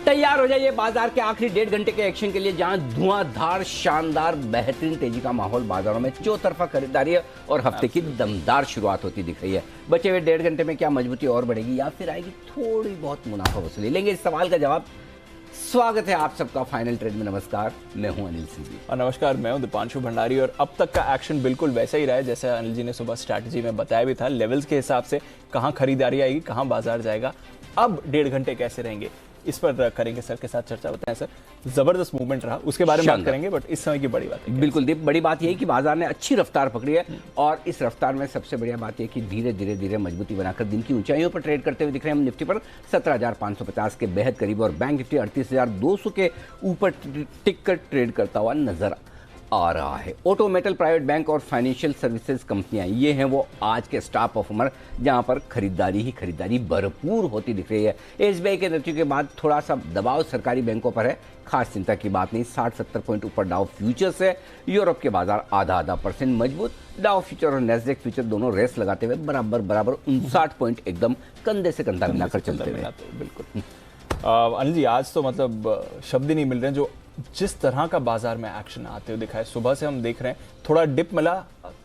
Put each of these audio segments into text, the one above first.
तैयार हो जाइए बाजार के आखिरी 1.5 घंटे के एक्शन के लिए, जहां धुआंधार शानदार बेहतरीन तेजी का माहौल बाजारों में चौतरफा खरीदारी है और हफ्ते की दमदार शुरुआत होती दिख रही है। बचे हुए 1.5 घंटे में क्या मजबूती और बढ़ेगी या फिर आएगी थोड़ी बहुत मुनाफा वसूली? लेंगे इस सवाल का जवाब। स्वागत है आप सबका फाइनल ट्रेड में। नमस्कार, मैं हूं अनिल सिंह जी। और नमस्कार, मैं हूं दीपांशु भंडारी। और अब तक का एक्शन बिल्कुल वैसा ही रहा है जैसा अनिल जी ने सुबह स्ट्रैटेजी में बताया भी था। लेवल्स के हिसाब से कहां खरीदारी आएगी, कहां बाजार जाएगा, अब 1.5 घंटे कैसे रहेंगे, इस पर करेंगे सर के साथ चर्चा। बताएं सर, जबरदस्त मूवमेंट रहा, उसके बारे में बात करेंगे, बट इस समय की बड़ी बात है। बिल्कुल दीप, बड़ी बात यही कि बाजार ने अच्छी रफ्तार पकड़ी है और इस रफ्तार में सबसे बढ़िया बात यह कि धीरे धीरे मजबूती बनाकर दिन की ऊंचाइयों पर ट्रेड करते हुए दिख रहे हैं। हम निफ्टी पर 17,550 के बेहद करीब और बैंक निफ्टी 38,200 के ऊपर टिक कर ट्रेड करता हुआ नजर आ रहा है। ऑटो, मेटल, प्राइवेट बैंक और फाइनेंशियल सर्विसेज कंपनियां, ये हैं वो आज के स्टार परफॉर्मर जहां पर खरीदारी ही खरीदारी भरपूर होती दिख रही है। एसबीआई के नतीजों के बाद थोड़ा सा दबाव सरकारी बैंकों पर है, खास चिंता की बात नहीं। 60-70 पॉइंट ऊपर डाउ फ्यूचर्स है। यूरोप के बाजार आधा परसेंट मजबूत। डाउ फ्यूचर और नेस्डेक फ्यूचर दोनों रेस लगाते हुए बराबर 59 पॉइंट एकदम कंधे से कंधा मिलाकर चलते हुए। बिल्कुल अनिल जी, आज तो मतलब शब्द ही नहीं मिल रहे हैं जो जिस तरह का बाजार में एक्शन आते हुए दिखा है। सुबह से हम देख रहे हैं थोड़ा डिप मिला,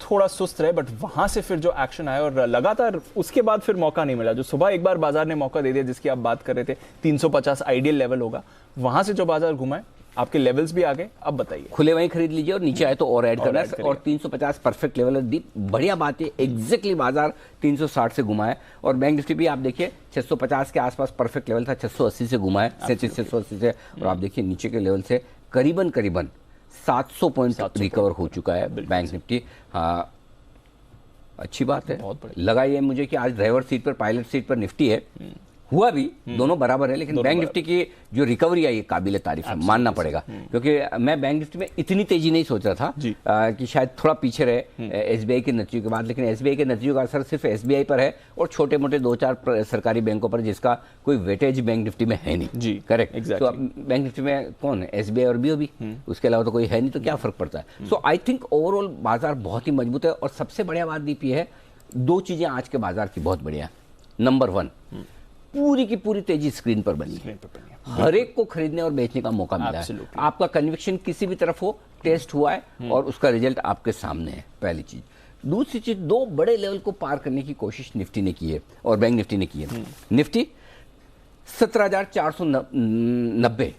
थोड़ा सुस्त रहे, बट वहां से फिर जो एक्शन आया और लगातार उसके बाद फिर मौका नहीं मिला। जो सुबह एक बार बाजार ने मौका दे दिया, जिसकी आप बात कर रहे थे, 350 आइडियल लेवल होगा, वहां से जो बाजार घुमा है, आपके लेवल्स भी आ गए। अब बताइए, खुले वहीं खरीद लीजिए और नीचे आए तो और ऐड करना है। और 350 परफेक्ट लेवल है दीप, बढ़िया बात है। एग्जैक्टली बाजार 360 से घुमा है और बैंक निफ्टी भी आप देखिए 650 के आसपास परफेक्ट लेवल था, 680 से घुमा है, 680 से। और आप देखिए नीचे के लेवल से करीबन 700 पॉइंट रिकवर हो चुका है बैंक निफ्टी। हाँ, अच्छी बात है। लगा ये मुझे कि आज ड्राइवर सीट पर, पायलट सीट पर निफ्टी है, हुआ भी, दोनों बराबर है, लेकिन बैंक निफ्टी की जो रिकवरी आई है काबिल तारीफ है, मानना पड़ेगा। क्योंकि मैं बैंक निफ्टी में इतनी तेजी नहीं सोच रहा था कि शायद थोड़ा पीछे रहे एसबीआई के नतीजों के बाद, लेकिन एसबीआई के नतीजों का असर सिर्फ एसबीआई पर है और छोटे मोटे 2-4 सरकारी बैंकों पर, जिसका कोई वेटेज बैंक निफ्टी में है नहीं। जी करेक्ट। तो बैंक निफ्टी में कौन है? एसबीआई और बीओबी, उसके अलावा तो कोई है नहीं, तो क्या फर्क पड़ता है? सो आई थिंक ओवरऑल बाजार बहुत ही मजबूत है। और सबसे बढ़िया बात दीप ये है, 2 चीजें आज के बाजार की बहुत बढ़िया। नंबर 1, पूरी की पूरी तेजी स्क्रीन पर बनी है। हर एक को खरीदने और बेचने का मौका मिला है। आपका कन्विक्शन किसी भी तरफ हो, टेस्ट हुआ है और उसका रिजल्ट आपके सामने है, पहली चीज। दूसरी चीज, 2 बड़े लेवल को पार करने की कोशिश निफ्टी ने की है और बैंक निफ्टी ने की है। निफ्टी 17,490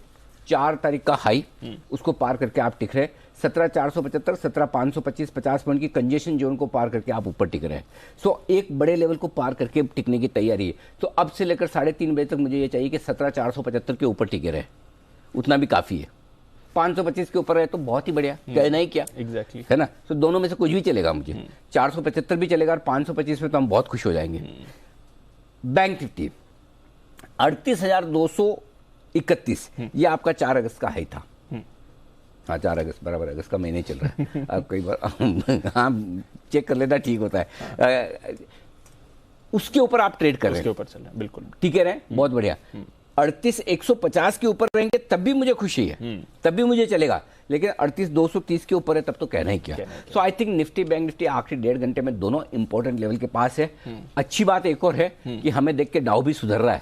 4 तारीख का हाई, उसको पार करके आप टिक रहे। 17,475, 17,525, 50 पॉइंट की कंजेशन जोन को पार करके आप ऊपर टिक रहे हैं। सो एक बड़े लेवल को पार करके टिकने की तैयारी है। तो अब से लेकर 3:30 बजे तक मुझे ये चाहिए कि 17,475 के ऊपर टिके रहे, उतना भी काफी है। 525 के ऊपर है तो बहुत ही बढ़िया, कहना ही क्या। एग्जैक्टली है ना? तो दोनों में से कुछ भी चलेगा मुझे। 475 भी चलेगा और 525 में तो हम बहुत खुश हो जाएंगे। बैंक निफ्टी 38,231, ये आपका 4 अगस्त का हाई था। हाँ, 4 अगस्त, बराबर अगस्त का महीने चल रहा है। अब कई बार हाँ चेक कर लेना, ठीक होता है। उसके ऊपर आप ट्रेड कर रहे हैं, उसके ऊपर चल रहे हैं, बिल्कुल ठीक है, बहुत बढ़िया। 38,150 के ऊपर रहेंगे तब भी मुझे खुशी है, तब भी मुझे चलेगा, लेकिन 38,230 के ऊपर है तब तो कहना ही क्या। So I think Nifty bank Nifty आखिरी 1.5 घंटे में दोनों इंपॉर्टेंट लेवल के पास है। अच्छी बात एक और है कि हमें देख के डाउ भी सुधर रहा है,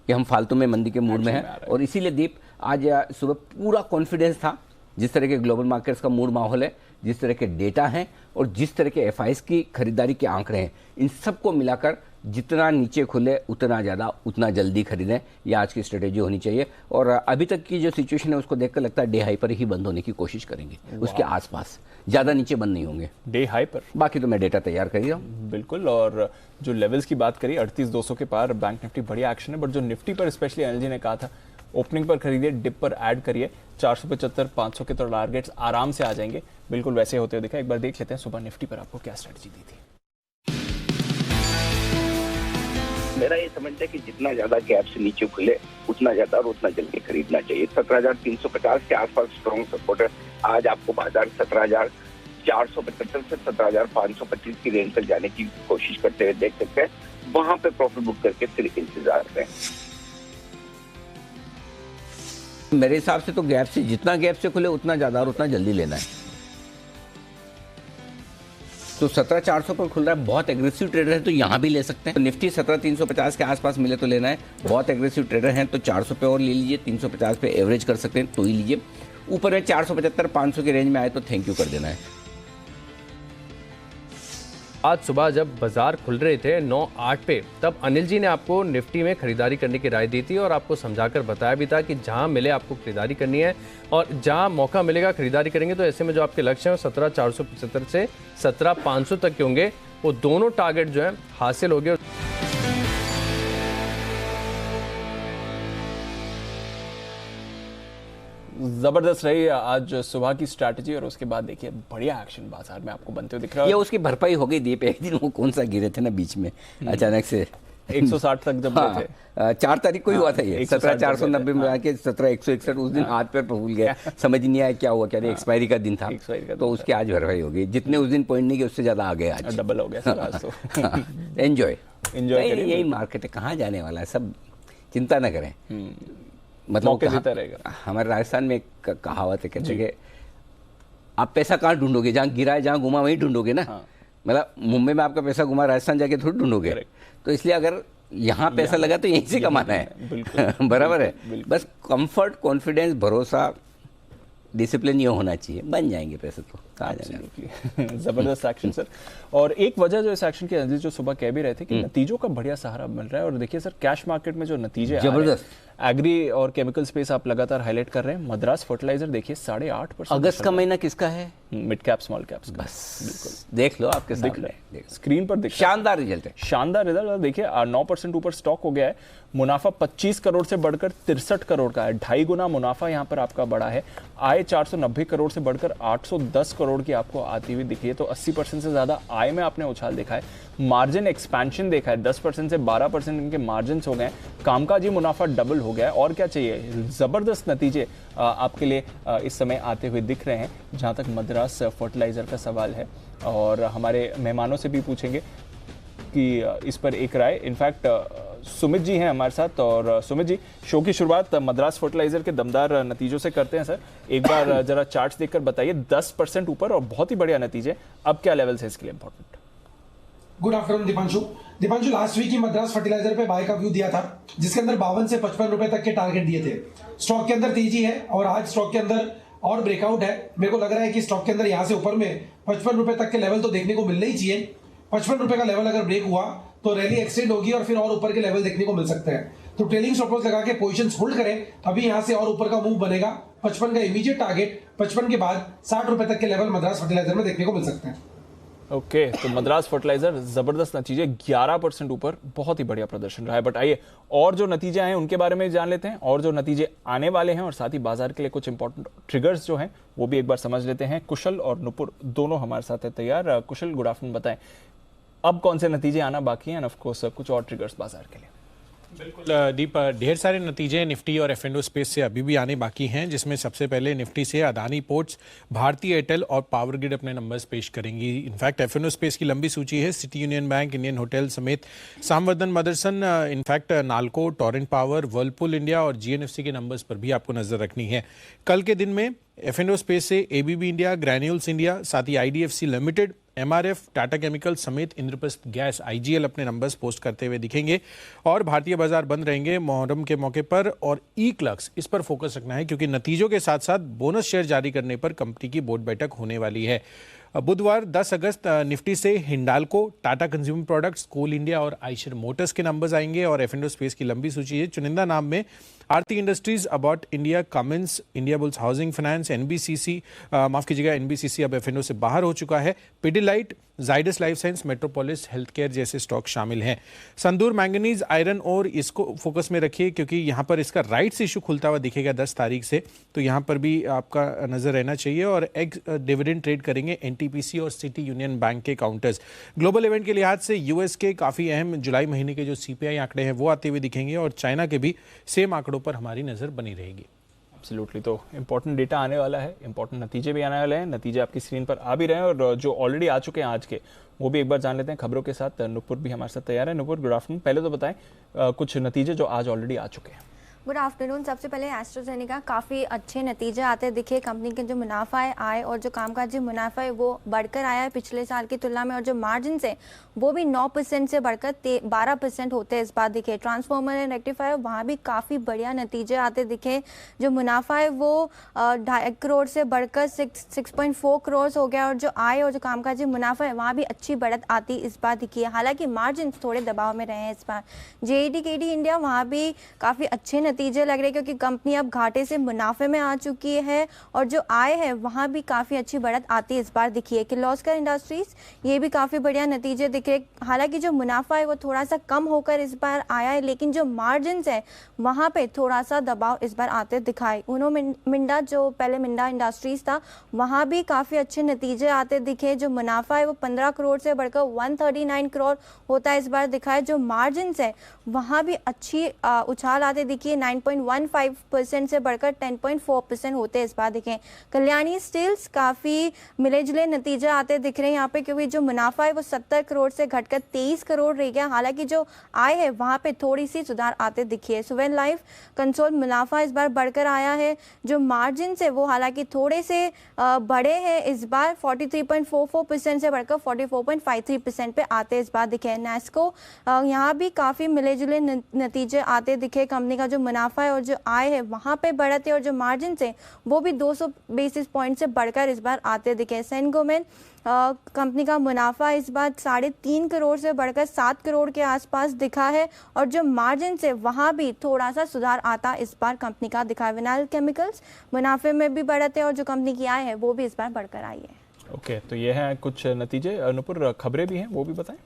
कि हम फालतू में मंदी के मूड में हैं। और इसीलिए दीप आज सुबह पूरा कॉन्फिडेंस था, जिस तरह के ग्लोबल मार्केट्स का मूड माहौल है, जिस तरह के डेटा हैं और जिस तरह के एफआईएस की खरीदारी के आंकड़े हैं, इन सबको मिलाकर जितना नीचे खुले उतना ज़्यादा उतना जल्दी खरीदें, ये आज की स्ट्रेटेजी होनी चाहिए। और अभी तक की जो सिचुएशन है उसको देखकर लगता है डे हाई पर ही बंद होने की कोशिश करेंगे, उसके आसपास, ज़्यादा नीचे बंद नहीं होंगे डे हाई पर। बाकी तो मैं डेटा तैयार कर रहा हूँ। बिल्कुल। और जो लेवल्स की बात करी, 38,200 के पार बैंक निफ्टी बढ़िया एक्शन है, बट जो निफ्टी पर स्पेशली एनर्जी ने कहा था ओपनिंग पर खरीदिए, डिप पर ऐड करिए, 475 500 के तो टारगेट्स आराम से आ जाएंगे। बिल्कुल वैसे होते हुए दिखा। एक बार देख लेते हैं सुबह निफ्टी पर आपको क्या स्ट्रेटजी दी थी। मेरा ये समझता है कि जितना ज्यादा गैप से नीचे खुले उतना ज्यादा और उतना जल्दी खरीदना चाहिए। 17,350 के आसपास स्ट्रॉन्ग सपोर्ट है। आज आपको बाजार 17,475 से 17,525 की रेंज तक जाने की कोशिश करते हुए देख सकते हैं। वहां पे प्रॉफिट बुक करके फिर इंतजार करें। मेरे हिसाब से तो गैप से, जितना गैप से खुले उतना ज्यादा और उतना जल्दी लेना है। तो 17,400 पर खुल रहा है, बहुत एग्रेसिव ट्रेडर है तो यहाँ भी ले सकते हैं। तो निफ्टी 17,350 के आसपास मिले तो लेना है, बहुत एग्रेसिव ट्रेडर हैं तो 400 पे और ले लीजिए, 350 पे एवरेज कर सकते हैं तो ही लीजिए। ऊपर में 475-500 के रेंज में आए तो थैंक यू कर देना है। आज सुबह जब बाजार खुल रहे थे 9-8 पे, तब अनिल जी ने आपको निफ्टी में खरीदारी करने की राय दी थी और आपको समझाकर बताया भी था कि जहां मिले आपको खरीदारी करनी है और जहां मौका मिलेगा खरीदारी करेंगे। तो ऐसे में जो आपके लक्ष्य हैं वो 17,475 से 17,500 तक के होंगे, वो दोनों टारगेट जो है हासिल हो गए। जबरदस्त रही आज सुबह की स्ट्रैटेजी और उसके बाद देखिए बढ़िया एक्शन बाजार में आपको बनते हुए दिख रहा है। ये उसकी भरपाई हो गई दीप, एक दिन वो कौन सा गिरे थे ना बीच में अचानक से 160 तक जब गए थे। 4 तारीख को ही हुआ था ये, 17,490 में आके 17,161 उस दिन हाथ पैर भूल गया, समझ नहीं आया क्या हुआ, क्या एक्सपायरी का दिन था तो उसकी आज भरपाई हो गई। जितने उस दिन पॉइंट नहीं गए उससे ज्यादा आ गए, आज डबल हो गया सर आज तो। एंजॉय करिए। यही मार्केट है, कहाँ जाने वाला है, सब चिंता न करें। मतलब रहेगा। हमारे राजस्थान में एक कहावत है, कहते हैं कि आप पैसा कहाँ ढूंढोगे, जहाँ गिरा है जहाँ घुमा वहीं ढूंढोगे ना। मतलब मुंबई में आपका पैसा घुमा, राजस्थान जाके थोड़ी ढूंढोगे। तो इसलिए अगर यहाँ पैसा लगा तो यहीं से कमाना है। बराबर है, बस कंफर्ट, कॉन्फिडेंस, भरोसा, डिसिप्लिन ये होना चाहिए, बन जाएंगे पैसे तो कहाँ जाएंगे। जबरदस्त एक्शन सर। और एक वजह जो इस एक्शन की अंजित जो सुबह कह भी रहे थे कि नतीजों का बढ़िया सहारा मिल रहा है। और देखिए सर कैश मार्केट में जो नतीजे जबरदस्त, एग्री और केमिकल स्पेस आप लगातार हाईलाइट कर रहे हैं। मद्रास फर्टिलाइजर देखिए 8.5%। अगस्त का महीना किसका है? Mid cap small caps. बस बिल्कुल देख लो, आपके सामने स्क्रीन पर दिख शानदार रिजल्ट है, शानदार रिजल्ट। देखिए 9% ऊपर स्टॉक हो गया है। मुनाफा 25 करोड़ से बढ़कर 63 करोड़ का है, 2.5 गुना मुनाफा यहाँ पर आपका बढ़ा है। आय 490 करोड़ से बढ़कर 810 करोड़ की आपको आती हुई दिखी है, तो 80% से ज्यादा आय में आपने उछाल देखा है। मार्जिन एक्सपेंशन देखा है, 10% से 12% इनके मार्जिन हो गए। कामकाजी मुनाफा डबल हो गया है। और क्या चाहिए, जबरदस्त नतीजे आपके लिए इस समय आते हुए दिख रहे हैं जहां तक मद्रास फर्टिलाइजर का सवाल है। और हमारे मेहमानों से भी पूछेंगे कि इस पर एक राय। इनफैक्ट सुमित जी हैं हमारे साथ। और सुमित जी, शो की शुरुआत मद्रास फर्टिलाइजर के दमदार नतीजों से करते हैं सर। एक बार जरा चार्ट्स देखकर बताइए, 10% ऊपर और बहुत ही बढ़िया नतीजे। अब क्या लेवल है इसके लिए important? Good afternoon Deepanshu. Last week ही मद्रास फर्टिलाइजर पे बाय का व्यू दिया था, जिसके अंदर 52 से 55 रुपए तक के टारगेट दिए थे। स्टॉक के अंदर तेजी है और आज स्टॉक के अंदर और ब्रेकआउट है। मेरे को लग रहा है कि स्टॉक के अंदर यहाँ से ऊपर में 55 रुपए तक के लेवल तो देखने को मिलना ही चाहिए। 55 रुपए का लेवल अगर ब्रेक हुआ तो रैली एक्सटेंड होगी और फिर और ऊपर के लेवल देखने को मिल सकते हैं। तो ट्रेलिंग स्टॉप लॉस लगा के पोजीशंस होल्ड करें, अभी यहाँ से और ऊपर का मूव बनेगा। 55 का इमीडिएट टारगेट, 55 के बाद 60 रुपए तक के लेवल मद्रास फर्टिलाइजर में देखने को मिल सकते हैं। ओके, तो मद्रास फर्टिलाइजर जबरदस्त नतीजे, 11% ऊपर, बहुत ही बढ़िया प्रदर्शन रहा है। बट आइए और जो नतीजे आए उनके बारे में जान लेते हैं, और जो नतीजे आने वाले हैं, और साथ ही बाजार के लिए कुछ इंपॉर्टेंट ट्रिगर्स जो हैं वो भी एक बार समझ लेते हैं। कुशल और नुपुर दोनों हमारे साथ है तैयार। कुशल, गुड आफ्टरनून, बताएं अब कौन से नतीजे आना बाकी हैं, ऑफ कोर्स कुछ और ट्रिगर्स बाजार के लिए। बिल्कुल दीप, ढेर सारे नतीजे निफ्टी और एफ&ओ स्पेस से अभी भी आने बाकी हैं, जिसमें सबसे पहले निफ्टी से अदानी पोर्ट्स, भारतीय एयरटेल और पावर ग्रिड अपने नंबर्स पेश करेंगी। इनफैक्ट एफ&ओ स्पेस की लंबी सूची है, City Union Bank, Indian Hotel समेत Samvardhana Motherson, in fact Nalco, Torrent Power, Whirlpool India और जीएनएफसी के नंबर्स पर भी आपको नजर रखनी है। कल के दिन में एफ&ओ स्पेस से एबीबी इंडिया, ग्रैन्यूल्स इंडिया, साथ ही IDFC Limited, MRF, Tata Chemical समेत इंद्रप्रस्थ गैस, आईजीएल अपने नंबर्स पोस्ट करते हुए दिखेंगे। और भारतीय बाजार बंद रहेंगे मुहर्रम के मौके पर। और ई क्लक्स, इस पर फोकस रखना है क्योंकि नतीजों के साथ साथ बोनस शेयर जारी करने पर कंपनी की बोर्ड बैठक होने वाली है। बुधवार 10 अगस्त निफ्टी से हिंडाल्को, टाटा कंज्यूमर प्रोडक्ट्स, कोल इंडिया और आइशर मोटर्स के नंबर्स आएंगे। और एफ&ओ स्पेस की लंबी सूची है, चुनिंदा नाम में Aarti Industries, Abbott India, Cummins, Indiabulls Housing Finance, NBCC, माफ कीजिएगा एनबीसीसी अब एफ&ओ से बाहर हो चुका है, Pidilite, Zydus life science, metropolis health care जैसे स्टॉक शामिल हैं। संदूर मैंगनीज, आयरन और इसको फोकस में रखिए क्योंकि यहाँ पर इसका राइट्स इशू खुलता हुआ दिखेगा 10 तारीख से, तो यहाँ पर भी आपका नजर रहना चाहिए। और एग डिविडेंड ट्रेड करेंगे एनटीपीसी और सिटी यूनियन बैंक के काउंटर्स। ग्लोबल इवेंट के लिहाज से यूएस के काफी अहम जुलाई महीने के जो सीपीआई आंकड़े हैं वो आते हुए दिखेंगे और चाइना के भी सेम आंकड़ों पर हमारी नजर बनी रहेगी। एब्सोल्युटली, तो इंपॉर्टेंट डेटा आने वाला है, इंपॉर्टेंट नतीजे भी आने वाले हैं। नतीजे आपकी स्क्रीन पर आ भी रहे हैं और जो ऑलरेडी आ चुके हैं आज के, वो भी एक बार जान लेते हैं खबरों के साथ। नुपुर भी हमारे साथ तैयार है। Nupur, good afternoon. पहले तो बताएं कुछ नतीजे जो आज ऑलरेडी आ चुके हैं। Good afternoon. सबसे पहले एस्ट्राजेनेका काफ़ी अच्छे नतीजे आते दिखे। कंपनी के जो मुनाफा है आय और जो कामकाजी मुनाफा है वो बढ़कर आया है पिछले साल की तुलना में, और जो मार्जिन है वो भी 9% से बढ़कर 12% होते हैं इस बार दिखे। ट्रांसफॉर्मर एंड रेक्टिफायर वहाँ भी काफ़ी बढ़िया नतीजे आते दिखे। जो मुनाफा है वो 2.5 करोड़ से बढ़कर 6.4 करोड़ हो गया, और जो आय और जो कामकाजी मुनाफा है वहाँ भी अच्छी बढ़त आती इस बार दिखी है। हालांकि मार्जिन थोड़े दबाव में रहे हैं इस बार। JED इंडिया वहाँ भी काफ़ी अच्छे नतीजे लग रहे हैं क्योंकि कंपनी अब घाटे से मुनाफे में आ चुकी है, और जो आय है वहाँ भी काफ़ी अच्छी बढ़त आती इस बार दिखी है। किर्लोस्कर इंडस्ट्रीज ये भी काफ़ी बढ़िया नतीजे दिख रहे। हालांकि जो मुनाफा है वो थोड़ा सा कम होकर इस बार आया है, लेकिन जो मार्जिन है वहाँ पे थोड़ा सा दबाव इस बार आते दिखाए। उनो मिंडा जो पहले मिंडा इंडस्ट्रीज था वहाँ भी काफ़ी अच्छे नतीजे आते दिखे। जो मुनाफा है वो 15 करोड़ से बढ़कर 139 करोड़ होता है इस बार दिखाए। जो मार्जिन है वहाँ भी अच्छी उछाल आते दिखिए। 9.15% से बढ़कर 10.4% होते हैं इस बार दिखे। कल्याणी स्टील्स काफ़ी मिले जुले नतीजे आते दिख रहे हैं यहाँ पे, क्योंकि जो मुनाफा है वो 70 करोड़ से घटकर 23 करोड़ रह गया। हालांकि जो आय है वहाँ पे थोड़ी सी सुधार आते दिखिए। सुवेन लाइफ कंसोल मुनाफा इस बार बढ़कर आया है। जो मार्जिन है वो हालांकि थोड़े से बड़े हैं इस बार, 43.44% से बढ़कर 44.53% पे आते इस बार दिखे। नेस्को यहाँ भी काफ़ी मिले जुले नतीजे आते दिखे। कंपनी का जो मुनाफा है और जो आय है वहाँ पे बढ़त है, और जो मार्जिन है वो भी 200 बेसिस पॉइंट से बढ़कर इस बार आते दिखे। सेनगोमेन कंपनी का मुनाफा इस बार 3.5 करोड़ से बढ़कर 7 करोड़ के आसपास दिखा है, और जो मार्जिन है वहाँ भी थोड़ा सा सुधार आता इस बार कंपनी का दिखा है। विनाइल केमिकल्स मुनाफे में भी बढ़त है, और जो कंपनी की आय है वो भी इस बार बढ़कर आई है। ओके, तो ये हैं कुछ नतीजे। अनुपुर, खबरें भी हैं, वो भी बताएं।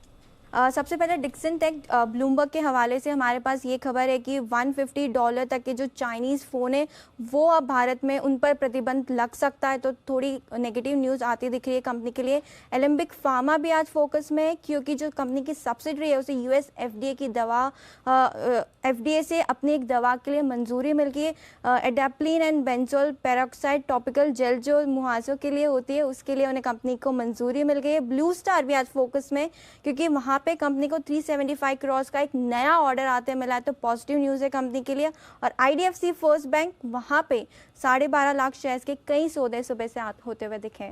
सबसे पहले डिक्सन टेक ब्लूमबर्ग के हवाले से हमारे पास ये खबर है कि $150 तक के जो चाइनीज़ फ़ोन है वो अब भारत में उन पर प्रतिबंध लग सकता है, तो थोड़ी नेगेटिव न्यूज़ आती दिख रही है कंपनी के लिए। एलेम्बिक फार्मा भी आज फोकस में है, क्योंकि जो कंपनी की सब्सिडरी है उसे US FDA की दवा FDA से अपनी एक दवा के लिए मंजूरी मिल गई है। Adapalene and benzoyl peroxide topical gel जो मुहासों के लिए होती है उसके लिए उन्हें कंपनी को मंजूरी मिल गई है। ब्लू स्टार भी आज फोकस में, क्योंकि वहाँ पे कंपनी को 375 करोड़ का एक नया ऑर्डर आते मिला है, तो पॉजिटिव न्यूज़ है कंपनी के लिए। और IDFC फर्स्ट बैंक वहाँ पे 12.5 लाख शेयर्स के कई सौदे सुबह से होते हुए दिखे।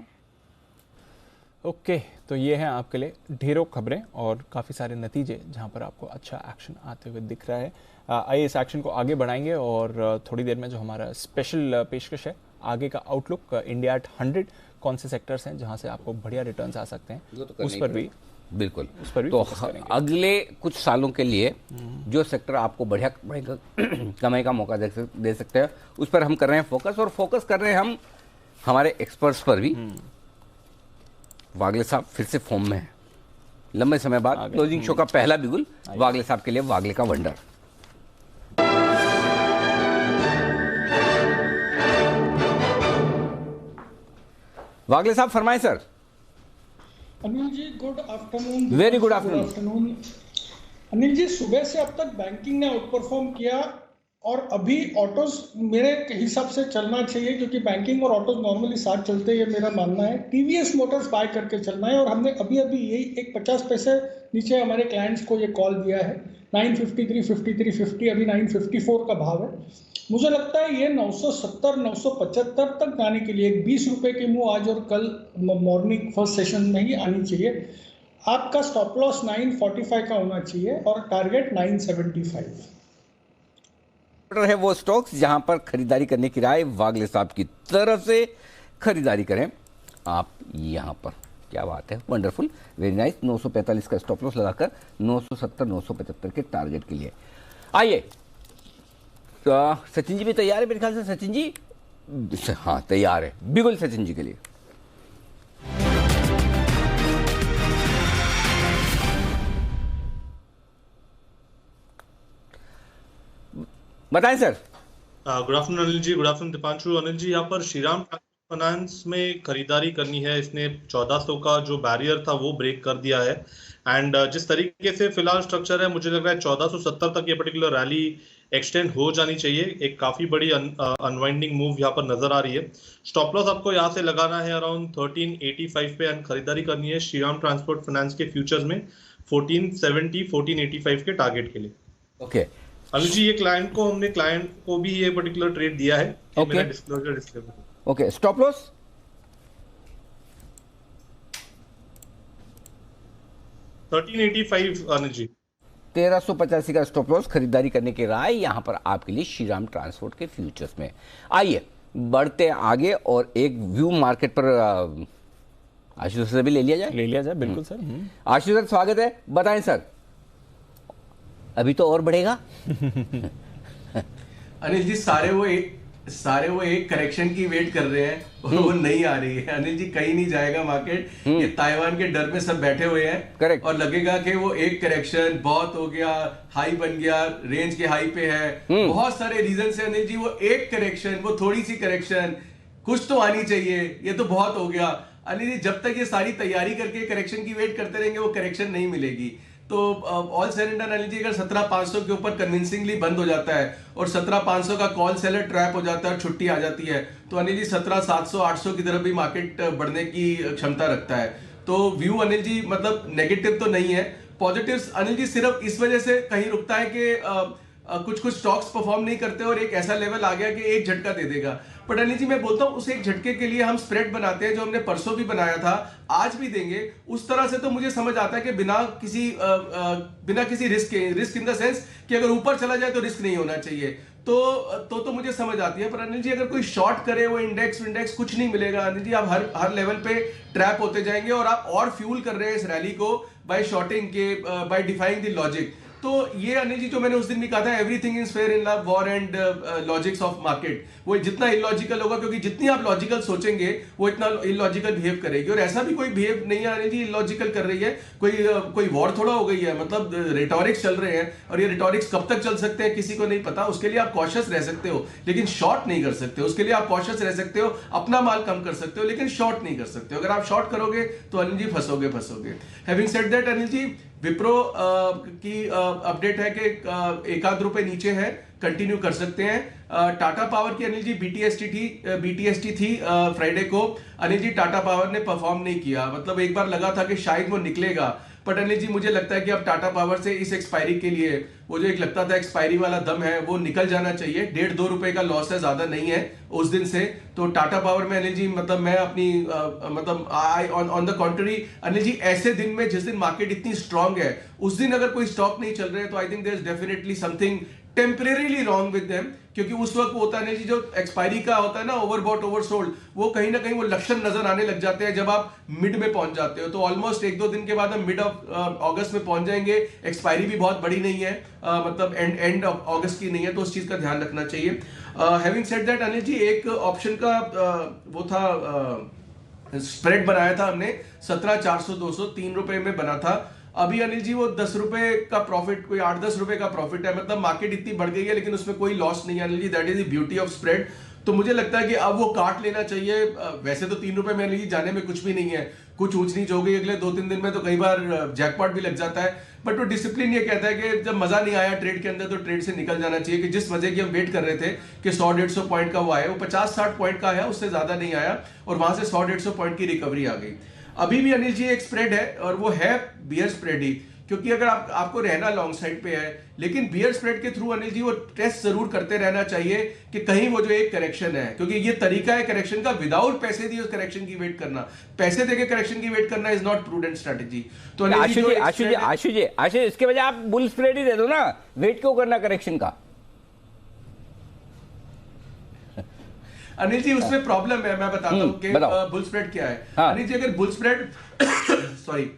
ओके, तो ये हैं आपके लिए ढेरों खबरें और काफ़ी सारे नतीजे जहां पर आपको अच्छा एक्शन आते हुए दिख रहा है। आइए इस एक्शन को आगे बढ़ाएंगे, और थोड़ी देर में जो हमारा स्पेशल पेशकश है आगे का आउटलुक, इंडिया एट 100 कौन से सेक्टर्स हैं जहां से आपको बढ़िया रिटर्न्स आ सकते हैं, उस पर भी बिल्कुल उस पर भी तो अगले कुछ सालों के लिए जो सेक्टर आपको बढ़िया कमाई का मौका दे सकते हैं उस पर हम कर रहे हैं फोकस, और फोकस कर रहे हैं हम हमारे एक्सपर्ट्स पर भी। वागले साहब फिर से फॉर्म में है, लंबे समय बाद क्लोजिंग शो का पहला बिगुल वागले साहब के लिए, वागले का वंडर। वागले साहब फरमाएं sir. Anil ji good afternoon. Very good afternoon. Anil ji, सुबह से अब तक बैंकिंग ने आउट परफॉर्म किया, और अभी ऑटोज मेरे हिसाब से चलना चाहिए, क्योंकि बैंकिंग और ऑटोज नॉर्मली साथ चलते हैं, ये मेरा मानना है। TVS मोटर्स बाय करके चलना है, और हमने अभी यही एक 50 पैसे नीचे हमारे क्लाइंट्स को ये कॉल दिया है। 953, 53, 50, अभी 954 का भाव है। मुझे लगता है ये 970, 975 तक जाने के लिए 20 रुपए की मूव आज और कल मॉर्निंग फर्स्ट सेशन में ही आनी चाहिए। आपका स्टॉप लॉस 945 का होना चाहिए और टारगेट 975 है। वो स्टॉक्स जहां पर खरीदारी करने की राय वागले साहब की तरफ से, खरीदारी करें आप यहां पर। क्या बात है, वंडरफुल, वेरी नाइस। 945 का स्टॉप लॉस लगाकर 970, 975 के टारगेट के लिए। आइए, तो सचिन जी भी तैयार है मेरे ख्याल से। सचिन जी, हाँ तैयार है, बिल्कुल सचिन जी के लिए। बताएं sir. Good afternoon Anil ji, good afternoon Deepanshu. Anil ji, यहाँ पर श्रीराम फाइनेंस में खरीदारी करनी है। इसने 1400 का जो बैरियर था वो ब्रेक कर दिया है, एंड जिस तरीके से फिलहाल स्ट्रक्चर है मुझे लग रहा है 1470 तक ये पर्टिकुलर रैली एक्सटेंड हो जानी चाहिए। एक काफी बड़ी अनवाइंडिंग मूव यहाँ पर नजर आ रही है। स्टॉप लॉस आपको यहाँ से लगाना है अराउंड 1385 पे, एंड खरीदारी करनी है श्रीराम ट्रांसपोर्ट फाइनेंस के फ्यूचर्स में 1470, 1485 के टारगेट के लिए। ओके, अनिल जी, ये क्लाइंट को भी ये पर्टिकुलर ट्रेड दिया है। ये Okay. मेरा disclosure disclaimer. Okay, stop loss 1385 Anil ji. 1385 का स्टॉप लॉस, खरीदारी करने की राय यहां पर आपके लिए श्रीराम ट्रांसपोर्ट के फ्यूचर्स में। आइए बढ़ते आगे और एक व्यू मार्केट पर आशुतोष से भी ले लिया जाए। बिल्कुल सर। आशुतोष सर, स्वागत है, बताएं सर। अभी तो और बढ़ेगा। अनिल जी, सारे वो एक करेक्शन की वेट कर रहे हैं और वो नहीं आ रही है। अनिल जी, कहीं नहीं जाएगा मार्केट। ये ताइवान के डर में सब बैठे हुए हैं। करेक्ट। और लगेगा कि वो एक करेक्शन बहुत हो गया, हाई बन गया, रेंज के हाई पे है। बहुत सारे रीजन से अनिल जी, वो एक करेक्शन, वो थोड़ी सी करेक्शन कुछ तो आनी चाहिए, ये तो बहुत हो गया। अनिल जी, जब तक ये सारी तैयारी करके करेक्शन की वेट करते रहेंगे, वो करेक्शन नहीं मिलेगी। तो all said and done Anil ji, अगर 17,500 के ऊपर कन्विंसिंगली बंद हो जाता है और 17,500 का कॉल सेलर ट्रैप हो जाता है और छुट्टी आ जाती है, तो अनिल जी 17,700 800 की तरफ भी मार्केट बढ़ने की क्षमता रखता है। तो व्यू अनिल जी मतलब नेगेटिव तो नहीं है। पॉजिटिव्स अनिल जी सिर्फ इस वजह से कहीं रुकता है कि कुछ स्टॉक्स परफॉर्म नहीं करते और एक ऐसा लेवल आ गया कि एक झटका दे देगा। बट अनिल जी, मैं बोलता हूं उस एक झटके के लिए हम स्प्रेड बनाते हैं, जो हमने परसों भी बनाया था, आज भी देंगे। उस तरह से तो मुझे समझ आता है कि बिना किसी रिस्क इन द सेंस कि अगर ऊपर चला जाए तो रिस्क नहीं होना चाहिए। तो मुझे समझ आती है। पर अनिल जी, अगर कोई शॉर्ट करे, वो इंडेक्स कुछ नहीं मिलेगा अनिल जी। आप हर लेवल पे ट्रैप होते जाएंगे और आप और फ्यूल कर रहे हैं इस रैली को बाय शॉर्टिंग के, बाय डिफाइंग द लॉजिक। तो ये अनिल जी, जो मैंने उस दिन भी कहा था, everything is fair in love, war and logics of market, वो जितना इलॉजिकल होगा, क्योंकि जितनी आप लॉजिकल सोचेंगे वो इतना इलॉजिकल बिहेव करेगी। और ऐसा भी कोई बिहेव नहीं है अनिल जी इलॉजिकल कर रही है। कोई वॉर थोड़ा हो गई है, मतलब रिटोरिक्स चल रहे हैं और ये रिटोरिक्स कब तक चल सकते हैं किसी को नहीं पता। उसके लिए आप कॉशियस रह सकते हो लेकिन शॉर्ट नहीं कर सकते। उसके लिए आप कॉशियस रह सकते हो, अपना माल कम कर सकते हो लेकिन शॉर्ट नहीं कर सकते। अगर आप शॉर्ट करोगे तो Anil ji फंसोगे। Having said that Anil ji, Wipro की अपडेट है कि एक आध रुपए नीचे है, कंटिन्यू कर सकते हैं। टाटा पावर की अनिल जी बीटीएसटी थी फ्राइडे को। अनिल जी, टाटा पावर ने परफॉर्म नहीं किया। मतलब एक बार लगा था कि शायद वो निकलेगा, बट अनिल जी मुझे लगता है कि अब टाटा पावर से इस एक्सपायरी के लिए वो जो एक लगता था एक्सपायरी वाला दम है वो निकल जाना चाहिए। 1.5-2 रुपए का लॉस है, ज्यादा नहीं है उस दिन से। तो टाटा पावर में अनिल जी मतलब मैं अपनी ऑन द कॉन्ट्री अनिल जी, ऐसे दिन में जिस दिन मार्केट इतनी स्ट्रांग है, उस दिन अगर कोई स्टॉक नहीं चल रहे तो I think there is definitely something temporarily wrong with them. क्योंकि उस वक्त वो होता है जी, जो एक्सपायरी का होता है ना, ओवरबॉट ओवरसोल्ड, वो कहीं ना कहीं वो लक्षण नजर आने लग जाते हैं जब आप मिड में पहुंच जाते हो। तो ऑलमोस्ट 1-2 दिन के बाद हम मिड ऑफ अगस्त में पहुंच जाएंगे। एक्सपायरी भी बहुत बड़ी नहीं है, मतलब एंड ऑफ अगस्त की नहीं है, तो उस चीज का ध्यान रखना चाहिए। Having said that Anil ji, एक ऑप्शन का वो था, स्प्रेड बनाया था हमने 17,400-200 3 रुपए में बना था। अभी अनिल जी वो 10 रुपए का प्रॉफिट, कोई 8-10 रुपए का प्रॉफिट है। मतलब मार्केट इतनी बढ़ गई है लेकिन उसमें कोई लॉस नहीं है Anil ji. That is the beauty of spread. तो मुझे लगता है कि अब वो काट लेना चाहिए। वैसे तो 3 रुपए में अनिल जी जाने में कुछ भी नहीं है, कुछ ऊंच नीच हो गई अगले 2-3 दिन में तो कई बार जैकपॉट भी लग जाता है। बट वो डिसिप्लिन ये कहता है कि जब मजा नहीं आया ट्रेड के अंदर तो ट्रेड से निकल जाना चाहिए। कि जिस मजे की हम वेट कर रहे थे कि 100-150 पॉइंट का वो आया, वो 50-60 पॉइंट का आया, उससे ज्यादा नहीं आया और वहां से 100-150 पॉइंट की रिकवरी आ गई। अभी भी अनिल जी एक स्प्रेड है और वो है बियर स्प्रेड ही, क्योंकि अगर आपको रहना लॉन्ग साइड पे है, लेकिन बियर स्प्रेड के थ्रू अनिल जी वो टेस्ट जरूर करते रहना चाहिए कि कहीं वो जो एक करेक्शन है, क्योंकि ये तरीका है करेक्शन का, विदाउट पैसे दिए उस करेक्शन की वेट करना, पैसे देके करेक्शन की वेट करना इज नॉट प्रूडेंट स्ट्रेटेजी। तो आशु जी इसके वजह आप बुल स्प्रेड ही दे दो ना, वेट क्यों करना करेक्शन का? अनिल जी उसमें प्रॉब्लम है, मैं बताता हूं कि बुल स्प्रेड क्या है। अनिल जी, अगर bull spread sorry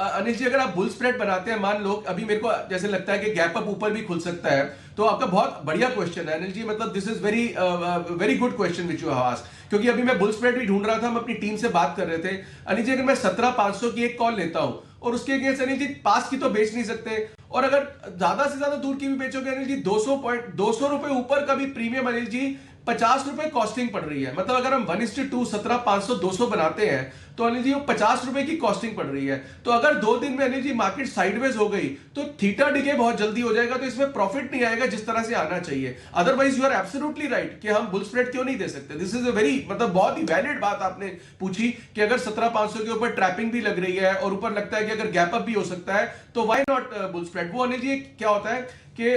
Anil ji, अगर आप बुल स्प्रेड बनाते हैं, मान लो अभी मेरे को जैसे लगता है कि गैप अप ऊपर भी खुल सकता है, तो आपका बहुत बढ़िया क्वेश्चन है अनिल जी। मतलब this is very good question which you have asked, क्योंकि अभी मैं बुल स्प्रेड भी ढूंढ रहा था, हम अपनी टीम से बात कर रहे थे। अनिल जी, अगर मैं 17,500 की एक कॉल लेता हूं और उसके अगेंस्ट अनिल जी पास की तो बेच नहीं सकते, और अगर ज्यादा से ज्यादा दूर की भी बेचोगे अनिल जी 200 रुपए ऊपर का भी प्रीमियम अनिल जी 50 रुपए कॉस्टिंग पड़ रही है। मतलब अगर हम 1:2 17,500 200 बनाते हैं तो अनिल जी वो 50 रुपए की कॉस्टिंग पड़ रही है। तो अगर 2 दिन में अनिल जी मार्केट साइडवेज हो गई तो थीटा डिके बहुत जल्दी हो जाएगा, तो इसमें प्रॉफिट नहीं आएगा जिस तरह से आना चाहिए। Otherwise you are absolutely right कि हम बुल स्प्रेड क्यों नहीं दे सकते। दिस इज अ वेरी मतलब बहुत ही वैलिड बात आपने पूछी कि अगर 17,500 के ऊपर ट्रैपिंग भी लग रही है और ऊपर लगता है कि अगर गैप अप भी हो सकता है तो व्हाई नॉट बुल स्प्रेड। वो अनिल जी क्या होता है कि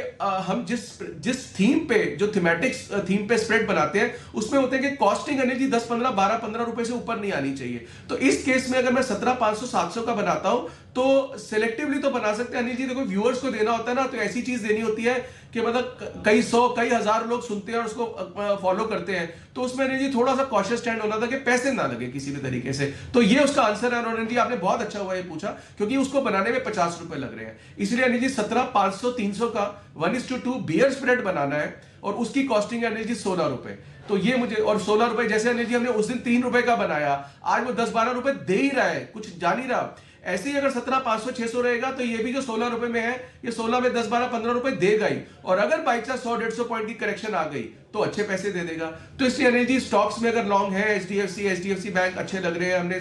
हम जिस थीम पे जो थीमेटिक्स थीम पे स्प्रेड बनाते हैं उसमें होते हैं कि कॉस्टिंग अनिल जी 10, 15, 12, 15 रुपए से ऊपर नहीं आनी चाहिए। तो इस केस में अगर मैं 17,500, 700 का बनाता हूं तो सिलेक्टिवली तो बना सकते हैं अनिल जी। देखो व्यूअर्स को देना होता है ना, तो ऐसी चीज देनी होती है कि मतलब कई 100, कई 1000 लोग सुनते हैं और उसको फॉलो करते हैं, तो उसमें अनिल जी थोड़ा सा कॉशियस स्टैंड होना था कि पैसे ना लगे किसी भी तरीके से। तो ये उसका आंसर है। अनिल जी आपने बहुत अच्छा हुआ ये पूछा क्योंकि उसको बनाने में 50 रुपए लग रहे हैं, इसलिए अनिल जी 17,500, 300 का 1:2 बियर स्प्रेड बनाना है और उसकी कॉस्टिंग है अनिल जी 16 रुपए। तो ये मुझे और 16 रुपए जैसे अनिल जी हमने उस दिन 3 रुपए का बनाया, आज वो 10-12 रुपए दे ही रहा है, कुछ जा नहीं रहा। ऐसे ही अगर 17,500, 600 रहेगा तो ये भी जो 16 रुपए में है ये 16 में 10, 12, 15 रुपए देगा ही। और अगर बाई चांस 100-150 पॉइंट की करेक्शन आ गई तो अच्छे पैसे दे देगा। तो इसलिए अनिल जी स्टॉक्स में अगर लॉन्ग है एचडीएफसी बैंक अच्छे लग रहे हैं, हमने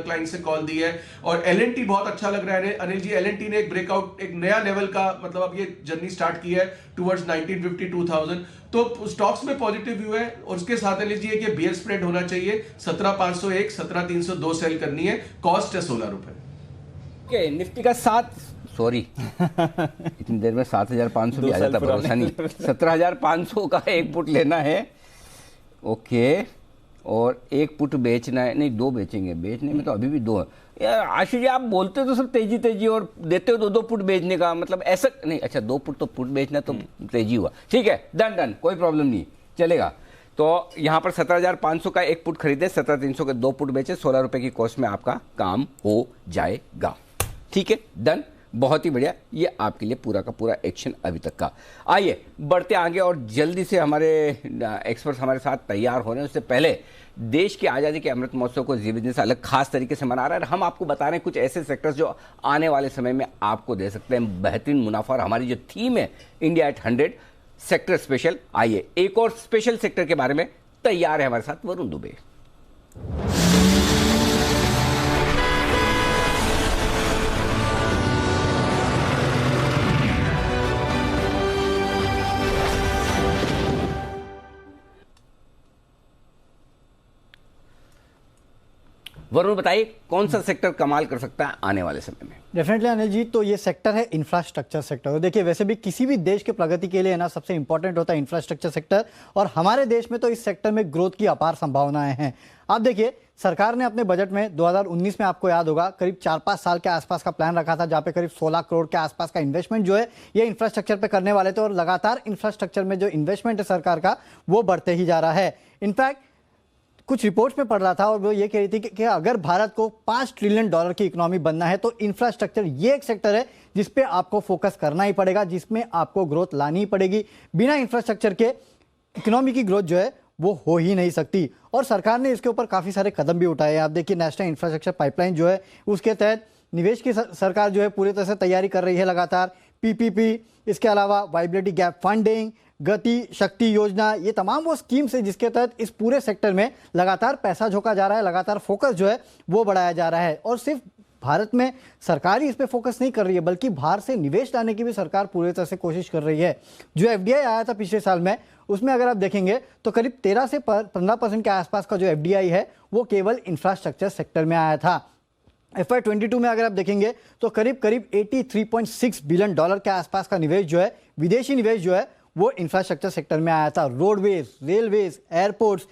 क्लाइंट से कॉल दी है। और एलएनटी बहुत अच्छा लग रहा है अनिल जी। एलएनटी ने एक ब्रेकआउट, एक नया लेवल का मतलब अब ये जर्नी स्टार्ट की है टुवर्ड्स 1950, 2000। तो स्टॉक्स में पॉजिटिव व्यू है और उसके साथ अनिल जी है कि बियर स्प्रेड होना चाहिए। 17,501, 17,302 सेल करनी है, कॉस्ट है 16 रुपए। निफ्टी का इतनी देर में 7,500 भी आ जाता, भरोसा नहीं। 17,500 का एक पुट लेना है, ओके, और एक पुट बेचना है, नहीं 2 बेचेंगे, बेचने में तो अभी भी 2 है। यार आशीष जी आप बोलते तो सब तेजी और देते हो 2 पुट बेचने का मतलब ऐसा नहीं। अच्छा 2 पुट तो पुट बेचना तो तेजी हुआ, ठीक है, डन, कोई प्रॉब्लम नहीं, चलेगा। तो यहाँ पर 17,500 का एक पुट खरीदे, 17,300 के 2 पुट बेचे, 16 रुपए की कॉस्ट में आपका काम हो जाएगा, ठीक है, डन, बहुत ही बढ़िया। ये आपके लिए पूरा का पूरा एक्शन अभी तक का। आइए बढ़ते आगे और जल्दी से हमारे एक्सपर्ट्स हमारे साथ तैयार हो रहे हैं। उससे पहले देश की आज़ादी के अमृत महोत्सव को जी बिजनेस अलग खास तरीके से मना रहा है। हम आपको बता रहे हैं कुछ ऐसे सेक्टर्स जो आने वाले समय में आपको दे सकते हैं बेहतरीन मुनाफा। और हमारी जो थीम है इंडिया एट 100 सेक्टर स्पेशल, आइए एक और स्पेशल सेक्टर के बारे में तैयार है हमारे साथ वरुण दुबे। वरुण बताइए कौन सा सेक्टर कमाल कर सकता है आने वाले समय में? डेफिनेटली अनिल जी, तो ये सेक्टर है इंफ्रास्ट्रक्चर सेक्टर। देखिए वैसे भी किसी भी देश के प्रगति के लिए ना सबसे इंपॉर्टेंट होता है इंफ्रास्ट्रक्चर सेक्टर, और हमारे देश में तो इस सेक्टर में ग्रोथ की अपार संभावनाएं हैं। आप देखिए सरकार ने अपने बजट में 2019 में आपको याद होगा करीब 4-5 साल के आसपास का प्लान रखा था, जहां पे करीब 16 करोड़ के आसपास का इन्वेस्टमेंट जो है ये इंफ्रास्ट्रक्चर पे करने वाले थे। और लगातार इंफ्रास्ट्रक्चर में जो इन्वेस्टमेंट है सरकार का वो बढ़ते ही जा रहा है। इनफैक्ट कुछ रिपोर्ट्स में पढ़ रहा था और वो ये कह रही थी कि अगर भारत को $5 ट्रिलियन की इकोनॉमी बनना है तो इंफ्रास्ट्रक्चर ये एक सेक्टर है जिस पे आपको फोकस करना ही पड़ेगा, जिसमें आपको ग्रोथ लानी ही पड़ेगी। बिना इंफ्रास्ट्रक्चर के इकोनॉमी की ग्रोथ जो है वो हो ही नहीं सकती। और सरकार ने इसके ऊपर काफ़ी सारे कदम भी उठाए हैं। आप देखिए नेशनल इंफ्रास्ट्रक्चर पाइपलाइन जो है उसके तहत निवेश की सरकार जो है पूरी तरह से तैयारी कर रही है लगातार। पीपीपी, इसके अलावा वाइबिलिटी गैप फंडिंग, गति शक्ति योजना, ये तमाम वो स्कीम्स है जिसके तहत इस पूरे सेक्टर में लगातार पैसा झोंका जा रहा है, लगातार फोकस जो है वो बढ़ाया जा रहा है। और सिर्फ भारत में सरकार ही इस पे फोकस नहीं कर रही है बल्कि बाहर से निवेश लाने की भी सरकार पूरी तरह से कोशिश कर रही है। जो एफडीआई आया था पिछले साल में, उसमें अगर आप देखेंगे तो करीब 13 से 15% के आसपास का जो एफडीआई है वो केवल इंफ्रास्ट्रक्चर सेक्टर में आया था। FY22 में अगर आप देखेंगे तो करीब 83.6 बिलियन डॉलर के आसपास का निवेश जो है, विदेशी निवेश जो है वो इंफ्रास्ट्रक्चर सेक्टर में आया था। रोडवेज, रेलवेज, एयरपोर्ट्स,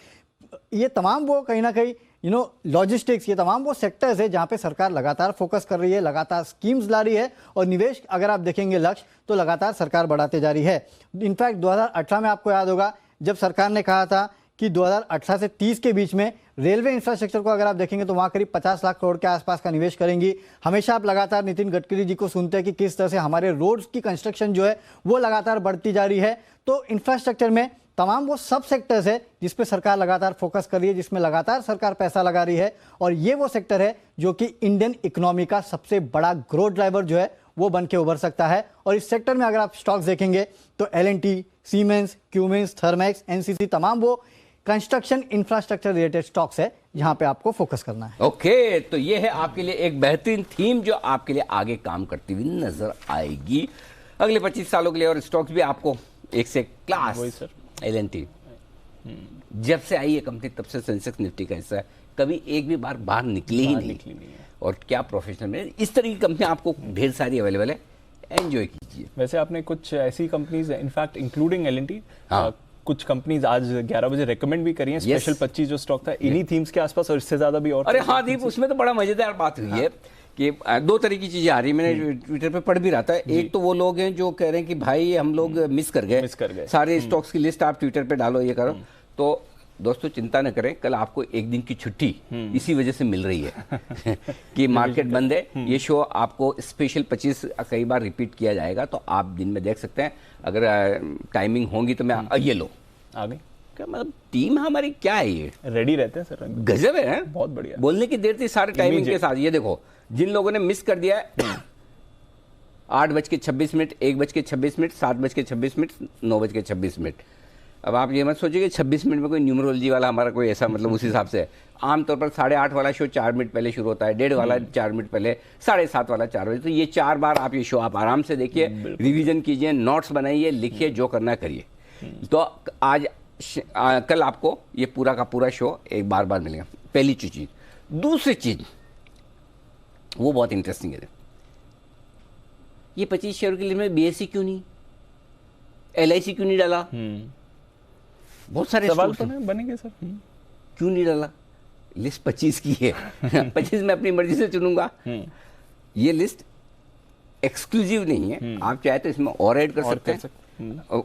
ये तमाम वो कहीं ना कहीं लॉजिस्टिक्स, ये तमाम वो सेक्टर्स है जहां पे सरकार लगातार फोकस कर रही है, लगातार स्कीम्स ला रही है और निवेश अगर आप देखेंगे लक्ष्य तो लगातार सरकार बढ़ाते जा रही है। इनफैक्ट 2018 में आपको याद होगा जब सरकार ने कहा था कि 2018 से 30 के बीच में रेलवे इंफ्रास्ट्रक्चर को अगर आप देखेंगे तो वहाँ करीब 50 लाख करोड़ के आसपास का निवेश करेंगी। हमेशा आप लगातार नितिन गडकरी जी को सुनते हैं कि किस तरह से हमारे रोड्स की कंस्ट्रक्शन जो है वो लगातार बढ़ती जा रही है। तो इंफ्रास्ट्रक्चर में तमाम वो सब सेक्टर्स है जिस पे सरकार लगातार फोकस कर रही है, जिसमें लगातार सरकार पैसा लगा रही है और ये वो सेक्टर है जो कि इंडियन इकोनॉमी का सबसे बड़ा ग्रोथ ड्राइवर जो है वो बन के उभर सकता है। और इस सेक्टर में अगर आप स्टॉक्स देखेंगे तो L&T, siemens, Cummins, Thermax, NCC, तमाम वो कंस्ट्रक्शन इंफ्रास्ट्रक्चर रिलेटेड स्टॉक्स है यहाँ पे आपको फोकस करना है। ओके, तो ये है आपके लिए एक बेहतरीन थीम जो आपके लिए आगे काम करती हुई नजर आएगी अगले 25 सालों के लिए। और स्टॉक्स भी आपको एक से क्लास, वही सर, एलएनटी जब से आई है कंपनी तब से सेंसेक्स निफ्टी का हिस्सा है, कभी एक भी बार बाहर निकली ही नहीं है। और क्या प्रोफेशनल में इस तरह की कंपनियां आपको ढेर सारी अवेलेबल है, एंजॉय कीजिए। वैसे आपने कुछ ऐसी कंपनीज इनफैक्ट इंक्लूडिंग एलएनटी, हाँ। कुछ कंपनीज आज 11 बजे रेकमेंड भी करी हैं। स्पेशल 25 जो स्टॉक था इन्हीं थीम्स के आसपास और इससे ज्यादा भी और। अरे हाँ दीप, उसमें तो बड़ा मजेदार बात हुई है कि दो तरह की चीजें आ रही है, मैंने ट्विटर पे पढ़ भी रहा था। एक तो वो लोग हैं जो कह रहे हैं कि भाई हम लोग मिस कर गए सारे स्टॉक्स की लिस्ट आप ट्विटर पे डालो, ये करो। तो दोस्तों चिंता न करें, कल आपको एक दिन की छुट्टी इसी वजह से मिल रही है कि मार्केट बंद है। ये शो आपको स्पेशल 25 कई बार रिपीट किया जाएगा, तो आप दिन में देख सकते हैं। अगर टाइमिंग होगी तो मैं ये लो आ गई क्या, मतलब टीम हमारी क्या है, ये रेडी रहते हैं सर, गजब है। बहुत बढ़िया, बोलने की देर थी सारे टाइमिंग के साथ। ये देखो जिन लोगों ने मिस कर दिया है 8:26, 1:26, 7:26, 9:26। अब आप ये मत सोचिए कि 26 मिनट में कोई न्यूमरोलॉजी वाला हमारा कोई ऐसा मतलब उस हिसाब से है। आमतौर पर 8:30 वाला शो 4 मिनट पहले शुरू होता है, 1:30 वाला 4 मिनट पहले, 7:30 वाला 4 बजे। तो ये 4 बार आप ये शो आप आराम से देखिए, रिवीजन कीजिए, नोट्स बनाइए, लिखिए, जो करना करिए। तो आज कल आपको ये पूरा का पूरा शो एक बार मिलेगा, पहली चीज। दूसरी चीज वो बहुत इंटरेस्टिंग है, ये 25 शेयर के लिए में बीएससी क्यों नहीं, एलआईसी क्यों नहीं डाला? बहुत सारे सवाल तो नहीं बनेंगे सर, क्यों नहीं डाला? लिस्ट 25 की है 25 मैं अपनी मर्जी से चुनूंगा। ये लिस्ट एक्सक्लूसिव नहीं है, आप चाहे तो इसमें और ऐड कर सकते हैं।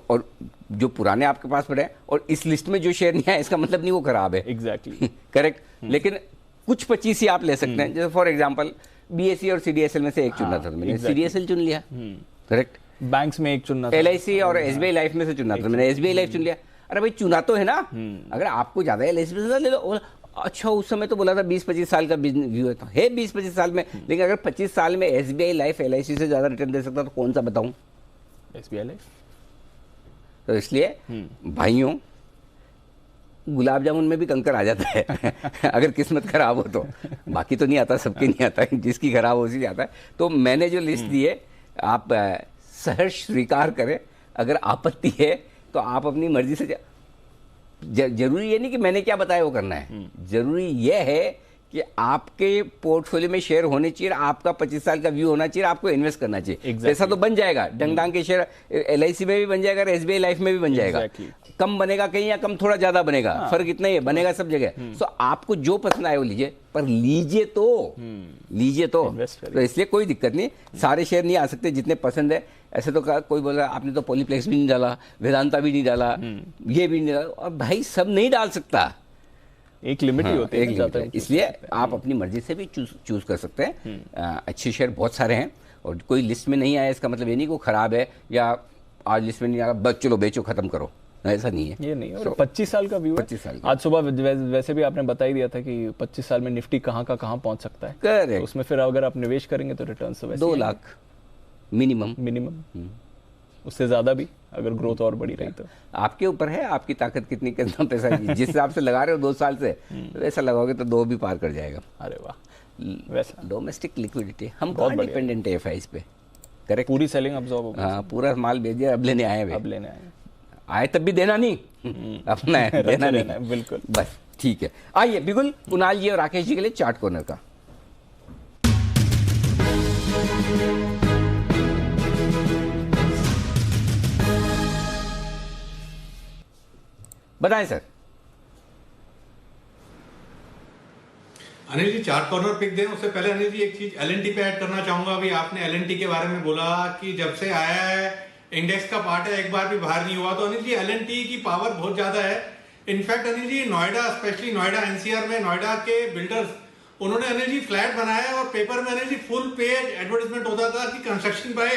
और जो पुराने आपके पास पड़े हैं और इस लिस्ट में जो शेयर नहीं है इसका मतलब नहीं वो खराब है। Exactly correct. लेकिन कुछ 25 ही आप ले सकते हैं। जैसे फॉर एग्जांपल बीएससी और सीडीएसएल में से एक चुनना था, मैंने सीडीएसएल चुन लिया। करेक्ट। बैंक्स में एक चुनना था, एलआईसी और एसबीआई लाइफ में से चुनना था, मैंने एसबीआई लाइफ चुन लिया। अरे भाई चुना तो है ना, अगर आपको ज्यादा एलआईसी से ले लो। अच्छा उस समय तो बोला था 20-25 साल का व्यू है 20-25 साल में, लेकिन अगर 25 साल में एसबीआई लाइफ एलआईसी से ज्यादा रिटर्न दे सकता तो कौन सा बताऊं? SBI life. तो इसलिए भाइयों, गुलाब जामुन में भी कंकर आ जाता है अगर किस्मत खराब हो तो। बाकी तो नहीं आता, सबके नहीं आता, जिसकी खराब हो उसी आता है। तो मैंने जो लिस्ट दी है आप सहर्ष स्वीकार करें। अगर आपत्ति है तो आप अपनी मर्जी से जरूरी ये नहीं कि मैंने क्या बताया वो करना है, जरूरी ये है कि आपके पोर्टफोलियो में शेयर होने चाहिए, आपका 25 साल का व्यू होना चाहिए, आपको इन्वेस्ट करना चाहिए। पैसा तो बन जाएगा, डंग के शेयर एलआईसी में भी बन जाएगा, एसबीआई लाइफ में भी बन जाएगा। कम बनेगा कहीं या कम थोड़ा ज्यादा बनेगा, फर्क इतना ही है, बनेगा सब जगह। तो आपको जो पसंद आए वो लीजिए, पर लीजिए तो तो इसलिए कोई दिक्कत नहीं, सारे शेयर नहीं आ सकते जितने पसंद है। ऐसे तो कोई बोल रहा आपने तो पॉलीप्लेक्स भी नहीं डाला, वेदांता भी नहीं डाला, ये भी नहीं डाला, और भाई सब नहीं डाल सकता, एक लिमिट ही होती है। इसलिए आप अपनी मर्जी से भी चूज कर सकते हैं। अच्छे शेयर बहुत सारे हैं और कोई लिस्ट में नहीं आया इसका मतलब ये नहीं को खराब है या आज लिस्ट में नहीं आया बस चलो बेचो खत्म करो, ऐसा नहीं है। ये नहीं है। और 25 साल का व्यू 25 साल आज सुबह वैसे भी आपने बता ही दिया था कि 25 साल में निफ्टी कहाँ का कहाँ पहुंच सकता है। करेक्ट। तो उसमें फिर अगर आप निवेश करेंगे तो रिटर्न तो वैसे 2 लाख मिनिमम, उससे ज्यादा भी अगर ग्रोथ और बढ़ी रही तो। आपके ऊपर है, आपकी ताकत कितना पैसा जिस हिसाब से लगा रहे हो 2 साल से, वैसा लगाओगे तो 2 भी पार कर जाएगा। अरे वाह। वैसा डोमेस्टिक लिक्विडिटी हम बहुत डिपेंडेंट है एफआईज पे। करेक्ट। पूरी सेलिंग अब्सॉर्ब हो गई। हाँ, पूरा माल बेच दिया, अब लेने आए आए तब भी देना नहीं अपना है, देना नहीं, बिल्कुल। बस ठीक है। आइए बिल्कुल कुणाल जी और राकेश जी के लिए चार्ट कॉर्नर का। बताएं सर। अनिल जी चार्ट कॉर्नर पिक दें उससे पहले अनिल जी एक चीज एलएनटी पे ऐड करना चाहूंगा। अभी आपने एलएनटी के बारे में बोला कि जब से आया है इंडेक्स का पार्ट है, एक बार भी बाहर नहीं हुआ। तो अनिल जी एलएनटी की पावर बहुत ज्यादा है। In fact Anil ji Noida, specially Noida NCR में नोएडा के बिल्डर्स, उन्होंने अनिल जी फ्लैट बनाया और पेपर में Anil ji full page advertisement होता था कि कंस्ट्रक्शन बाय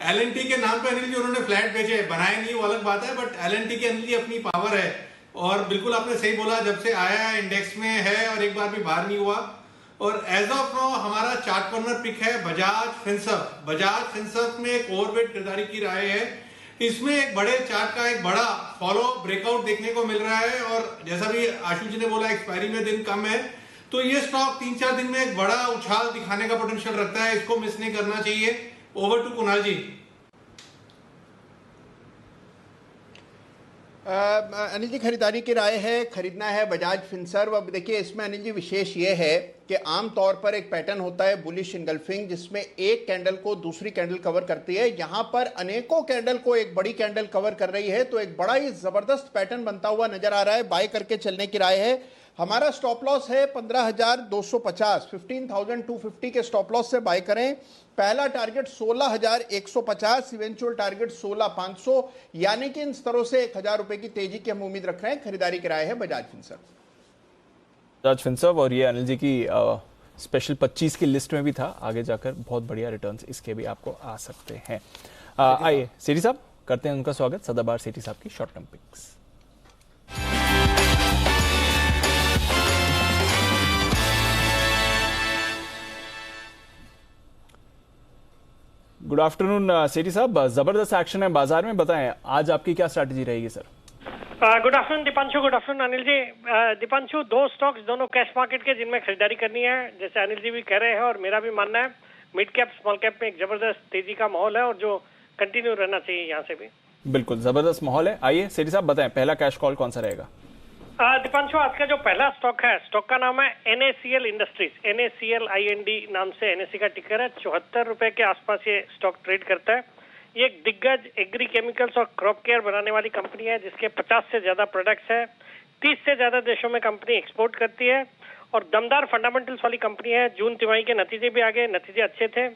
एलएनटी के नाम पे अनिल जी उन्होंने फ्लैट बेचे, बनाए नहीं वो अलग बात है, बट एलएनटी की अनिल जी अपनी पावर है। और बिल्कुल आपने सही बोला, जब से आया है इंडेक्स में है और एक बार भी बाहर नहीं हुआ। और एज ऑफ नाउ हमारा चार्ट कॉर्नर पिक है बजाज फिनसर्व। बजाज फिनसर्व में एक ओवरवेट खरीदारी की राय है। इसमें एक बड़े चार्ट का एक बड़ा फॉलो ब्रेकआउट देखने को मिल रहा है और जैसा भी आशु जी ने बोला एक्सपायरी में दिन कम है, तो ये स्टॉक 3-4 दिन में एक बड़ा उछाल दिखाने का पोटेंशियल रखता है, इसको मिस नहीं करना चाहिए। ओवर टू कुणाल जी। अनिल जी, खरीदारी की राय है, खरीदना है बजाज फिनसर्व। अब देखिए इसमें अनिल जी विशेष ये है कि आमतौर पर एक पैटर्न होता है बुलिश इंगल्फिंग, जिसमें एक कैंडल को दूसरी कैंडल कवर करती है। यहां पर अनेकों कैंडल को एक बड़ी कैंडल कवर कर रही है, तो एक बड़ा ही जबरदस्त पैटर्न बनता हुआ नजर आ रहा है। बाय करके चलने की राय है। हमारा स्टॉप लॉस है 15,250, 15,250 के स्टॉप लॉस से बाय करें। पहला टारगेट 16,150, इवेंचुअल टारगेट 16,500, यानी कि इन स्तरों से 1,000 रुपए की तेजी की हम उम्मीद रख रहे हैं। खरीदारी की राय है बजाज फिनसर्व। बजाज फिनसर्व, और ये अनिल जी की स्पेशल 25 की लिस्ट में भी था, आगे जाकर बहुत बढ़िया रिटर्न्स इसके भी आपको आ सकते हैं। आइए सेठी साहब, करते हैं उनका स्वागत। सदाबहार सेठी साहब की short term picks. Good afternoon Sethi साहब, जबरदस्त एक्शन है बाजार में, बताएं आज आपकी क्या स्ट्रैटेजी रहेगी sir? Good afternoon Deepanshu, good afternoon Anil ji. Deepanshu, दो स्टॉक्स दोनों कैश मार्केट के जिनमें खरीदारी करनी है, जैसे अनिल जी भी कह रहे हैं और मेरा भी मानना है। मिड कैप स्मॉल कैप में एक जबरदस्त तेजी का माहौल है और जो कंटिन्यू रहना चाहिए यहाँ से भी। बिल्कुल जबरदस्त माहौल है। आइए सेठी साहब बताएं, पहला कैश कॉल कौन सा रहेगा? दीपांशु, आज का जो पहला स्टॉक है, स्टॉक का नाम है NACL इंडस्ट्रीज, NACL IND नाम से NSE का टिकर है। 74 रुपए के आसपास ये स्टॉक ट्रेड करता है। ये एक दिग्गज एग्री केमिकल्स और क्रॉप केयर बनाने वाली कंपनी है, जिसके 50 से ज्यादा प्रोडक्ट्स है। 30 से ज्यादा देशों में कंपनी एक्सपोर्ट करती है और दमदार फंडामेंटल्स वाली कंपनी है। जून तिमाही के नतीजे भी आगे, नतीजे अच्छे थे।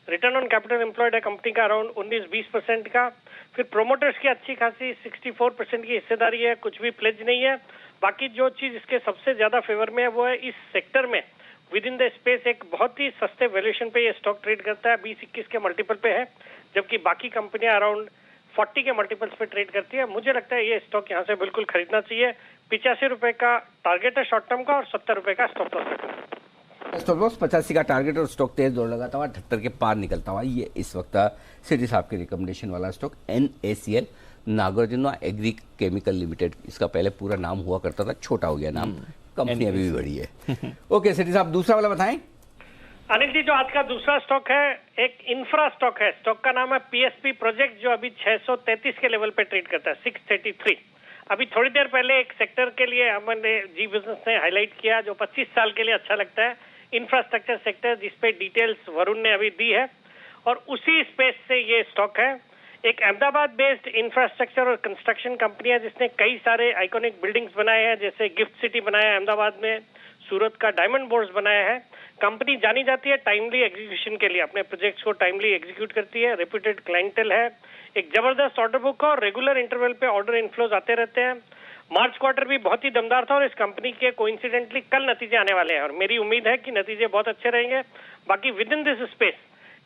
रिटर्न ऑन कैपिटल एम्प्लॉयड है कंपनी का अराउंड 19-20% का। फिर प्रोमोटर्स की अच्छी खासी 64% की हिस्सेदारी है, कुछ भी प्लेज नहीं है। बाकी जो चीज इसके सबसे ज्यादा फेवर में है वो है इस सेक्टर में विद इन द स्पेस एक बहुत ही सस्ते वैल्यूएशन पे ये स्टॉक ट्रेड करता है। 20-21 के मल्टीपल पे है, जबकि बाकी कंपनियां अराउंड 40 के मल्टीपल्स पे ट्रेड करती है। मुझे लगता है ये स्टॉक यहाँ से बिल्कुल खरीदना चाहिए। 85 रुपए का टारगेट है शॉर्ट टर्म का और 70 रुपए का स्टॉप लॉस। स्टॉप लॉस 85 का टारगेट और स्टॉक तेज दौड़ लगाता हुआ 78 के पार निकलता हुआ, ये इस वक्त सेठी साहब के रिकमेंडेशन वाला stock NACL Nagarjuna agri chemical limited. इसका पहले पूरा नाम हुआ करता था, छोटा हो गया नाम, कंपनी अभी भी बड़ी है। ओके सेठी साहब, दूसरा वाला बताएं। अनिल जी, जो आज का दूसरा स्टॉक है एक इंफ्रा स्टॉक है। स्टॉक का नाम है PSP प्रोजेक्ट, जो अभी 633 के लेवल पे ट्रेड करता है, 633। अभी थोड़ी देर पहले एक सेक्टर के लिए हमने जी बिजनेस ने हाईलाइट किया जो 25 साल के लिए अच्छा लगता है, इंफ्रास्ट्रक्चर सेक्टर, जिसपे डिटेल्स वरुण ने अभी दी है और उसी स्पेस से ये स्टॉक है। एक अहमदाबाद बेस्ड इंफ्रास्ट्रक्चर और कंस्ट्रक्शन कंपनी है जिसने कई सारे आइकॉनिक बिल्डिंग्स बनाए हैं, जैसे गिफ्ट सिटी बनाया है अहमदाबाद में, सूरत का डायमंड बोर्ड्स बनाया है। कंपनी जानी जाती है टाइमली एग्जीक्यूशन के लिए, अपने प्रोजेक्ट्स को टाइमली एग्जीक्यूट करती है। रेप्यूटेड क्लाइंटेल है, एक जबरदस्त ऑर्डर बुक और रेगुलर इंटरवल पे ऑर्डर इनफ्लोज आते रहते हैं। मार्च क्वार्टर भी बहुत ही दमदार था और इस कंपनी के कोइंसिडेंटली कल नतीजे आने वाले हैं और मेरी उम्मीद है कि नतीजे बहुत अच्छे रहेंगे। बाकी विद इन दिस स्पेस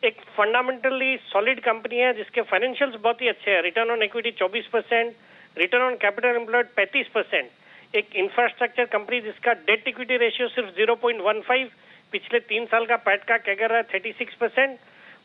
एक फंडामेंटली सॉलिड कंपनी है जिसके फाइनेंशियल्स बहुत ही अच्छे हैं। Return on equity 24%, return on capital employed 35%। एक इंफ्रास्ट्रक्चर कंपनी जिसका डेट इक्विटी रेशियो सिर्फ 0.15, पिछले 3 साल का पैट का कैगर है 36%।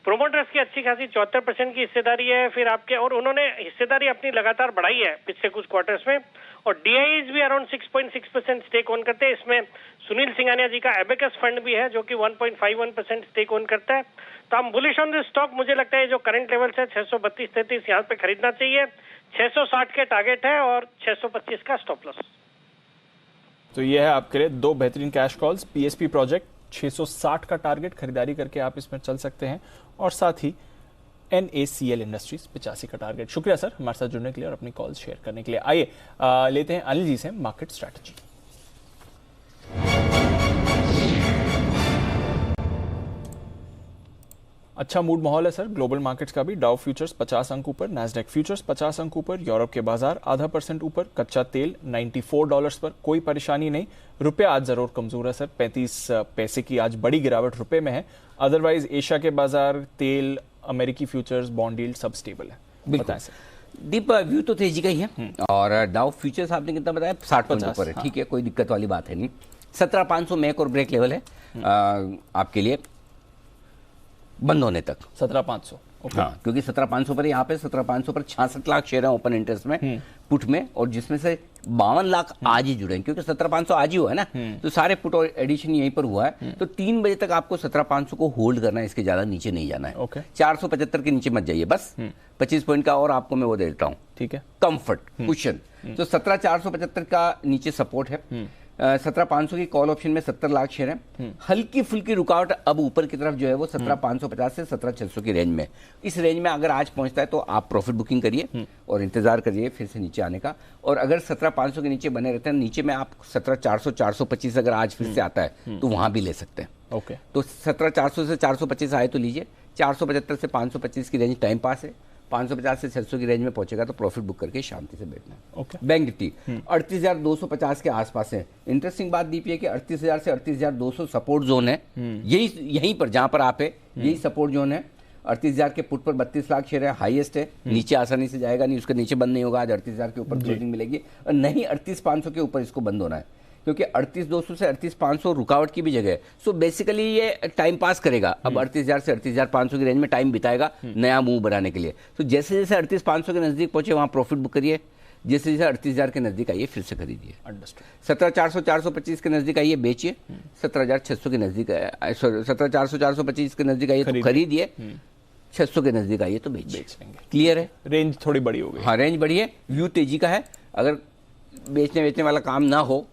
प्रोमोटर्स की अच्छी खासी 74% की हिस्सेदारी है। फिर आपके और उन्होंने हिस्सेदारी अपनी लगातार बढ़ाई है पिछले कुछ क्वार्टर्स में और DIs भी अराउंड 6.6% स्टेक ओन करते हैं। इसमें सुनील सिंघानिया जी का एबेकस फंड भी है जो कि 1.51% स्टेक ओन करता है। तो हम बुलिश ऑन दिस स्टॉक। मुझे लगता है जो करंट लेवल है 632-33 यहाँ पे खरीदना चाहिए। 660 के टारगेट है और 625 का स्टॉप लॉस। तो ये है आपके लिए दो बेहतरीन कैश कॉल्स। PSP प्रोजेक्ट 660 का टारगेट, खरीदारी करके आप इसमें चल सकते हैं और साथ ही NACL इंडस्ट्रीज 85 का टारगेट। शुक्रिया सर हमारे साथ जुड़ने के लिए और अपनी कॉल शेयर करने के लिए। आइए लेते हैं अनिल जी से मार्केट स्ट्रैटेजी। अच्छा मूड माहौल है सर ग्लोबल मार्केट्स का भी। डाउ फ्यूचर्स 50 अंक ऊपर, नैस्डैक फ्यूचर्स 50 अंक ऊपर, यूरोप के बाजार ½ % ऊपर, कच्चा तेल $94 पर, कोई परेशानी नहीं। रुपया आज जरूर कमजोर है सर, 35 पैसे की आज बड़ी गिरावट रुपए में है। अदरवाइज एशिया के बाजार, तेल, अमेरिकी फ्यूचर्स, बॉन्ड यील्ड सब स्टेबल है। बताएं सर। डीप व्यू तो तेजी का ही है और डाउ फ्यूचर्स आपने कितना बताया 60 पॉइंट ऊपर है। ठीक है, कोई दिक्कत वाली बात है नहीं। 17,500 मेक और ब्रेक लेवल है आपके लिए बंद होने तक। 17,500 हाँ, क्योंकि 17,500 पर यहाँ पे 17,500 पर 66 लाख शेयर है ओपन इंटरेस्ट में पुट में, और जिसमें से 52 लाख आज ही जुड़े हैं, क्योंकि 17,500 आज ही हुआ है ना, तो सारे पुट और एडिशन यहीं पर हुआ है। तो 3 बजे तक आपको 17,500 को होल्ड करना है, इसके ज्यादा नीचे नहीं जाना है। 475 के नीचे मत जाइए, बस 25 पॉइंट का और आपको मैं वो दे देता हूँ, ठीक है, कंफर्ट कुशन। तो 17,475 का नीचे सपोर्ट है। 17,500 की कॉल ऑप्शन में 70 लाख शेयर है। हल्की फुल्की रुकावट अब ऊपर की तरफ जो है वो 17,550 से 17,600 की रेंज में। इस रेंज में अगर आज पहुंचता है तो आप प्रॉफिट बुकिंग करिए और इंतजार करिए फिर से नीचे आने का। और अगर 17,500 के नीचे बने रहते हैं, नीचे में आप 17,400 425 अगर आज फिर से आता है तो वहां भी ले सकते हैं। ओके, तो 17,400 से 425 आए तो लीजिए, 475 से 525 की रेंज टाइम पास है, 550 से 600 की रेंज में पहुंचेगा तो प्रॉफिट बुक करके शांति से बैठना है। ओके, बैंक निफ्टी 38,250 के आसपास है। इंटरेस्टिंग बात दीपी है कि 38,000 से 38,200 सपोर्ट जोन है, यहीं पर जहां पर आप है यही सपोर्ट जोन है। 38,000 के पुट पर 32 लाख शेयर है, हाईएस्ट है, नीचे आसानी से जाएगा नहीं, उसके नीचे बंद नहीं होगा। आज 38,000 के ऊपर क्लोजिंग मिलेगी और नहीं 38,500 के ऊपर इसको बंद होना है, क्योंकि 38,200 से 38,500 रुकावट की भी जगह है। सो बेसिकली ये टाइम पास करेगा, अब 38,000 से 38,500 की रेंज में टाइम बिताएगा नया मूव बनाने के लिए। तो जैसे जैसे 38,500 के नजदीक पहुंचे वहां प्रॉफिट बुक करिए, जैसे जैसे 38,000 के नजदीक आइए फिर से खरीदिए। 17,400 425 के नजदीक आइए बेचिए, 17,600 के नजदीक 17,400 425 के नजदीक आइए तो खरीदिए, 600 के नजदीक आइए तो बेच लेंगे। क्लियर है? रेंज थोड़ी बड़ी हो गई। हाँ, रेंज बड़ी है, व्यू तेजी का है। अगर बेचने वाला काम ना हो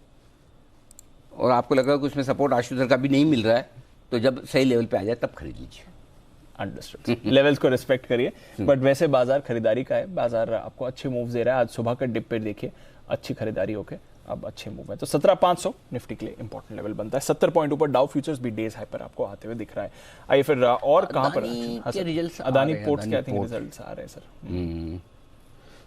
और आपको लगा कि उसमें सपोर्ट आशु सर का भी नहीं मिल रहा है, तो जब सही लेवल पे आ जाए तब खरीद लीजिए। अंडरस्टूड, लेवल्स को रिस्पेक्ट करिए। बट वैसे बाजार खरीदारी का है, बाजार आपको अच्छे मूव दे रहा है। आज सुबह का डिप पे देखिए अच्छी खरीदारी होके अब अच्छे मूव है। तो 17,500 निफ्टी के लिए इंपॉर्टेंट लेवल बनता है। 70 पॉइंट ऊपर डाउ फ्यूचर्स भी डेज हाई पर आपको आते हुए दिख रहा है। आइए फिर और कहां पर अदानी पोर्ट्स के आई थिंक रिजल्ट्स आ रहे हैं सर।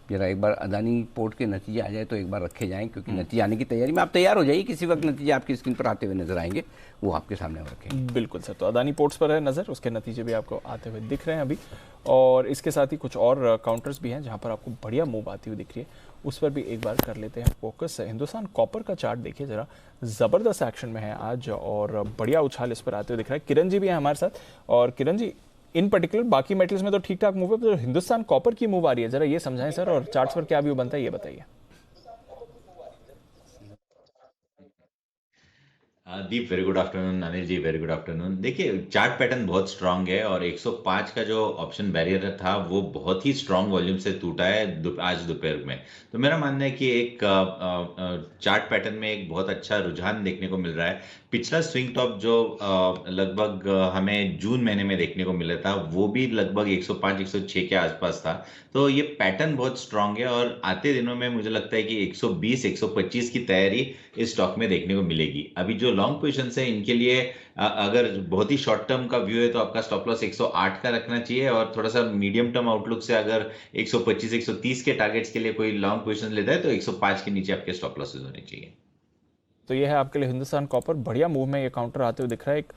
जरा एक बार अदानी पोर्ट के नतीजे आ जाए तो एक बार रखे जाएं, क्योंकि नतीजे आने की तैयारी में आप तैयार हो जाइए, किसी वक्त नतीजे आपकी स्क्रीन पर आते हुए नजर आएंगे, वो आपके सामने रखेंगे। बिल्कुल सर, तो अदानी पोर्ट्स पर है नजर, उसके नतीजे भी आपको आते हुए दिख रहे हैं अभी। और इसके साथ ही कुछ और काउंटर्स भी हैं जहां पर आपको बढ़िया मूव आती हुई दिख रही है, उस पर भी एक बार कर लेते हैं फोकस। हिंदुस्तान कॉपर का चार्ट देखिए जरा, जबरदस्त एक्शन में है आज और बढ़िया उछाल इस पर आते हुए दिख रहा है। किरण जी भी है हमारे साथ, और किरण जी इन पर्टिकुलर बाकी मेटल्स में तो ठीक ठाक मूव है, तो हिंदुस्तान कॉपर की मूव आ रही है, जरा ये समझाएं सर, और चार्ट्स पर क्या व्यू बनता है ये बताइए। दीप वेरी गुड आफ्टरनून, अनिल जी वेरी गुड आफ्टरनून। देखिए चार्ट पैटर्न बहुत स्ट्रांग है और 105 का जो ऑप्शन बैरियर था वो बहुत ही स्ट्रांग वॉल्यूम से टूटा है आज दोपहर में। तो मेरा मानना है कि एक चार्ट पैटर्न में एक बहुत अच्छा रुझान देखने को मिल रहा है। पिछला स्विंग टॉप जो लगभग हमें जून महीने में देखने को मिला था वो भी लगभग 105-106 के आसपास था। तो ये पैटर्न बहुत स्ट्रांग है और आते दिनों में मुझे लगता है कि 120-125 की तैयारी इस स्टॉक में देखने को मिलेगी। अभी जो लॉन्ग पोजीशंस है इनके लिए अगर बहुत ही शॉर्ट टर्म का व्यू है तो आपका स्टॉप लॉस 108 का रखना चाहिए, और थोड़ा सा मीडियम टर्म आउटलुक से अगर 125-130 के टारगेट्स के लिए कोई लॉन्ग पोजीशन लेता है तो 105 के नीचे आपके स्टॉप लॉसेज होने चाहिए। तो ये है आपके लिए हिंदुस्तान कॉपर, बढ़िया मूव में ये काउंटर आते हुए दिख रहा है। एक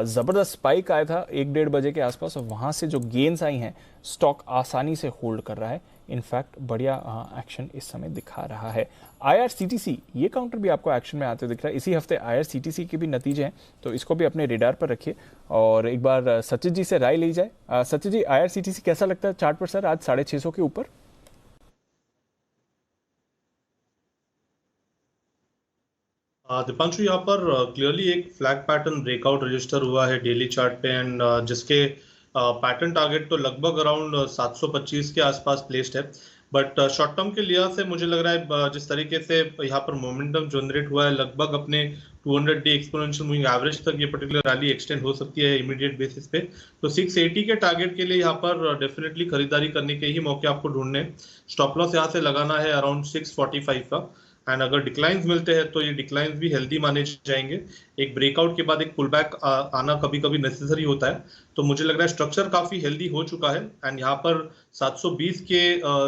जबरदस्त स्पाइक आया था 1-1.5 बजे के आसपास और वहां से जो गेन्स आई हैं स्टॉक आसानी से होल्ड कर रहा है। इनफैक्ट बढ़िया एक्शन इस समय दिखा रहा है। IRCTC ये काउंटर भी आपको एक्शन में आते हुए दिख रहा है। इसी हफ्ते IRCTC के भी नतीजे हैं तो इसको भी अपने रेडार पर रखिए और एक बार सचिन जी से राय ली जाए। सचिन जी, IRCTC कैसा लगता है चार्ट पर सर आज 650 के ऊपर? दीपांशु, यहाँ पर क्लियरली एक फ्लैग पैटर्न ब्रेकआउट रजिस्टर हुआ है डेली चार्ट पे, एंड जिसके पैटर्न टारगेट तो लगभग अराउंड 725 के आसपास प्लेस्ड है। बट शॉर्ट टर्म के लिहाज से मुझे लग रहा है जिस तरीके से यहाँ पर मोमेंटम जनरेट हुआ है लगभग अपने 200 डे एक्सपोनेंशियल मूविंग एवरेज तक ये पर्टिकुलर रैली एक्सटेंड हो सकती है इमीडिएट बेसिस पे। तो 680 के टारगेट के लिए यहाँ पर डेफिनेटली खरीदारी करने के ही मौके आपको ढूंढने। स्टॉप लॉस यहाँ से लगाना है अराउंड 645 का, एंड अगर डिक्लाइंस मिलते हैं तो ये डिक्लाइंस भी हेल्दी माने जाएंगे। एक ब्रेकआउट के बाद एक पुल बैक आना कभी कभी नेसेसरी होता है, तो मुझे लग रहा है स्ट्रक्चर काफी हेल्दी हो चुका है एंड यहाँ पर 720 के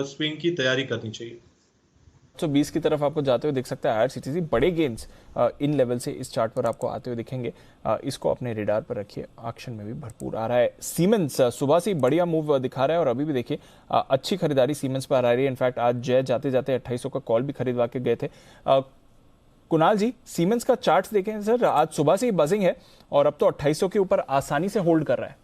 स्विंग की तैयारी करनी चाहिए। 720 की तरफ आपको जाते हुए दिख सकता है IRCTC। बड़े गेन्स इन लेवल से इस चार्ट पर आपको आते हुए दिखेंगे, इसको अपने रेडार पर रखिए, एक्शन में भी भरपूर आ रहा है। सीमेंस सुबह से बढ़िया मूव दिखा रहा है और अभी भी देखिए अच्छी खरीदारी सीमेंस पर आ रही है। इनफैक्ट आज जय जाते जाते 2800 का कॉल भी खरीदवा के गए थे। कुणाल जी, सीमेंस का चार्ट देखें सर, आज सुबह से ही बजिंग है और अब तो 2800 के ऊपर आसानी से होल्ड कर रहा है।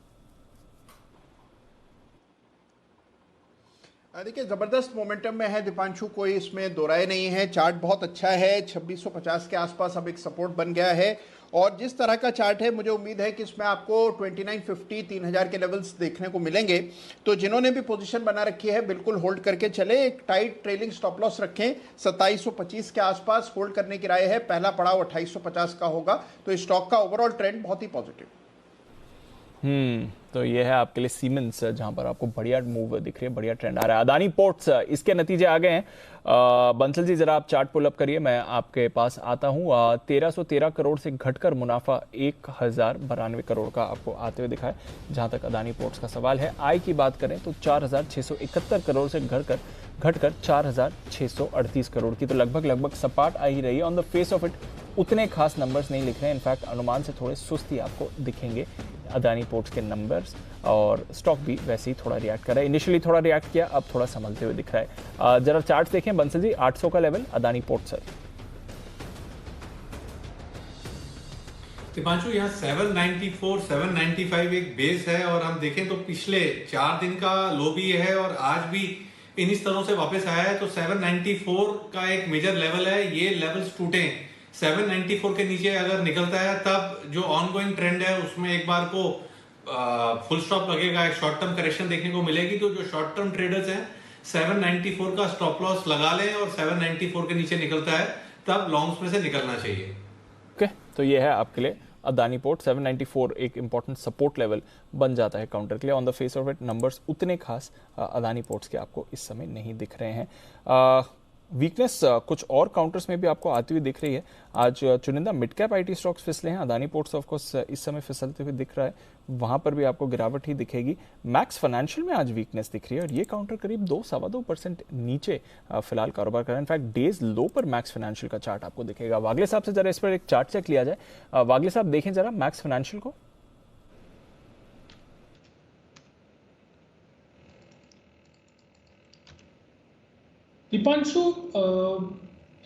देखिए जबरदस्त मोमेंटम में है दीपांशु, कोई इसमें दो राय नहीं है। चार्ट बहुत अच्छा है, 2650 के आसपास अब एक सपोर्ट बन गया है और जिस तरह का चार्ट है मुझे उम्मीद है कि इसमें आपको 2950 3000 के लेवल्स देखने को मिलेंगे। तो जिन्होंने भी पोजीशन बना रखी है बिल्कुल होल्ड करके चले, एक टाइट ट्रेलिंग स्टॉप लॉस रखें 2725 के आसपास होल्ड करने की राय है। पहला पड़ाव 2850 का होगा, तो इस स्टॉक का ओवरऑल ट्रेंड बहुत ही पॉजिटिव। तो ये है आपके लिए सीमेंस, जहां पर आपको बढ़िया मूव दिख रही है, बढ़िया ट्रेंड आ रहा है। अदानी पोर्ट्स, इसके नतीजे आ गए हैं। बंसल जी जरा आप चार्ट पुल अप करिए, मैं आपके पास आता हूं। 1313 करोड़ से घटकर मुनाफा 1092 करोड़ का आपको आते हुए दिखा है। जहां तक अदानी पोर्ट्स का सवाल है, आय की बात करें तो 4671 करोड़ से घटकर 4638 करोड़ की, तो लगभग सपाट आ ही रही है। On the face of it उतने खास नंबर्स नहीं लिख रहे हैं, इनफैक्ट अनुमान से थोड़े सुस्ती आपको दिखेंगे अदानी पोर्ट्स के नंबर्स, और स्टॉक भी वैसे ही थोड़ा रिएक्ट कर रहा है। इनिशियली थोड़ा रिएक्ट किया, अब थोड़ा संभलते हुए दिख रहा है। जरा चार्ट देखें बंसल जी, 800 का लेवल अदानी पोर्ट्स है। दीपांशु यहाँ 794 795 एक बेस है और हम देखें तो पिछले 4 दिन का लो भी है और आज भी इन इस तरह से वापस आया है। तो 794 का एक मेजर लेवल है, ये लेवल्स टूटे 794 के नीचे अगर निकलता है तब जो ऑनगोइंग ट्रेंड है उसमें एक बार को फुल स्टॉप लगेगा, एक शॉर्ट टर्म करेक्शन देखने को मिलेगी। तो जो शॉर्ट टर्म ट्रेडर्स हैं 794 का स्टॉप लॉस लगा लें और 794 के नीचे निकलता है तब लॉन्ग्स में से निकलना चाहिए। ओके, तो ये है आपके लिए अदानी पोर्ट। 794 एक इंपॉर्टेंट सपोर्ट लेवल बन जाता है काउंटर के लिए। On the face of it numbers उतने खास अदानी पोर्ट्स के आपको इस समय नहीं दिख रहे हैं। वीकनेस कुछ और काउंटर्स में भी आपको आती हुई दिख रही है। आज चुनिंदा मिड कैप आईटी स्टॉक्स फिसले हैं, अदानी पोर्ट्स ऑफ कोर्स इस समय फिसलते हुए दिख रहा है, वहां पर भी आपको गिरावट ही दिखेगी। मैक्स फाइनेंशियल में आज वीकनेस दिख रही है और ये काउंटर करीब 2-2.25% नीचे फिलहाल कारोबार कर रहा है। इनफैक्ट डेज लो पर मैक्स फाइनेंशियल का चार्ट आपको दिखेगा। वागले साहब से जरा इस पर एक चार्ट चेक लिया जाए। वागले साहब देखें जरा मैक्स फाइनेंशियल को। दीपांशु,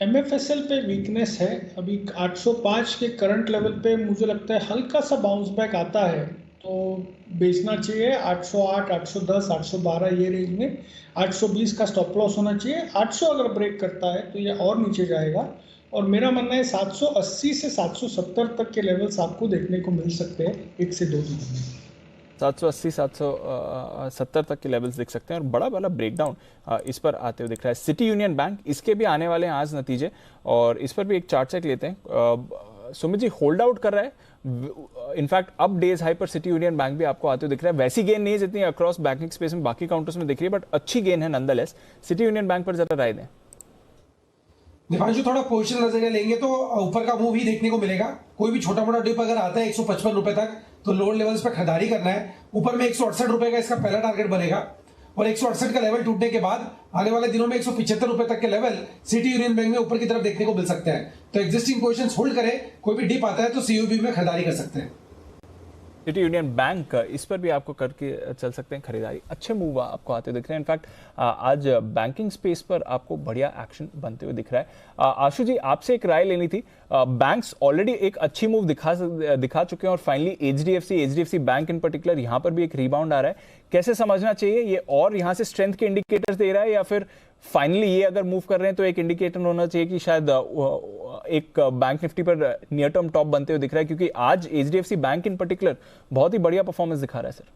एमएफएसएल पे वीकनेस है अभी 805 के करंट लेवल पे, मुझे लगता है हल्का सा बाउंस बैक आता है तो बेचना चाहिए। 808, 810, 812 ये रेंज में, 820 का स्टॉप लॉस होना चाहिए। 800 अगर ब्रेक करता है तो ये और नीचे जाएगा और मेरा मानना है 780 से 770 तक के लेवल्स आपको देखने को मिल सकते हैं 1 से 2 दिन में। 780 770 तक के लेवल्स दिख सकते हैं और बड़ा ब्रेकडाउन इस पर आते हुए दिख रहा है। सिटी यूनियन बैंक, इसके भी आने वाले हैं आज नतीजे और इस पर भी एक चार्ट चेक लेते हैं। सुमित जी होल्ड आउट कर रहा है, इनफैक्ट अब डेज हाई पर सिटी यूनियन बैंक भी आपको आते हुए दिख रहा है। वैसी गेन नहीं जितनी अक्रॉस बैंकिंग स्पेस में बाकी काउंटर्स में दिख रही है, बट अच्छी गेन है नंदलेस। सिटी यूनियन बैंक पर जरा राय दें। दीपांशु, थोड़ा पोजिशन नजरिया लेंगे तो ऊपर का मूव ही देखने को मिलेगा। कोई भी छोटा मोटा डिप अगर आता है 155 रुपए तक तो लोअर लेवल्स पे खरीदारी करना है। ऊपर में 168 रुपए का इसका पहला टारगेट बनेगा और 168 का लेवल टूटने के बाद आने वाले दिनों में 175 रुपए तक के लेवल सिटी यूनियन बैंक में ऊपर की तरफ देखने को मिल सकते हैं। तो एग्जिस्टिंग पोजीशन होल्ड करें, कोई भी डिप आता है तो सीयूबी में खरीदारी कर सकते हैं। सिटी यूनियन बैंक, इस पर भी आपको करके चल सकते हैं खरीदारी। अच्छे मूव आपको आते हुए दिख रहे हैं। इनफैक्ट आज बैंकिंग स्पेस पर आपको बढ़िया एक्शन बनते हुए दिख रहा है। आशु जी, आपसे एक राय लेनी थी। बैंक्स ऑलरेडी एक अच्छी मूव दिखा चुके हैं और फाइनली एचडीएफसी बैंक इन पर्टिकुलर यहाँ पर भी एक रिबाउंड आ रहा है। कैसे समझना चाहिए ये, और यहाँ से स्ट्रेंथ के इंडिकेटर्स दे रहा है या फिर फाइनली ये अगर मूव कर रहे हैं तो एक इंडिकेटर होना चाहिए कि शायद एक बैंक निफ्टी पर नियर टर्म टॉप बनते हुए दिख रहा है, क्योंकि आज एचडीएफसी बैंक इन पर्टिकुलर बहुत ही बढ़िया परफॉर्मेंस दिखा रहा है सर।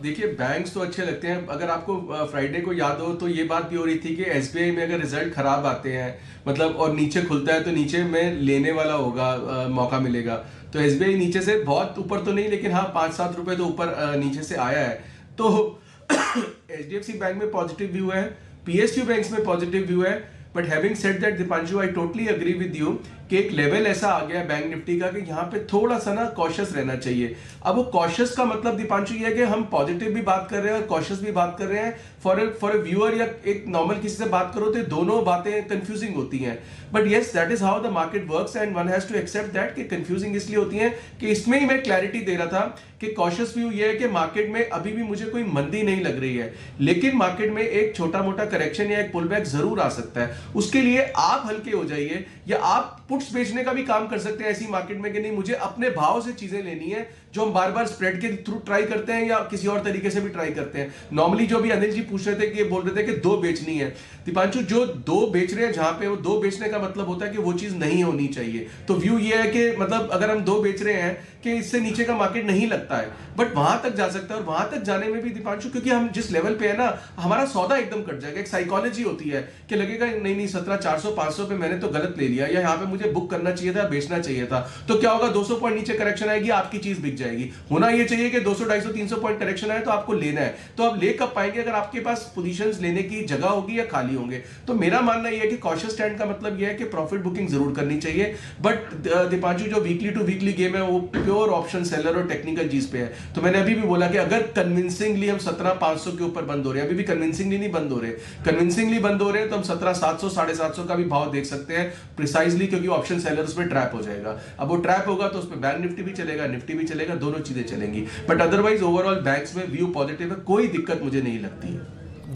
देखिए बैंक्स तो अच्छे लगते हैं। अगर आपको फ्राइडे को याद हो तो ये बात भी हो रही थी कि एसबीआई में अगर रिजल्ट खराब आते हैं मतलब और नीचे खुलता है तो नीचे में लेने वाला होगा, मौका मिलेगा। तो एसबीआई नीचे से बहुत ऊपर तो नहीं, लेकिन हाँ 5-7 रुपए तो ऊपर नीचे से आया है। तो एचडीएफसी बैंक में पॉजिटिव व्यू है, पीएसयू बैंक्स में पॉजिटिव व्यू है। But having said that Deepanshu, I totally agree with you कि एक लेवल ऐसा आ गया बैंक निफ्टी का कि यहाँ पे थोड़ा सा ना कॉशियस रहना चाहिए। अब वो कॉशियस का मतलब दीपांशु ये है कि हम पॉजिटिव भी बात कर रहे हैं और कॉशियस भी बात कर रहे हैं। फॉर ए व्यूअर या एक नॉर्मल किसी से बात करो तो दोनों बातें कंफ्यूजिंग होती हैं। But yes, that is how the market works and one has to accept that कि कंफ्यूजिंग इसलिए होती है कि इसमें ही मैं क्लैरिटी दे रहा था कि कॉशियस व्यू ये है कि मार्केट में अभी भी मुझे कोई मंदी नहीं लग रही है, लेकिन मार्केट में एक छोटा मोटा करेक्शन या एक पुल बैक जरूर आ सकता है। उसके लिए आप हल्के हो जाइए या आप पुट्स बेचने का भी काम कर सकते हैं ऐसी मार्केट में कि नहीं मुझे अपने भाव से चीजें लेनी है जो हम बार बार स्प्रेड के थ्रू ट्राई करते हैं या किसी और तरीके से भी ट्राई करते हैं? नॉर्मली जो भी अनिल जी पूछ रहे थे कि बोल रहे थे कि 2 बेचनी है, दीपांशु जो 2 बेच रहे हैं जहां पे वो 2 बेचने का मतलब होता है कि वो चीज नहीं होनी चाहिए। तो व्यू ये है कि मतलब अगर हम 2 बेच रहे हैं कि इससे नीचे का मार्केट नहीं लगता है, बट वहां तक जा सकता है। और वहां तक जाने में भी दीपांशु, क्योंकि हम जिस लेवल पे है ना, हमारा सौदा एकदम कट जाएगा। एक साइकोलॉजी होती है कि लगेगा नहीं 17,400 500 पे मैंने तो गलत ले लिया, या यहाँ पे मुझे बुक करना चाहिए था, बेचना चाहिए था। तो क्या होगा, 200 पॉइंट नीचे करेक्शन आएगी, आपकी चीज बिक जाएगी। होना ये चाहिए कि 200 250 300 पॉइंट करेक्शन आए तो आपको लेना है। तो आप ले कब पाएंगे? अगर आपके पास पोजीशंस लेने की जगह होगी या खाली होंगे। तो मेरा मानना यह है कि कॉशियस स्टैंड का मतलब यह है कि प्रॉफिट बुकिंग जरूर करनी चाहिए। बट दीपांशु जो वीकली टू वीकली गेम है वो प्योर ऑप्शन सेलर और टेक्निकल चीज पे है। तो मैंने अभी भी बोला कि अगर कन्विंसिंगली हम 17,500 के ऊपर बंद हो रहे हैं, अभी भी कन्विंसिंगली नहीं बंद हो रहे, कन्विंसिंगली बंद हो रहे हैं, तो हम 17,700 750 का भी भाव देख सकते हैं प्रिसाइजली, क्योंकि ऑप्शन सेलर्स में ट्रैप हो जाएगा। अब वो ट्रैप होगा तो उसमें बैंक निफ्टी भी चलेगा, निफ्टी भी चलेगा, दोनों चीजें चलेंगी। बट अदरवाइज ओवरऑल बैंक्स में व्यू पॉजिटिव है, कोई दिक्कत मुझे नहीं लगती है।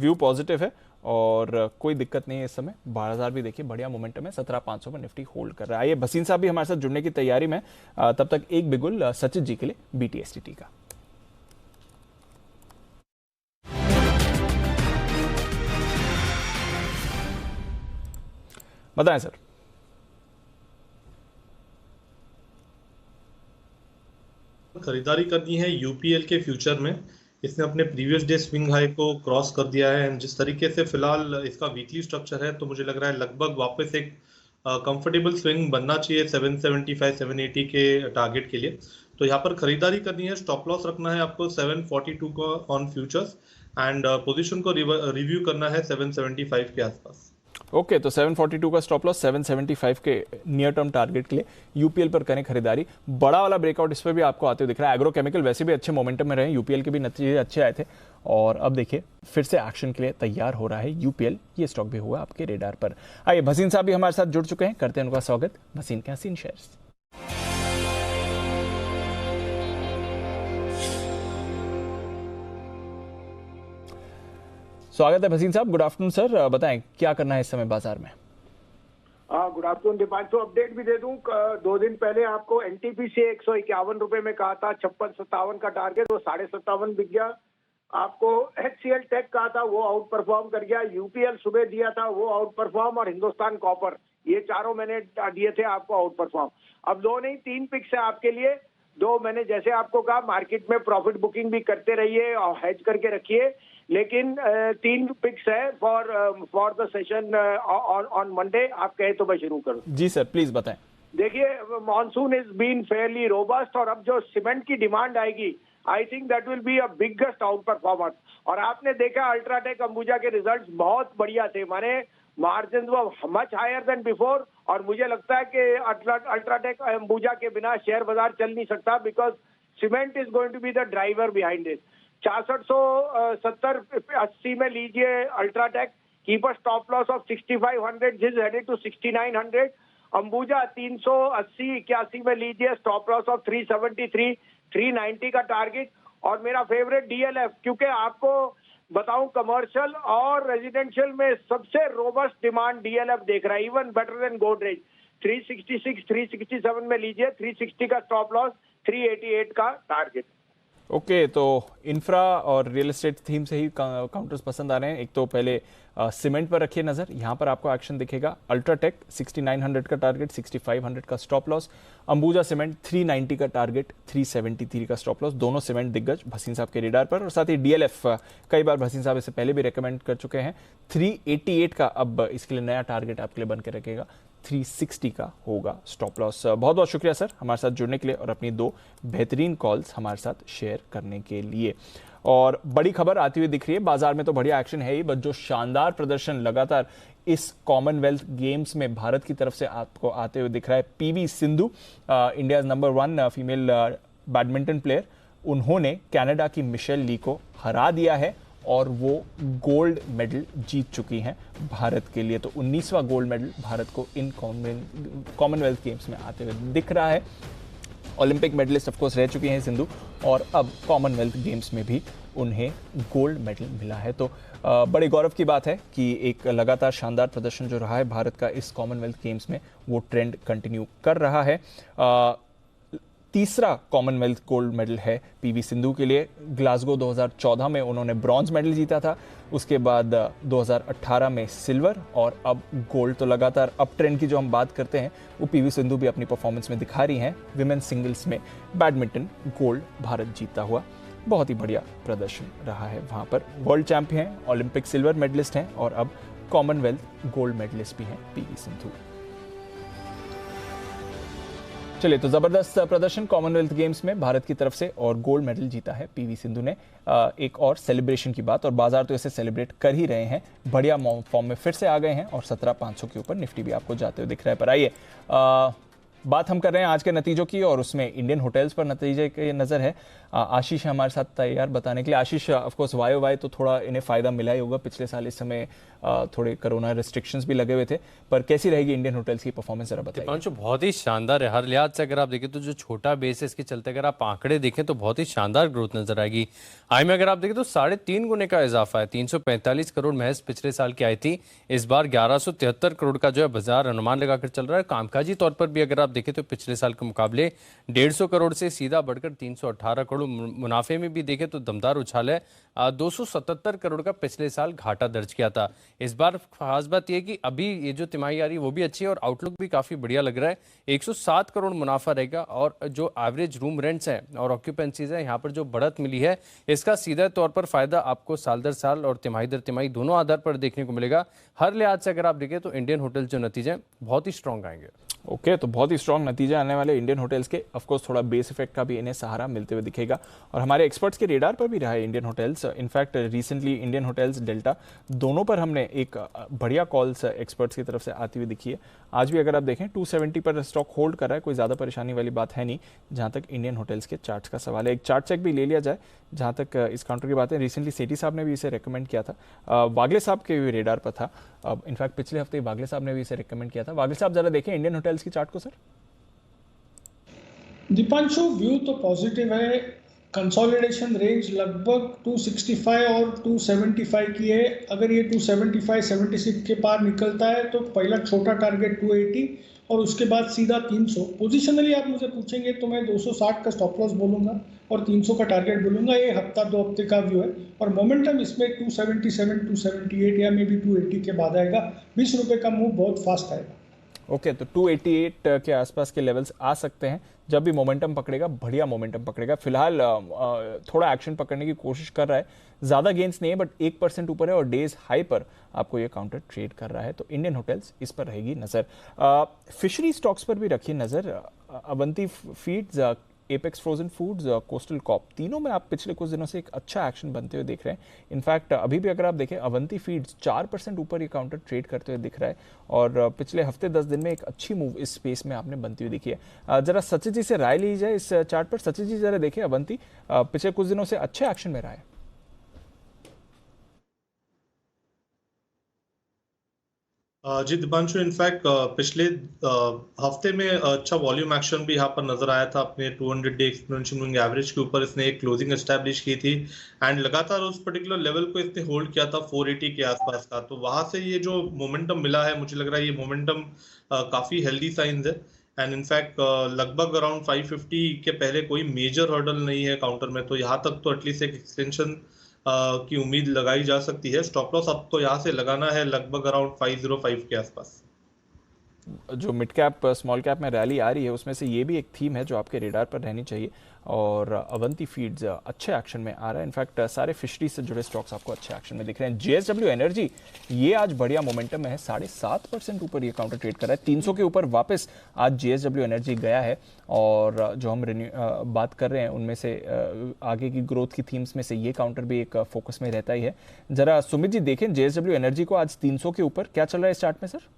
व्यू पॉजिटिव है और कोई दिक्कत नहीं है इस समय। 12,000 भी देखिए बढ़िया मोमेंटम है, 17,500 पर निफ्टी होल्ड कर रहा है। आइए भसीन साहब भी हमारे साथ जुड़ने की तैयारी में, तब तक एक बिगुल सचित जी के लिए BTSTT का। बताएं सर। खरीदारी करनी है UPL के फ्यूचर में। इसने अपने प्रीवियस डे स्विंग हाई को क्रॉस कर दिया है एंड जिस तरीके से फिलहाल इसका वीकली स्ट्रक्चर है तो मुझे लग रहा है लगभग वापस एक कंफर्टेबल स्विंग बनना चाहिए 775 780 के टारगेट के लिए। तो यहाँ पर खरीदारी करनी है, स्टॉप लॉस रखना है आपको 742 को ऑन फ्यूचर्स एंड पोजीशन को रिव्यू करना है 775 के आसपास। ओके, तो 742 का स्टॉप लॉस, 775 के नियर टर्म टारगेट के लिए UPL पर करें खरीदारी। बड़ा वाला ब्रेकआउट इस पर भी आपको आते हुए दिख रहा है। एग्रोकेमिकल वैसे भी अच्छे मोमेंटम में रहे, UPL के भी नतीजे अच्छे आए थे और अब देखिए फिर से एक्शन के लिए तैयार हो रहा है UPL। ये स्टॉक भी हुआ आपके रेडार पर। आइए भसीन साहब भी हमारे साथ जुड़ चुके हैं, करते हैं उनका स्वागत। भसीन के हसीन शेयर्स। स्वागत है भसीन साहब, गुड आफ्टरनून सर। बताएं क्या करना है इस समय बाजार में? Good afternoon Deepanshu. अपडेट भी दे दूं, 2 दिन पहले आपको NTPC 151 रुपए में कहा था 56-57 का टारगेट, वो 57.5 बिक गया। आपको HCL टेक कहा था, वो आउट परफॉर्म कर गया। UPL सुबह दिया था, वो आउट परफॉर्म, और हिंदुस्तान कॉपर, ये चारों मैंने दिए थे आपको आउट परफॉर्म। अब 2 नहीं 3 पिक्स है आपके लिए। 2 मैंने जैसे आपको कहा, मार्केट में प्रॉफिट बुकिंग भी करते रहिए और हेज करके रखिए, लेकिन 3 पिक्स है for the session on Monday. आप कहे तो मैं शुरू करूं? जी सर, प्लीज बताएं। देखिए, monsoon is been fairly robust, और अब जो सीमेंट की डिमांड आएगी, I think that will be a biggest outperformer. और आपने देखा अल्ट्राटेक अंबुजा के रिजल्ट्स बहुत बढ़िया थे, माने मार्जिन वो मच हायर देन बिफोर, और मुझे लगता है कि अल्ट्राटेक अंबुजा के बिना शेयर बाजार चल नहीं सकता, because cement is going to be the driver behind it. 6470-80 में लीजिए UltraTech, keep a stop loss of 6500, जिस हेडेड टू 6900। अंबुजा 380-81 में लीजिए, स्टॉप लॉस ऑफ 373, 390 का टारगेट। और मेरा फेवरेट DLF, क्योंकि आपको बताऊं कमर्शियल और रेजिडेंशियल में सबसे रोबस्ट डिमांड DLF देख रहा है, इवन बेटर देन गोदरेज। 366-367 में लीजिए, 360 का स्टॉप लॉस, 388 का टारगेट। ओके, तो इंफ्रा और रियल एस्टेट थीम से ही काउंटर्स पसंद आ रहे हैं। एक तो पहले सीमेंट पर रखिए नजर, यहां पर आपको एक्शन दिखेगा। अल्ट्राटेक 6900 का टारगेट, 6500 का स्टॉप लॉस। अंबुजा सीमेंट 390 का टारगेट, 373 का स्टॉप लॉस। दोनों सीमेंट दिग्गज भसीन साहब के रेडार पर। और साथ ही DLF, कई बार भसीन साहब इससे पहले भी रेकमेंड कर चुके हैं, 388 का अब इसके लिए नया टारगेट आपके लिए बन के रखेगा, 360 का होगा स्टॉप लॉस। बहुत बहुत शुक्रिया सर हमारे साथ जुड़ने के लिए और अपनी 2 बेहतरीन कॉल्स हमारे साथ शेयर करने के लिए। और बड़ी खबर आती हुई दिख रही है, बाजार में तो बढ़िया एक्शन है ही, बट जो शानदार प्रदर्शन लगातार इस कॉमनवेल्थ गेम्स में भारत की तरफ से आपको आते हुए दिख रहा है। PV Sindhu, India number 1 female badminton player, उन्होंने कनाडा की मिशेल ली को हरा दिया है और वो गोल्ड मेडल जीत चुकी हैं भारत के लिए। तो 19वां गोल्ड मेडल भारत को इन कॉमनवेल्थ गेम्स में आते हुए दिख रहा है। ओलंपिक मेडलिस्ट ऑफकोर्स रह चुकी हैं सिंधु और अब कॉमनवेल्थ गेम्स में भी उन्हें गोल्ड मेडल मिला है। तो बड़े गौरव की बात है कि एक लगातार शानदार प्रदर्शन जो रहा है भारत का इस कॉमनवेल्थ गेम्स में, वो ट्रेंड कंटिन्यू कर रहा है। तीसरा कॉमनवेल्थ गोल्ड मेडल है पीवी सिंधु के लिए। ग्लासगो 2014 में उन्होंने ब्रॉन्ज मेडल जीता था, उसके बाद 2018 में सिल्वर और अब गोल्ड। तो लगातार अप ट्रेंड की जो हम बात करते हैं वो पीवी सिंधु भी अपनी परफॉर्मेंस में दिखा रही हैं। विमेन सिंगल्स में बैडमिंटन गोल्ड भारत जीतता हुआ, बहुत ही बढ़िया प्रदर्शन रहा है वहाँ पर। वर्ल्ड चैंपियन हैं, ओलंपिक सिल्वर मेडलिस्ट हैं और अब कॉमनवेल्थ गोल्ड मेडलिस्ट भी हैं पीवी सिंधु। चलिए, तो जबरदस्त प्रदर्शन कॉमनवेल्थ गेम्स में भारत की तरफ से और गोल्ड मेडल जीता है पीवी सिंधु ने। एक और सेलिब्रेशन की बात, और बाजार तो इसे सेलिब्रेट कर ही रहे हैं, बढ़िया फॉर्म में फिर से आ गए हैं और 17,500 के ऊपर निफ्टी भी आपको जाते हुए दिख रहा है। पर आइए बात हम कर रहे हैं आज के नतीजों की, और उसमें इंडियन होटल्स पर नतीजे की नज़र है। आशीष है हमारे साथ तैयार बताने के लिए। आशीष, ऑफ कोर्स वाई तो थोड़ा इन्हें फ़ायदा मिला ही होगा, पिछले साल इस समय थोड़े कोरोना रिस्ट्रिक्शंस भी लगे हुए थे, पर कैसी रहेगी इंडियन होटल्स की परफॉर्मेंस, जरा बताइए। दीपांशु, बहुत ही शानदार है हर लिहाज से। अगर आप देखें तो जो छोटा बेस है इसके चलते अगर आप आंकड़े देखें तो बहुत ही शानदार ग्रोथ नजर आएगी। आई में अगर आप देखें तो 3.5 गुने का इजाफा है, 345 करोड़ महज पिछले साल की आई थी, इस बार 1173 करोड़ का जो है बाजार अनुमान लगाकर चल रहा है। कामकाजी तौर पर भी अगर आप देखें तो पिछले साल के मुकाबले 150 करोड़ से सीधा बढ़कर 318 करोड़। मुनाफे में भी देखें तो दमदार उछाल है, 277 करोड़ का पिछले साल घाटा दर्ज किया था। इस बार खास बात यह कि अभी ये जो तिमाही आ रही है वो भी अच्छी है और आउटलुक भी काफी बढ़िया लग रहा है। 107 करोड़ मुनाफा रहेगा और जो एवरेज रूम रेंट्स हैं और ऑक्यूपेंसीज है, यहाँ पर जो बढ़त मिली है इसका सीधा तौर पर फायदा आपको साल दर साल और तिमाही दर तिमाही दोनों आधार पर देखने को मिलेगा। हर लिहाज से अगर आप देखें तो इंडियन होटल जो नतीजे बहुत ही स्ट्रॉन्ग आएंगे। ओके, तो बहुत ही स्ट्रॉन्ग नतीजे आने वाले इंडियन होटल्स के। ऑफकोर्स थोड़ा बेस इफेक्ट का भी इन्हें सहारा मिलते हुए दिखेगा और हमारे एक्सपर्ट्स के रेडार पर भी रहा है Indian hotels. In fact recently Indian hotels delta दोनों पर हमने एक बढ़िया कॉल्स एक्सपर्ट्स की तरफ से आती हुई दिखी है। आज भी अगर आप देखें 270 पर स्टॉक होल्ड कर रहा है, कोई ज़्यादा परेशानी वाली बात है नहीं जहाँ तक इंडियन होटल्स के चार्ट्स का सवाल है। एक चार्ट चेक भी ले लिया जाए जहाँ तक इस काउंटर की बात है। रिसेंटली सेठी साहब ने भी इसे रिकमेंड किया था, वागले साहब के भी रेडार पर था। इनफैक्ट पिछले हफ्ते वागले साहब ने भी इसे रिकमेंड किया था। वागले साहब जरा देखें इंडियन होटल्स की चार्ट को सर। दीपांशु, व्यू तो पॉजिटिव है। कंसोलिडेशन रेंज लगभग 265 और 275 की है। अगर ये 275-76 के पार निकलता है तो पहला छोटा टारगेट 280 और उसके बाद सीधा 300। पोजिशनली आप मुझे पूछेंगे तो मैं 260 का स्टॉप लॉस बोलूंगा और 300 का टारगेट बोलूंगा। ये हफ्ता 2 हफ्ते का व्यू है और मोमेंटम इसमें 277, 278 या मे बी 280 के बाद आएगा। 20 रुपये का मूव बहुत फास्ट आएगा। ओके, तो 288 के आसपास के लेवल्स आ सकते हैं जब भी मोमेंटम पकड़ेगा, बढ़िया मोमेंटम पकड़ेगा। फिलहाल थोड़ा एक्शन पकड़ने की कोशिश कर रहा है, ज़्यादा गेंस नहीं है बट 1% ऊपर है और डेज हाई पर आपको ये काउंटर ट्रेड कर रहा है। तो इंडियन होटल्स इस पर रहेगी नज़र। फिशरी स्टॉक्स पर भी रखिए नज़र। Avanti feeds, Apex frozen foods, coastal corp, तीनों में आप पिछले कुछ दिनों से एक अच्छा एक्शन बनते हुए देख रहे हैं। इनफैक्ट अभी भी अगर आप देखें अवंती फीड्स 4% ऊपर ये काउंटर ट्रेड करते हुए दिख रहा है और पिछले हफ्ते 10 दिन में एक अच्छी मूव इस स्पेस में आपने बनती हुई दिखी है। जरा सचिन जी से राय ली जाए इस चार्ट पर। सचिन जी जरा देखिए, अवंती पिछले कुछ दिनों से अच्छे एक्शन में रहा है। जी दीपांशु, इनफैक्ट पिछले हफ्ते में अच्छा वॉल्यूम एक्शन भी यहाँ पर नजर आया था। अपने 200 डे एक्सपोनेंशियल मूविंग एवरेज के ऊपर इसने एक क्लोजिंग एस्टैब्लिश की थी एंड लगातार उस पर्टिकुलर लेवल को इसने होल्ड किया था 480 के आसपास का। तो वहां से ये जो मोमेंटम मिला है, मुझे लग रहा है ये मोमेंटम काफी हेल्दी साइंस है एंड इनफैक्ट लगभग अराउंड 550 के पहले कोई मेजर हर्डल नहीं है काउंटर में, तो यहाँ तक तो एटलीस्ट एक एक्सटेंशन की उम्मीद लगाई जा सकती है। स्टॉप लॉस अब तो यहाँ से लगाना है लगभग अराउंड 505 के आसपास। जो मिड कैप स्मॉल कैप में रैली आ रही है उसमें से ये भी एक थीम है जो आपके रेडार पर रहनी चाहिए और अवंती फीड्स अच्छे एक्शन में आ रहा है। इनफैक्ट सारे फिशरी से जुड़े स्टॉक्स आपको अच्छे एक्शन में दिख रहे हैं। जेएसडब्ल्यू एनर्जी ये आज बढ़िया मोमेंटम में है, 7.5% ऊपर ये काउंटर ट्रेड कर रहा है। 300 के ऊपर वापस आज जेएसडब्ल्यू एनर्जी गया है और जो हम बात कर रहे हैं उनमें से आगे की ग्रोथ की थीम्स में से ये काउंटर भी एक फोकस में रहता ही है। जरा सुमित जी देखें जेएसडब्ल्यू एनर्जी को आज 300 के ऊपर, क्या चल रहा है इस चार्ट में सर?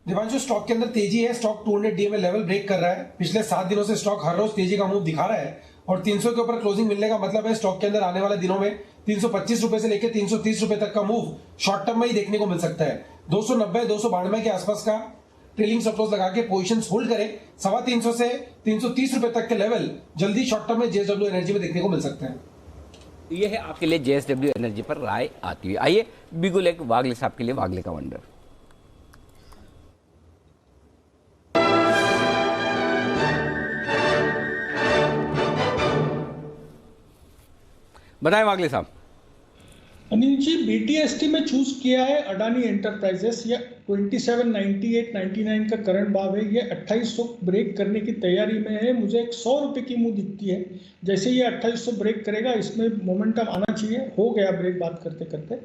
दीपांशु, स्टॉक के अंदर तेजी है। स्टॉक 200 डे में लेवल ब्रेक कर रहा है। पिछले 7 दिनों से स्टॉक हर रोज तेजी का मूव दिखा रहा है और 300 के ऊपर क्लोजिंग मिलने का मतलब है स्टॉक के अंदर आने वाले दिनों में 325 रुपए से लेकर 330 रुपए तक का मूव शॉर्ट टर्म में ही देखने को मिल सकता है। 290, 292 के आसपास का ट्रेलिंग स्टॉप लॉस लगा के पोजीशंस होल्ड करें। 325 से 330 रुपए तक के लेवल जल्दी शॉर्ट टर्म में जेएसडब्ल्यू एनर्जी में देखने को मिल सकते हैं। ये है आपके लिए जेएसडब्ल्यू एनर्जी पर राय आती हुई। आइए बिगुल एक वागले साहब के लिए वागले का वंडर। बताएं वागले साहब। अनिल जी, BTST में चूज किया है अडानी एंटरप्राइजेस। ये 2798-99 का करंट भाव है। ये 2800 ब्रेक करने की तैयारी में है। मुझे एक 100 रुपए की मुंह दिखती है। जैसे ये 2800 ब्रेक करेगा, इसमें मोमेंटम आना चाहिए। हो गया ब्रेक बात करते करते।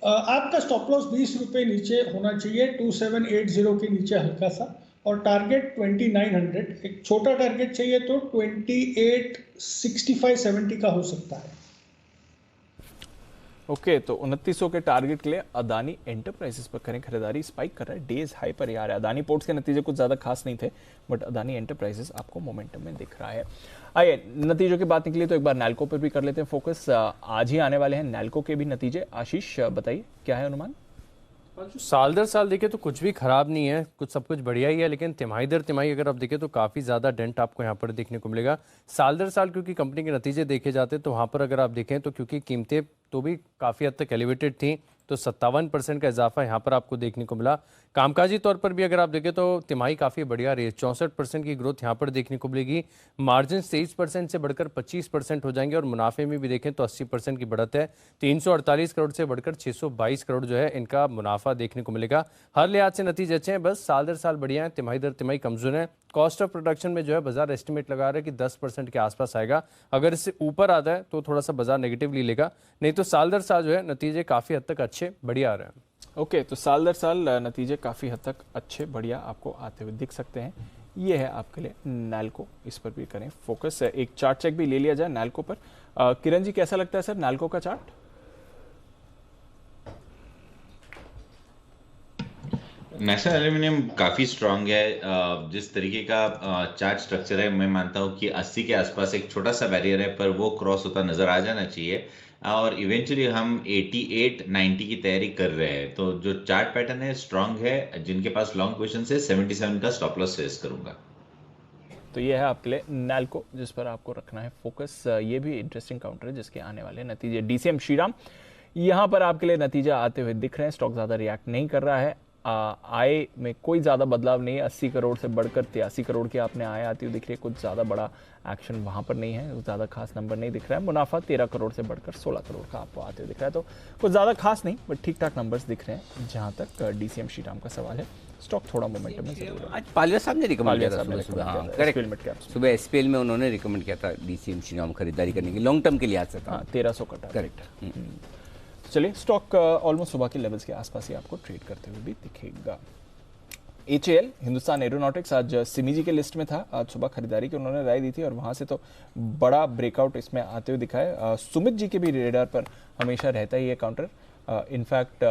आपका स्टॉप लॉस 20 रुपए नीचे होना चाहिए, 2780 के नीचे हल्का सा, और टारगेट 2900। एक छोटा टारगेट चाहिए तो 2865-70 का हो सकता है। ओके, तो 2900 के टारगेट के लिए अदानी एंटरप्राइजेस पर करें खरीदारी। स्पाइक कर रहा है, डेज हाई पर आ रहा है। अदानी पोर्ट्स के नतीजे कुछ ज्यादा खास नहीं थे, बट अदानी एंटरप्राइजेस आपको मोमेंटम में दिख रहा है। आइए नतीजों की बात निकली तो एक बार नैल्को पर भी कर लेते हैं फोकस। आज ही आने वाले हैं नैल्को के भी नतीजे। आशीष बताइए क्या है अनुमान? साल दर साल देखें तो कुछ भी खराब नहीं है, कुछ सब कुछ बढ़िया ही है, लेकिन तिमाही दर तिमाही अगर आप देखें तो काफ़ी ज़्यादा डेंट आपको यहाँ पर देखने को मिलेगा। साल दर साल क्योंकि कंपनी के नतीजे देखे जाते हैं तो वहाँ पर अगर आप देखें तो क्योंकि कीमतें तो भी काफ़ी हद तक एलिवेटेड थी, तो 57% का इजाफा यहाँ पर आपको देखने को मिला। कामकाजी तौर पर भी अगर आप देखें तो तिमाही काफ़ी बढ़िया रही है, 64% की ग्रोथ यहाँ पर देखने को मिलेगी। मार्जिन 23% से बढ़कर 25% हो जाएंगे और मुनाफे में भी देखें तो 80% की बढ़त है। 348 करोड़ से बढ़कर 622 करोड़ जो है इनका मुनाफा देखने को मिलेगा। हर लिहाज से नतीजे अच्छे हैं, बस साल दर साल बढ़िया है, तिमाही दर तिमाही कमजोर है। कॉस्ट ऑफ प्रोडक्शन में जो है बाजार एस्टिमेट लगा रहा है कि 10% के आसपास आएगा। अगर इससे ऊपर आता है तो थोड़ा सा बाजार नेगेटिवली लेगा, नहीं तो साल दर साल जो है नतीजे काफ़ी हद तक अच्छे बढ़िया आ रहे हैं। ओके, तो साल दर साल नतीजे काफ़ी हद तक अच्छे बढ़िया आपको आते हुए दिख सकते हैं। ये है आपके लिए नैल्को, इस पर भी करें फोकस। एक चार्ट चेक भी ले लिया जाए नैल्को पर। किरण जी कैसा लगता है सर नैल्को का चार्ट? नेशनल एल्यूमिनियम काफी स्ट्रांग है। जिस तरीके का चार्ट स्ट्रक्चर है, मैं मानता हूं कि 80 के आसपास एक छोटा सा बैरियर है, पर वो क्रॉस होता नजर आ जाना चाहिए और इवेंचुअली हम 88-90 की तैयारी कर रहे हैं। तो जो चार्ट पैटर्न है स्ट्रांग है। जिनके पास लॉन्ग पोजीशन से 77 का स्टॉप लॉस सेट करूंगा। तो ये है आपके लिए नैल्को, जिस पर आपको रखना है फोकस। ये भी इंटरेस्टिंग काउंटर है जिसके आने वाले नतीजे। DCM श्रीराम, यहाँ पर आपके लिए नतीजे आते हुए दिख रहे हैं। स्टॉक ज्यादा रिएक्ट नहीं कर रहा है। आय में कोई ज़्यादा बदलाव नहीं है। 80 करोड़ से बढ़कर 83 करोड़ की आपने आय आती हुई दिख रही है। कुछ ज़्यादा बड़ा एक्शन वहाँ पर नहीं है, ज़्यादा खास नंबर नहीं दिख रहा है। मुनाफा 13 करोड़ से बढ़कर 16 करोड़ का आपको आते हुए दिख रहा है। तो कुछ ज़्यादा खास नहीं, बट ठीक ठाक नंबर्स दिख रहे हैं जहाँ तक DCM श्रीराम का सवाल है। स्टॉक थोड़ा मोमेंटम में जरूर है। आज पालिया साहब ने रिकमेंड किया था सुबह SPL में उन्होंने रिकमेंड किया था DCM श्रीराम खरीदारी करने की, लॉन्ग टर्म के लिहाज से था। 1300 का करेक्ट। चलिए, स्टॉक ऑलमोस्ट सुबह के लेवल्स के आसपास ही आपको ट्रेड करते हुए भी दिखेगा। HAL हिंदुस्तान एरोनॉटिक्स आज सिमी जी के लिस्ट में था। आज सुबह खरीदारी की उन्होंने राय दी थी और वहां से तो बड़ा ब्रेकआउट इसमें आते हुए दिखा है। सुमित जी के भी रेडार पर हमेशा रहता ही है काउंटर। इनफैक्ट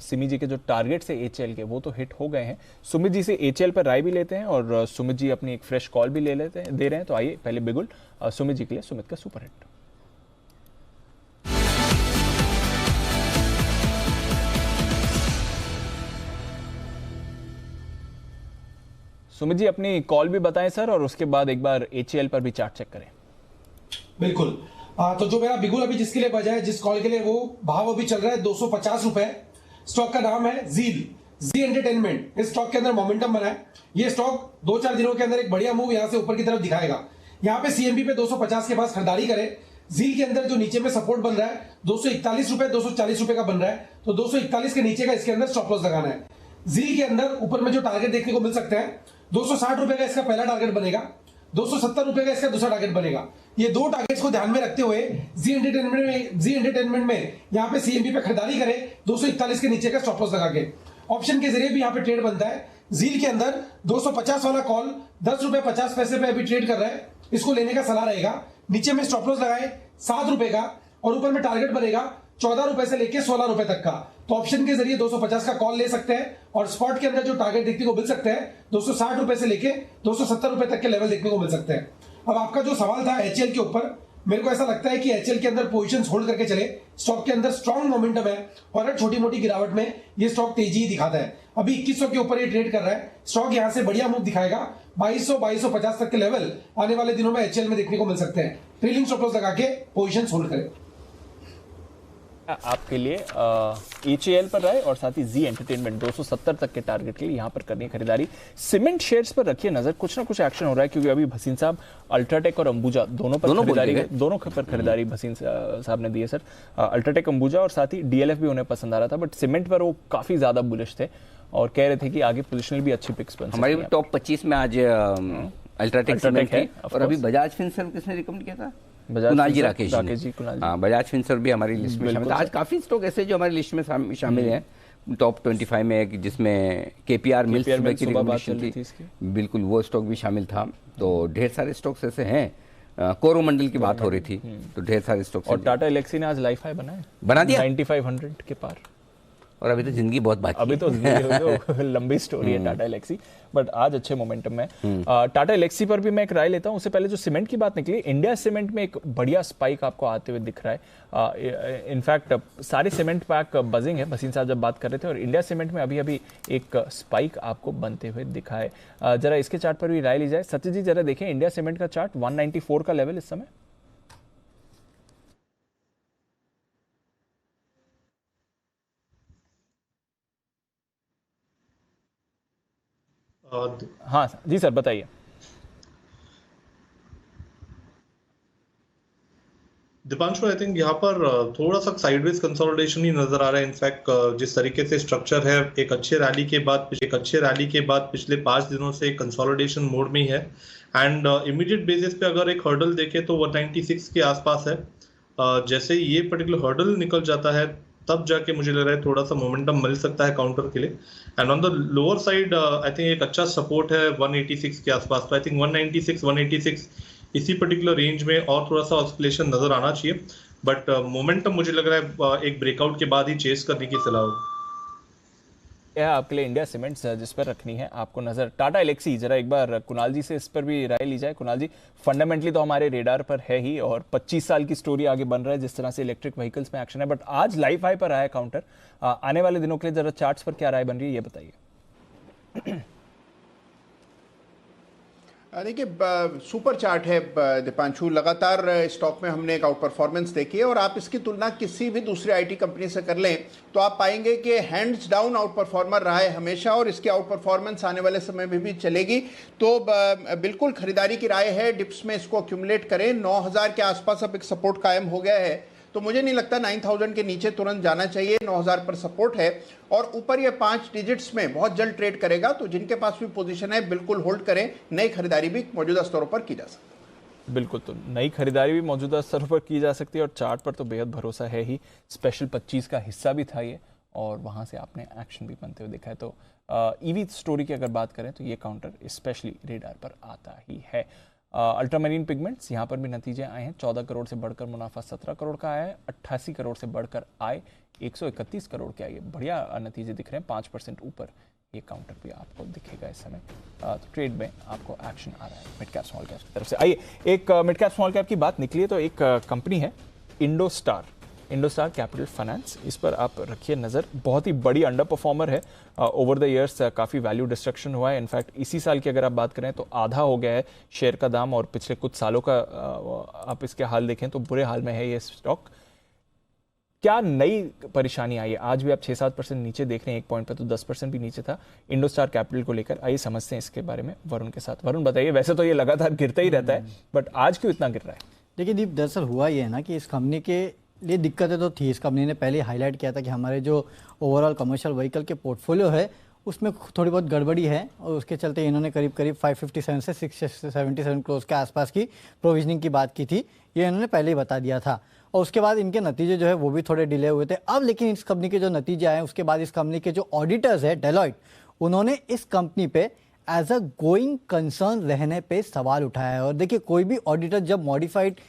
सिमी जी के जो टारगेट्स है HAL के वो तो हिट हो गए हैं। सुमित जी से HAL पर राय भी लेते हैं और सुमित जी अपनी एक फ्रेश कॉल भी दे रहे हैं। तो आइए पहले बिगुल सुमित जी के लिए सुमित का सुपर हिट। सुमित जी अपनी कॉल भी बताएं सर, और उसके बाद एक बार HAL पर भी चार्ट चेक करें। बिल्कुल। तो जो मेरा बिगुल अभी जिसके लिए बजा है, जिस कॉल के लिए, वो भाव अभी चल रहा है 250 रुपए। स्टॉक का नाम है जी एंटरटेनमेंट। इस स्टॉक के अंदर मोमेंटम बना है। ये स्टॉक 2-4 दिनों के अंदर एक बढ़िया मूव यहां से ऊपर की तरफ दिखाएगा। यहाँ पे CMB पे 250 के पास खरीदारी करें। जील के अंदर जो नीचे में सपोर्ट बन रहा है 241 रुपए, 240 रुपए का बन रहा है, तो 241 के नीचे का इसके अंदर स्टॉप लॉस लगाना है। जील के अंदर ऊपर में जो टारगेट देखने को मिल सकते हैं, 260 रुपए का इसका पहला टारगेट बनेगा, 270 रुपए का इसका दूसरा टारगेट बनेगा। ये दो टारगेट्स को ध्यान में रखते हुए जी एंटरटेनमेंट में यहाँ पे CMB पे खरीदारी करें 241 के नीचे का स्टॉप लॉस लगा के। ऑप्शन के जरिए भी यहाँ पे ट्रेड बनता है। जील के अंदर 250 वाला कॉल 10 रुपए 50 पैसे पे अभी ट्रेड कर रहा है, इसको लेने का सलाह रहेगा। नीचे में स्टॉप लॉस लगाए 7 रुपए का और ऊपर में टारगेट बनेगा 14 रुपए से लेके 16 रुपए तक का। तो ऑप्शन के जरिए 250 का कॉल ले सकते हैं और स्पॉट के अंदर जो टारगेट देखने को मिल सकते हैं 260 रुपए से लेके 270 रुपए तक के लेवल देखने को मिल सकते हैं। अब आपका जो सवाल था HAL के ऊपर, मेरे को ऐसा लगता है कि HAL के अंदर पोजीशंस होल्ड करके चले। स्टॉक के अंदर स्ट्रॉन्ग मोमेंटम है और हर छोटी मोटी गिरावट में ये स्टॉक तेजी ही दिखाता है। अभी 2100 के ऊपर ये ट्रेड कर रहा है। स्टॉक यहां से बढ़िया मूव दिखाएगा। 2200-2250 तक के लेवल आने वाले दिनों में HAL में देखने को मिल सकते हैं। ट्रेलिंग स्टॉप लॉस लगा के पोजीशंस होल्ड करें। आपके लिए HAL पर रहे और साथ ही जी एंटरटेनमेंट 270 तक के टारगेट के लिए यहाँ पर करनी है खरीदारी। सीमेंट शेयर्स पर रखिए नजर, कुछ ना कुछ एक्शन हो रहा है क्योंकि अभी भसीन साहब अल्ट्राटेक और अंबुजा दोनों पर खरीदारी भसीन साहब ने दी है सर। अल्ट्राटेक, अंबुजा और साथ ही DLF भी उन्हें पसंद आ रहा था, बट सीमेंट पर वो काफी ज्यादा बुलिश थे और कह रहे थे कि आगे पोजिशनल भी अच्छी पिक्स बन सकती है। हमारी टॉप 25 में आज अल्ट्राटेक सीमेंट है और अभी बजाज फिनसर्व किसने रिकमेंड किया था? कुणाल जी राकेश जी। हाँ, बजाज फिनसर्व भी हमारी लिस्ट में शामिल था। आज काफी स्टॉक ऐसे जो हमारी लिस्ट में शामिल हैं टॉप 25 में, एक जिसमें KPR मिल्स की रिकमेंडेशन थी, बिल्कुल वो स्टॉक भी शामिल था। तो ढेर सारे स्टॉक्स ऐसे हैं। कोरोमंडल की बात हो रही थी तो ढेर सारे स्टॉक्स। और टाटा एलेक्सी ने आज लाइफ हाई बना दिया 9500 के पार। और अभी तो जिंदगी बहुत बाकी अभी तो लंबी स्टोरी है टाटा एलेक्सी, बट आज अच्छे मोमेंटम में। टाटा एलेक्सी पर भी मैं एक राय लेता हूं। उससे पहले जो सीमेंट की बात निकली, इंडिया सीमेंट में एक बढ़िया स्पाइक आपको आते हुए दिख रहा है। इनफैक्ट सारे सीमेंट पैक बजिंग है, भसीन साहब जब बात कर रहे थे, और इंडिया सीमेंट में अभी अभी एक स्पाइक आपको बनते हुए दिखा है। जरा इसके चार्ट पर भी राय ली जाए। सत्य जी जरा देखें इंडिया सीमेंट का चार्ट, 194 का लेवल इस समय। हाँ जी सर बताइए। दीपांशु, आई थिंक यहाँ पर थोड़ा सा साइडवेज कंसोलिडेशन ही नजर आ रहा है। इनफैक्ट जिस तरीके से स्ट्रक्चर है, एक अच्छे रैली के बाद पिछले 5 दिनों से कंसोलिडेशन मोड में ही है एंड इमीडिएट बेसिस पे अगर एक हर्डल देखें तो 196 के आसपास है। जैसे ये पर्टिकुलर हर्डल निकल जाता है तब जाके मुझे लग रहा है थोड़ा सा मोमेंटम मिल सकता है काउंटर के लिए। And on the lower side I think एक अच्छा सपोर्ट है 186 के आसपास। तो आई थिंक 196 186 इसी पर्टिकुलर रेंज में और थोड़ा सा ऑस्किलेशन नजर आना चाहिए, बट मोमेंटम मुझे लग रहा है एक ब्रेकआउट के बाद ही चेस करने की सलाह हो। यह आपके लिए इंडिया सीमेंट्स जिस पर रखनी है आपको नजर। टाटा एलेक्सी जरा एक बार कुणाल जी से इस पर भी राय ली जाए। कुणाल जी, फंडामेंटली तो हमारे रेडार पर है ही और 25 साल की स्टोरी आगे बन रहा है जिस तरह से इलेक्ट्रिक व्हीकल्स में एक्शन है, बट आज लाइफ हाई पर आया काउंटर। आने वाले दिनों के लिए जरा चार्ट्स पर क्या राय बन रही है ये बताइए। देखिए सुपर चार्ट है दीपांशु, लगातार स्टॉक में हमने एक आउट परफॉर्मेंस देखी है और आप इसकी तुलना किसी भी दूसरी IT कंपनी से कर लें तो आप पाएंगे कि हैंड्स डाउन आउट परफॉर्मर रहा है हमेशा और इसकी आउट परफॉर्मेंस आने वाले समय में भी चलेगी। तो बिल्कुल खरीदारी की राय है, डिप्स में इसको एक्यूमुलेट करें। 9000 के आसपास अब एक सपोर्ट कायम हो गया है, तो मुझे नहीं लगता 9000 के नीचे तुरंत जाना चाहिए। 9000 पर सपोर्ट है और ऊपर ये 5 डिजिट्स में बहुत जल्द ट्रेड करेगा। तो जिनके पास भी पोजीशन है बिल्कुल होल्ड करें। नई खरीदारी भी मौजूदा स्तरों पर की जा सकती है। बिल्कुल, तो नई खरीदारी भी मौजूदा स्तरों पर की जा सकती है और चार्ट पर तो बेहद भरोसा है ही। स्पेशल 25 का हिस्सा भी था ये और वहां से आपने एक्शन भी बनते हुए देखा है। तो EV स्टोरी की अगर बात करें तो ये काउंटर स्पेशली रेडार पर आता ही है। अल्ट्रामरीन पिगमेंट्स यहाँ पर भी नतीजे आए हैं। 14 करोड़ से बढ़कर मुनाफा 17 करोड़ का आया है। 88 करोड़ से बढ़कर आय 131 करोड़ के आए। बढ़िया नतीजे दिख रहे हैं, 5% ऊपर ये काउंटर भी आपको दिखेगा इस समय। तो ट्रेड में आपको एक्शन आ रहा है मिड कैप स्मॉल कैप की तरफ से। आइए एक मिड कैप स्मॉल कैप की बात निकली है तो एक कंपनी है इंडोस्टार कैपिटल फाइनेंस, इस पर आप रखिए नज़र। बहुत ही बड़ी अंडर परफॉर्मर है। ओवर द इयर्स काफ़ी वैल्यू डिस्ट्रक्शन हुआ है। इनफैक्ट इसी साल की अगर आप बात करें तो आधा हो गया है शेयर का दाम और पिछले कुछ सालों का आप इसके हाल देखें तो बुरे हाल में है ये स्टॉक। क्या नई परेशानी आई है? आज भी आप 6-7% नीचे देख रहे हैं, एक पॉइंट पर तो 10% भी नीचे था इंडोस्टार कैपिटल को लेकर। आइए समझते हैं इसके बारे में वरुण के साथ। वरुण बताइए, वैसे तो ये लगातार गिरता ही रहता है बट आज क्यों इतना गिर रहा है? देखिए दीप, दरअसल हुआ ये है ना कि इस कंपनी के लिए दिक्कतें तो थी। इस कंपनी ने पहले हाईलाइट किया था कि हमारे जो ओवरऑल कमर्शियल व्हीकल के पोर्टफोलियो है उसमें थोड़ी बहुत गड़बड़ी है और उसके चलते इन्होंने करीब 557 से 677 करोड़ के आसपास की प्रोविजनिंग की बात की थी। ये इन्होंने पहले ही बता दिया था और उसके बाद इनके नतीजे जो है वो भी थोड़े डिले हुए थे। अब लेकिन इस कंपनी के जो नतीजे आए उसके बाद इस कंपनी के जो ऑडिटर्स है डेलॉयट, उन्होंने इस कंपनी पे एज अ गोइंग कंसर्न रहने पे सवाल उठाया है। और देखिए कोई भी ऑडिटर जब मॉडिफाइड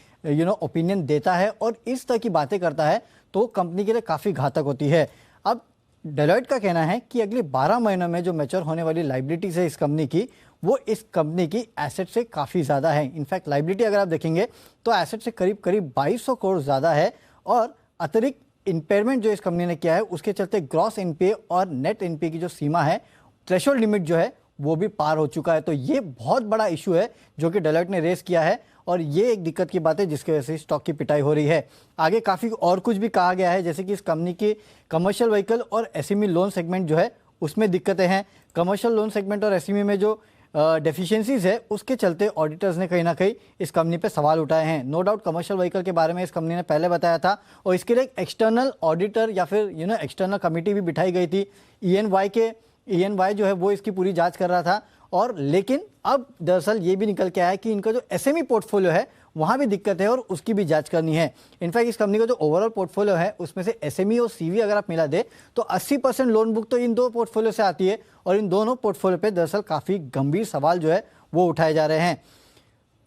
ओपिनियन देता है और इस तरह की बातें करता है तो कंपनी के लिए काफ़ी घातक होती है। अब डेलॉयट का कहना है कि अगले 12 महीनों में जो मैच्योर होने वाली लाइबिलिटीज है इस कंपनी की, वो इस कंपनी की एसेट से काफ़ी ज़्यादा है। इनफैक्ट लाइबिलिटी अगर आप देखेंगे तो एसेट से करीब 2200 करोड़ ज़्यादा है और अतिरिक्त इंपेयरमेंट जो इस कंपनी ने किया है उसके चलते ग्रॉस एनपीए और नेट एनपीए की जो सीमा है, थ्रेशोल्ड लिमिट जो है वो भी पार हो चुका है। तो ये बहुत बड़ा इशू है जो कि डेलॉयट ने रेस किया है और ये एक दिक्कत की बात है जिसकी वजह से स्टॉक की पिटाई हो रही है। आगे काफ़ी और कुछ भी कहा गया है, जैसे कि इस कंपनी के कमर्शियल व्हीकल और एसएमई लोन सेगमेंट जो है उसमें दिक्कतें हैं। कमर्शियल लोन सेगमेंट और एसएमई में जो डेफिशिएंसीज है उसके चलते ऑडिटर्स ने कहीं ना कहीं इस कंपनी पे सवाल उठाए हैं। नो डाउट कमर्शियल व्हीकल के बारे में इस कंपनी ने पहले बताया था और इसके लिए एक एक्सटर्नल ऑडिटर या फिर एक्सटर्नल कमेटी भी बिठाई गई थी। EY जो है वो इसकी पूरी जांच कर रहा था। और लेकिन अब दरअसल ये भी निकल के आया कि इनका जो एसएमई पोर्टफोलियो है वहाँ भी दिक्कत है और उसकी भी जांच करनी है। इनफैक्ट इस कंपनी का जो ओवरऑल पोर्टफोलियो है उसमें से एसएमई और सीवी अगर आप मिला दे तो 80% लोन बुक तो इन दो पोर्टफोलियो से आती है और इन दोनों पोर्टफोलियो पे दरअसल काफ़ी गंभीर सवाल जो है वो उठाए जा रहे हैं।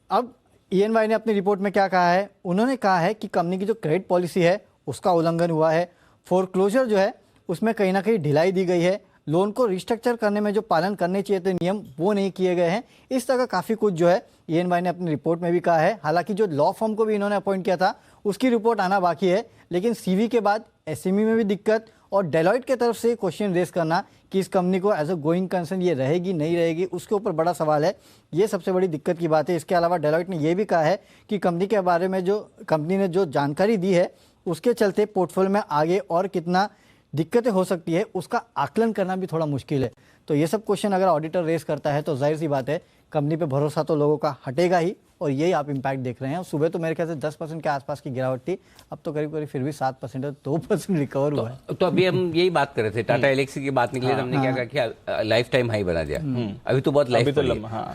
अब EY ने अपनी रिपोर्ट में क्या कहा है, उन्होंने कहा है कि कंपनी की जो क्रेडिट पॉलिसी है उसका उल्लंघन हुआ है। फोरक्लोजर जो है उसमें कहीं ना कहीं ढिलाई दी गई है। लोन को रिस्ट्रक्चर करने में जो पालन करने चाहिए थे नियम वो नहीं किए गए हैं। इस तरह का काफ़ी कुछ जो है EY ने अपनी रिपोर्ट में भी कहा है। हालांकि जो लॉ फर्म को भी इन्होंने अपॉइंट किया था उसकी रिपोर्ट आना बाकी है, लेकिन सीवी के बाद एसएमई में भी दिक्कत और डेलॉइट के तरफ से क्वेश्चन रेस करना कि इस कंपनी को एज अ गोइंग कंसर्न ये रहेगी नहीं रहेगी उसके ऊपर बड़ा सवाल है। ये सबसे बड़ी दिक्कत की बात है। इसके अलावा डेलॉइट ने यह भी कहा है कि कंपनी के बारे में जो कंपनी ने जो जानकारी दी है उसके चलते पोर्टफोलियो में आगे और कितना दिक्कतें हो सकती है उसका आकलन करना भी थोड़ा मुश्किल है। तो ये सब क्वेश्चन अगर ऑडिटर रेस करता है तो जाहिर सी बात है कंपनी पे भरोसा तो लोगों का हटेगा ही और यही आप इम्पैक्ट देख रहे हैं। सुबह तो मेरे ख्याल से 10% के आसपास की गिरावट थी, अब तो करीब करीब फिर भी 7% है, 2% रिकवर हुआ है। तो अभी हम यही बात कर रहे थे, टाटा एलेक्सी की बात निकली, हमने क्या कहा कि लाइफ टाइम हाई बना दिया। अभी तो बहुत लाइफ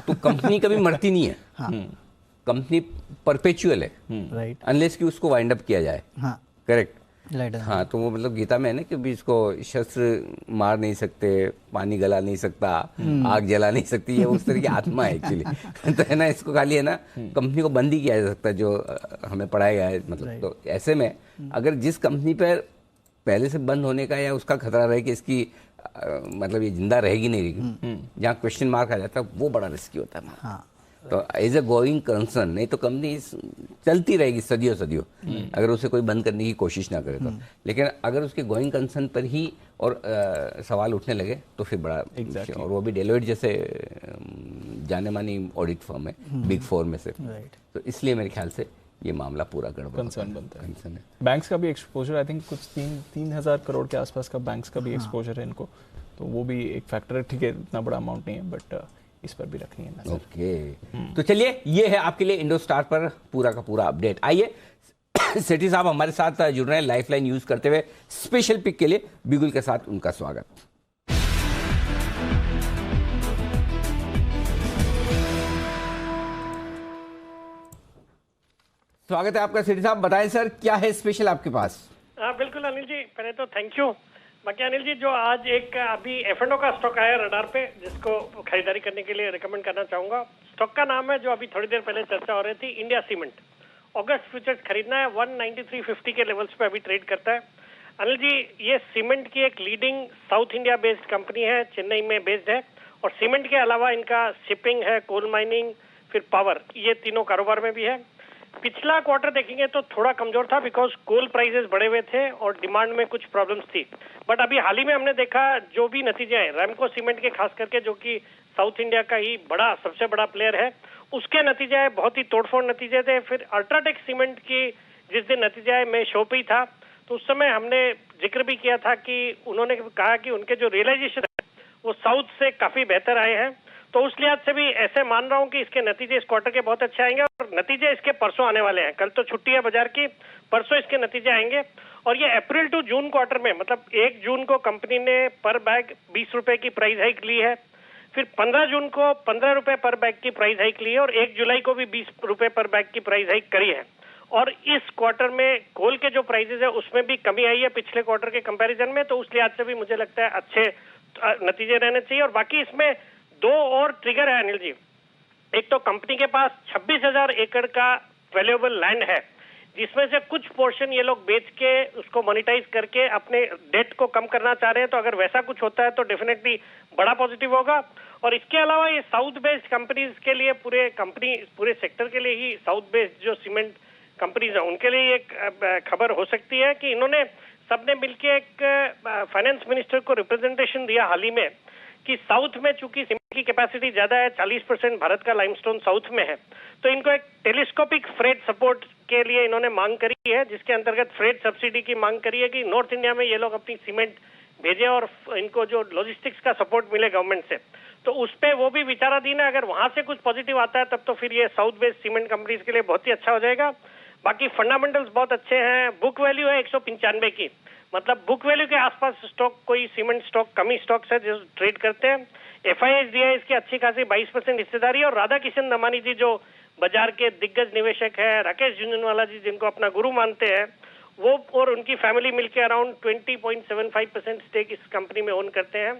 तो कंपनी कभी मरती नहीं है, कंपनी परपेचुअल है, राइट, अनलेस कि उसको वाइंड अप किया जाए। करेक्ट। लाइट हाँ, तो वो मतलब गीता में है ना कि भी इसको शस्त्र मार नहीं सकते, पानी गला नहीं सकता, आग जला नहीं सकती, ये उस तरह की आत्मा है एक्चुअली। तो है ना, इसको खाली है ना कंपनी को बंद ही किया जा सकता है जो हमें पढ़ाया गया है। मतलब तो ऐसे में अगर जिस कंपनी पर पहले से बंद होने का या उसका खतरा रहे कि इसकी मतलब ये जिंदा रहेगी नहीं रहेगी, जहाँ क्वेश्चन मार्क आ जाता है, वो बड़ा रिस्की होता है। हाँ। तो एज ए गोइंग कंसर्न नहीं तो कंपनी चलती रहेगी सदियों सदियों अगर उसे कोई बंद करने की कोशिश ना करे तो। लेकिन अगर उसके गोइंग कंसर्न पर ही और सवाल उठने लगे तो फिर बड़ा और वो भी डेलोइट जैसे जाने मानी ऑडिट फर्म है बिग फोर में से, तो इसलिए मेरे ख्याल से ये मामला पूरा गड़बड़ कंसर्न बनता है। कंसर्न है। बैंक्स का भी एक्सपोजर आई थिंक कुछ 3,000 करोड़ के आसपास का बैंक्स का भी एक्सपोजर है इनको, तो वो भी एक फैक्टर है। ठीक है, इतना बड़ा अमाउंट नहीं है बट इस पर भी रखनी है नजर। ओके, तो चलिए ये है आपके लिए इंडोस्टार पर पूरा का पूरा अपडेट। आइए सेठी साहब हमारे साथ जुड़ रहे हैं लाइफलाइन यूज करते हुए, स्पेशल पिक के लिए बिगुल के साथ उनका स्वागत। स्वागत है आपका सेठी साहब, बताएं सर क्या है स्पेशल आपके पास? बिल्कुल अनिल जी, पहले तो थैंक यू। बाकी अनिल जी, जो आज एक अभी F&O का स्टॉक आया रडार पे जिसको खरीदारी करने के लिए रिकमेंड करना चाहूंगा। स्टॉक का नाम है जो अभी थोड़ी देर पहले चर्चा हो रही थी, इंडिया सीमेंट। अगस्त फ्यूचर्स खरीदना है, 193.50 के लेवल्स पे अभी ट्रेड करता है। अनिल जी, ये सीमेंट की एक leading south India based company है, चेन्नई में बेस्ड है और सीमेंट के अलावा इनका शिपिंग है, कोल माइनिंग, फिर पावर, ये तीनों कारोबार में भी है। पिछला क्वार्टर देखेंगे तो थोड़ा कमजोर था बिकॉज कोल प्राइसेस बढ़े हुए थे और डिमांड में कुछ प्रॉब्लम्स थी। बट अभी हाल ही में हमने देखा जो भी नतीजे हैं रैमको सीमेंट के, खास करके जो कि साउथ इंडिया का ही सबसे बड़ा प्लेयर है, उसके नतीजे आए, बहुत ही तोड़फोड़ नतीजे थे। फिर अल्ट्राटेक सीमेंट की जिस दिन नतीजे आए मैं शो पे ही था, तो उस समय हमने जिक्र भी किया था कि उन्होंने कहा कि उनके जो रियलाइजेशन है वो साउथ से काफी बेहतर आए हैं। तो उस लिहाज से भी ऐसे मान रहा हूं कि इसके नतीजे इस क्वार्टर के बहुत अच्छे आएंगे और नतीजे इसके परसों आने वाले हैं। कल तो छुट्टी है बाजार की, परसों इसके नतीजे आएंगे। और ये अप्रैल टू जून क्वार्टर में, मतलब 1 जून को कंपनी ने पर बैग 20 रुपए की प्राइस हाइक ली है, फिर 15 जून को 15 रुपए पर बैग की प्राइस हाइक ली है और 1 जुलाई को भी 20 रुपए पर बैग की प्राइस हाइक करी है। और इस क्वार्टर में कोल के जो प्राइसेस है उसमें भी कमी आई है पिछले क्वार्टर के कंपैरिजन में, तो उस लिहाज से भी मुझे लगता है अच्छे नतीजे रहने चाहिए। और बाकी इसमें 2 और ट्रिगर है अनिल जी। एक तो कंपनी के पास 26,000 एकड़ का वैल्यूएबल लैंड है जिसमें से कुछ पोर्शन ये लोग बेच के उसको मोनेटाइज करके अपने डेट को कम करना चाह रहे हैं, तो अगर वैसा कुछ होता है तो डेफिनेटली बड़ा पॉजिटिव होगा। और इसके अलावा ये साउथ बेस्ड कंपनीज के लिए, पूरे सेक्टर के लिए ही साउथ बेस्ड जो सीमेंट कंपनीज है उनके लिए एक खबर हो सकती है कि इन्होंने सबने मिलके एक फाइनेंस मिनिस्टर को रिप्रेजेंटेशन दिया हाल ही में कि साउथ में चूंकि सीमेंट की कैपेसिटी ज्यादा है, 40% भारत का लाइमस्टोन साउथ में है, तो इनको एक टेलीस्कोपिक फ्रेट सपोर्ट के लिए इन्होंने मांग करी है, जिसके अंतर्गत फ्रेट सब्सिडी की मांग करी है कि नॉर्थ इंडिया में ये लोग अपनी सीमेंट भेजें और इनको जो लॉजिस्टिक्स का सपोर्ट मिले गवर्नमेंट से। तो उस पे वो भी विचाराधीन है। अगर वहां से कुछ पॉजिटिव आता है तब तो फिर ये साउथ बेस्ड सीमेंट कंपनीज के लिए बहुत ही अच्छा हो जाएगा। बाकी फंडामेंटल्स बहुत अच्छे हैं। बुक वैल्यू है 195 की, मतलब बुक वैल्यू के आसपास स्टॉक, कोई सीमेंट स्टॉक, कमी स्टॉक्स है जो ट्रेड करते हैं। FIS दिया है इसकी अच्छी खासी 22% हिस्सेदारी। और राधा किशन दमानी जी जो बाजार के दिग्गज निवेशक है, राकेश झुंझुनवाला जी जिनको अपना गुरु मानते हैं, वो और उनकी फैमिली मिलकर अराउंड 20.75% स्टेक इस कंपनी में ओन करते हैं।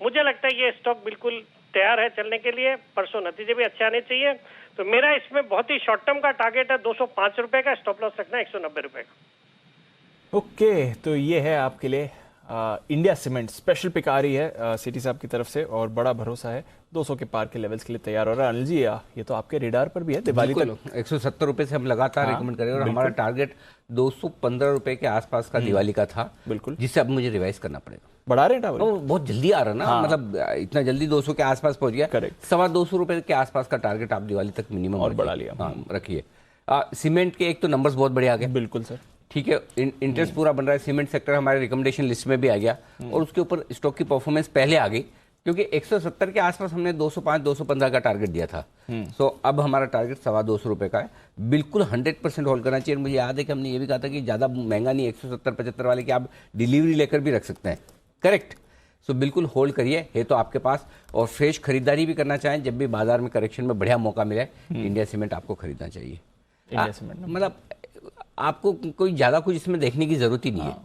मुझे लगता है ये स्टॉक बिल्कुल तैयार है चलने के लिए। परसों नतीजे भी अच्छे आने चाहिए। तो मेरा इसमें बहुत ही शॉर्ट टर्म का टारगेट है 205 रुपए का, स्टॉप लॉस रखना 190 रुपए का। ओके, तो ये है आपके लिए इंडिया सीमेंट स्पेशल पिक आ रही है सिटी साहब की तरफ से और बड़ा भरोसा है 200 के पार के लेवल्स के लिए तैयार हो रहा है। अनिल जी, ये तो आपके रेडार पर भी है। दिवाली तक 170 रुपए से हम लगातार रिकमेंड करेंगे और हमारा टारगेट 215 रुपए के आसपास का दिवाली का था, बिल्कुल, जिससे अब मुझे रिवाइज करना पड़ेगा। बढ़ा रहे हैं बहुत जल्दी आ रहा है ना, मतलब इतना जल्दी 200 के आसपास पहुंच गया। करेक्ट, 225 रुपए के आसपास का टारगेट आप दिवाली तक मिनिमम और बढ़ा लिया। रखिए। सीमेंट के एक तो नंबर्स बहुत बढ़िया आ गए। बिल्कुल सर, ठीक है, इंटरेस्ट पूरा बन रहा है। सीमेंट सेक्टर हमारे रिकमेंडेशन लिस्ट में भी आ गया और उसके ऊपर स्टॉक की परफॉर्मेंस पहले आ गई, क्योंकि 170 के आसपास हमने 205-215 का टारगेट दिया था। सो अब हमारा टारगेट 225 रुपए का है। बिल्कुल 100% होल्ड करना चाहिए। मुझे याद है कि हमने ये भी कहा था कि ज़्यादा महंगा नहीं, 170-75 वाले की आप डिलीवरी लेकर भी रख सकते हैं। करेक्ट। सो बिल्कुल होल्ड करिए, है तो आपके पास। और फ्रेश खरीदारी भी करना चाहें, जब भी बाजार में करेक्शन में बढ़िया मौका मिले, इंडिया सीमेंट आपको खरीदना चाहिए। इंडिया सीमेंट मतलब आपको कोई ज़्यादा कुछ इसमें देखने की ज़रूरत ही नहीं है।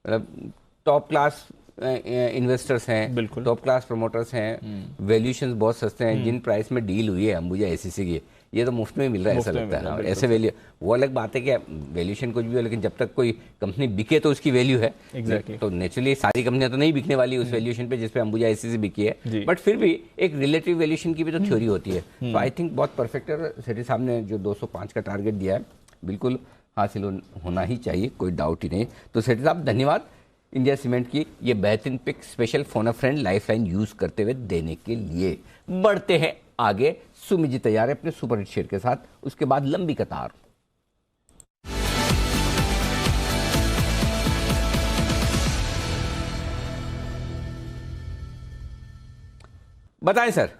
मतलब टॉप क्लास इन्वेस्टर्स हैं, बिल्कुल टॉप क्लास प्रमोटर्स हैं, वैल्यूएशंस बहुत सस्ते हैं। जिन प्राइस में डील हुई है अंबुजा एसीसी की, ये तो मुफ्त में मिल रहा है, ऐसा लगता है ना। ऐसे वैल्यू, वो अलग बात है कि वैल्यूएशन कुछ भी हो, लेकिन जब तक कोई कंपनी बिके तो उसकी वैल्यू है। Exactly. तो नेचुरली सारी कंपनियां तो नहीं बिकने वाली उस वैल्यूएशन पे जिस पे अंबुजा एसीसी बिकी है, बट फिर भी एक रिलेटिव वैल्यूएशन की भी तो थ्योरी होती है। तो आई थिंक बहुत परफेक्ट है। सेठी साहब ने जो 205 का टारगेट दिया है बिल्कुल हासिल होना ही चाहिए, कोई डाउट ही नहीं। तो सेठी साहब धन्यवाद इंडिया सीमेंट की ये बेहतरीन pick special phone a friend lifeline use करते हुए देने के लिए। बढ़ते हैं आगे। सुमित जी तैयार है अपने सुपर हिट शेयर के साथ, उसके बाद लंबी कतार। बताएं सर।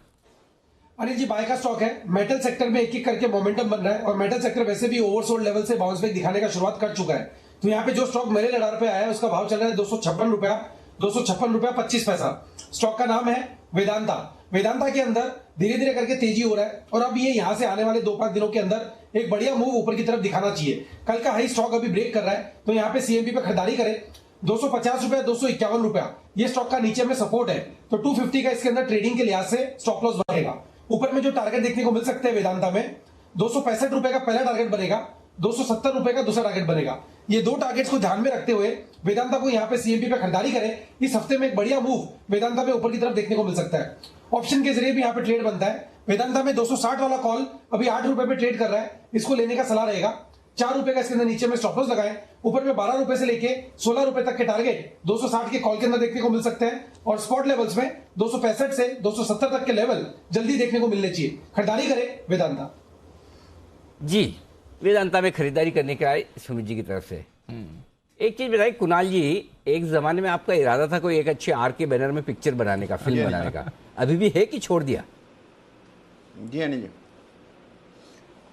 अनिल जी, बाय का स्टॉक है। मेटल सेक्टर में एक एक करके मोमेंटम बन रहा है और मेटल सेक्टर वैसे भी ओवरसोल्ड लेवल से बाउंस बैक दिखाने का शुरुआत कर चुका है। तो यहाँ पे जो स्टॉक मेरे रडार पे आया है उसका भाव चल रहा है 256 रुपया, 256 रुपया 25 पैसा। स्टॉक का नाम है वेदांता। वेदांता के अंदर धीरे धीरे करके तेजी हो रहा है और अब ये यहाँ से आने वाले 2-5 दिनों के अंदर एक बढ़िया मूव ऊपर की तरफ दिखाना चाहिए। कल का हाई स्टॉक अभी ब्रेक कर रहा है, तो यहाँ पे सीएमपी पे खरीदारी करें। 250 रुपया, 251 रुपया ये स्टॉक का नीचे में सपोर्ट है। तो 250 का इसके अंदर ट्रेडिंग के लिहाज से स्टॉप लॉस बढ़ेगा। ऊपर में जो टारगेट देखने को मिल सकते हैं वेदांता में, 265 रुपए का पहला टारगेट बनेगा, 270 रुपए का दूसरा टारगेट बनेगा। ये दो टारगेट्स को ध्यान में रखते हुए वेदांता को यहाँ पे सीएमपी पे खरीदारी करें। इस हफ्ते में एक बढ़िया मूव वेदांता में ऊपर की तरफ देखने को मिल सकता है। ऑप्शन के जरिए भी यहाँ पे ट्रेड बनता है। वेदांता में 260 वाला कॉल अभी 8 रुपए पे ट्रेड कर रहा है, इसको लेने का सलाह रहेगा। 4 रुपए का इसके अंदर नीचे में स्टॉप लॉस लगाएं। ऊपर में 12 रुपए से लेके 16 रुपए तक के टारगेट 260 के कॉल के अंदर देखने को मिल सकते हैं और स्पॉट लेवल्स में 265 से 270 तक के लेवल जल्दी देखने को मिलने चाहिए। खरीदारी करें वेदांता। जी, वेदांता में खरीदारी करने के आए सुमित जी की तरफ से। एक चीज बताइए कुणाल जी, एक जमाने में आपका इरादा था कोई एक अच्छे आर के बैनर में पिक्चर बनाने का, फिल्म बनाने का, अभी भी है कि छोड़ दिया? जी अनिल जी,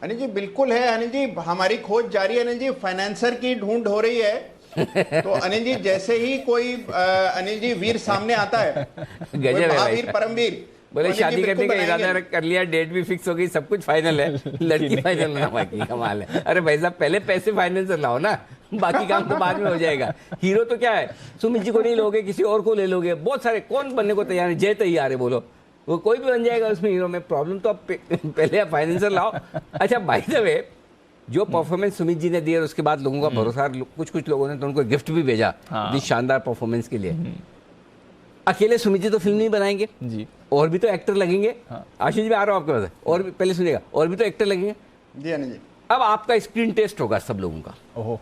अनिल जी बिल्कुल है। अनिल जी हमारी खोज जारी है। अनिल जी फाइनेंसर की ढूंढ हो रही है। तो अनिल जी जैसे ही कोई अनिल जी वीर सामने आता है, महावीर परमवीर, बोले शादी करने का इरादा कर लिया, डेट भी फिक्स हो गई, सब कुछ फाइनल है, लड़की फाइनल ना, बाकी कमाल है। अरे भाई साहब पहले पैसे फाइनेंसर लाओ ना, बाकी काम तो बाद में हो जाएगा। हीरो तो क्या है, सुमित जी को नहीं लोगे, किसी और को ले लोगे। बहुत सारे कौन बनने को तैयार है, जय तैयार है, बोलो वो कोई भी बन जाएगा उसमें हीरो में। प्रॉब्लम तो अब पहले आप फाइनेंसर लाओ। अच्छा बाय द वे, जो परफॉर्मेंस सुमित जी ने दी और उसके बाद लोगों का भरोसा, कुछ लोगों ने तो उनको गिफ्ट भी भेजा इस शानदार परफॉर्मेंस के लिए। अकेले सुमित जी तो फिल्म नहीं बनाएंगे जी, और भी तो एक्टर लगेंगे। आशीष जी आ रहा हूं आपके पास, और भी पहले सुनिएगा, और भी तो एक्टर लगेंगे जी अनिल जी। अब आपका स्क्रीन टेस्ट होगा सब लोगों का। ओहो,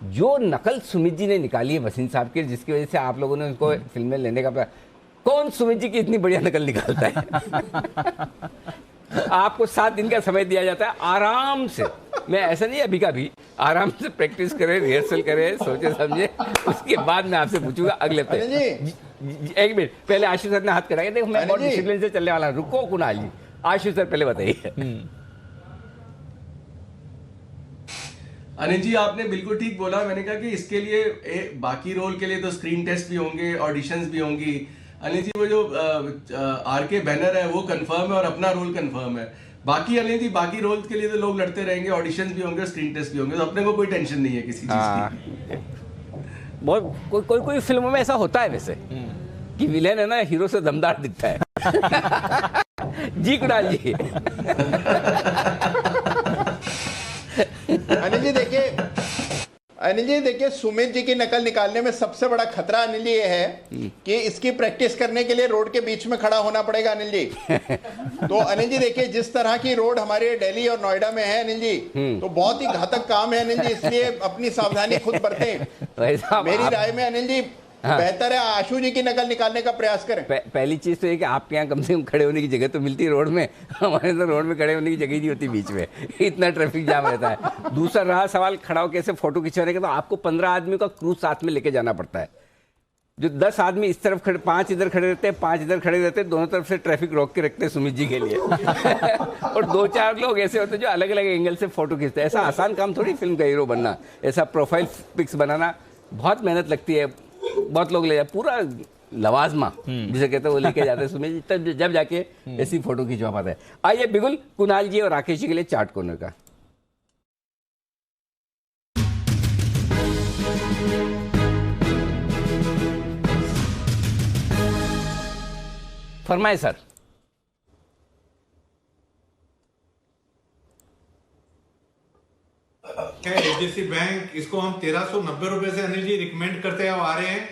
जो नकल सुमित जी ने निकाली है वसीम साहब की, जिसकी वजह से आप लोगों ने उनको फिल्म में लेने का कौन सुमित जी की इतनी बढ़िया नकल निकालता है? आपको 7 दिन का समय दिया जाता है आराम से। मैं ऐसा नहीं अभी का भी आराम से प्रैक्टिस करें, रिहर्सल करें, सोचे समझे, उसके बाद मैं आपसे पूछूंगा अगले हफ्ते। एक मिनट पहले आशीष सर ने हाथ कराया। देखो मैं बहुत डिसिप्लिन से चलने वाला। रुको कुणाल जी, आशीष सर पहले बताइए। अनिल जी आपने बिल्कुल ठीक बोला। मैंने कहा कि इसके लिए बाकी रोल के लिए तो स्क्रीन टेस्ट भी होंगे, ऑडिशंस भी होंगी। अनिल जी वो जो आरके बैनर है वो कंफर्म है और अपना रोल कंफर्म है। बाकी अनिल जी बाकी रोल के लिए तो लोग लड़ते रहेंगे, ऑडिशंस भी होंगे, स्क्रीन टेस्ट भी होंगे, तो अपने को कोई टेंशन नहीं है किसी चीज की। बहुत कोई फिल्मों में ऐसा होता है वैसे कि विलेन है ना हीरो से दमदार दिखता है। जी कुणाल जी। अनिल जी देखिए सुमित जी की नकल निकालने में सबसे बड़ा खतरा अनिल जी ये है कि इसकी प्रैक्टिस करने के लिए रोड के बीच में खड़ा होना पड़ेगा अनिल जी। तो अनिल जी देखिए जिस तरह की रोड हमारे दिल्ली और नोएडा में है अनिल जी, तो बहुत ही घातक काम है अनिल जी, इसलिए अपनी सावधानी खुद बरतें। मेरी राय में अनिल जी बेहतर है आशु जी की नकल निकालने का प्रयास करें। पहली चीज तो ये कि आपके यहाँ कम से कम खड़े होने की जगह तो मिलती है रोड में, हमारे तो रोड में खड़े होने की जगह नहीं होती बीच में, इतना ट्रैफिक जाम रहता है। दूसरा रहा सवाल खड़ा होकर कैसे फोटो खिंचवाने का, तो आपको 15 आदमी का क्रू साथ में लेके जाना पड़ता है। जो 10 आदमी इस तरफ खड़े, 5 इधर खड़े रहते हैं, 5 इधर खड़े रहते हैं, दोनों तरफ से ट्रैफिक रोक के रखते हैं सुमित जी के लिए। और 2-4 लोग ऐसे होते हैं जो अलग अलग एंगल से फोटो खींचते हैं। ऐसा आसान काम थोड़ी फिल्म का हीरो बनना, ऐसा प्रोफाइल पिक्स बनाना बहुत मेहनत लगती है। बहुत लोग ले जाते, पूरा लवाजमा जिसे कहते हैं वो लेके जाते हैं सुमित जी, तब जब जाके ऐसी फोटो खिंचवा पाते हैं। आइए बिगुल, कुणाल जी और राकेश जी के लिए चार्ट कॉर्नर का। फरमाए सर। एचडीएफसी बैंक, इसको हम 1390 रुपए से अनिल जी रिकमेंड करते आ रहे हैं।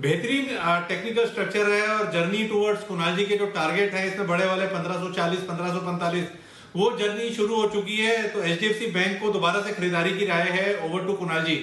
बेहतरीन टेक्निकल स्ट्रक्चर है और जर्नी टुवर्ड्स कुणाल जी के जो टारगेट है इसमें बड़े वाले 1540, 1545 वो जर्नी शुरू हो चुकी है। तो एचडीएफसी बैंक को दोबारा से खरीदारी की राय है। ओवर टू कुणाल जी।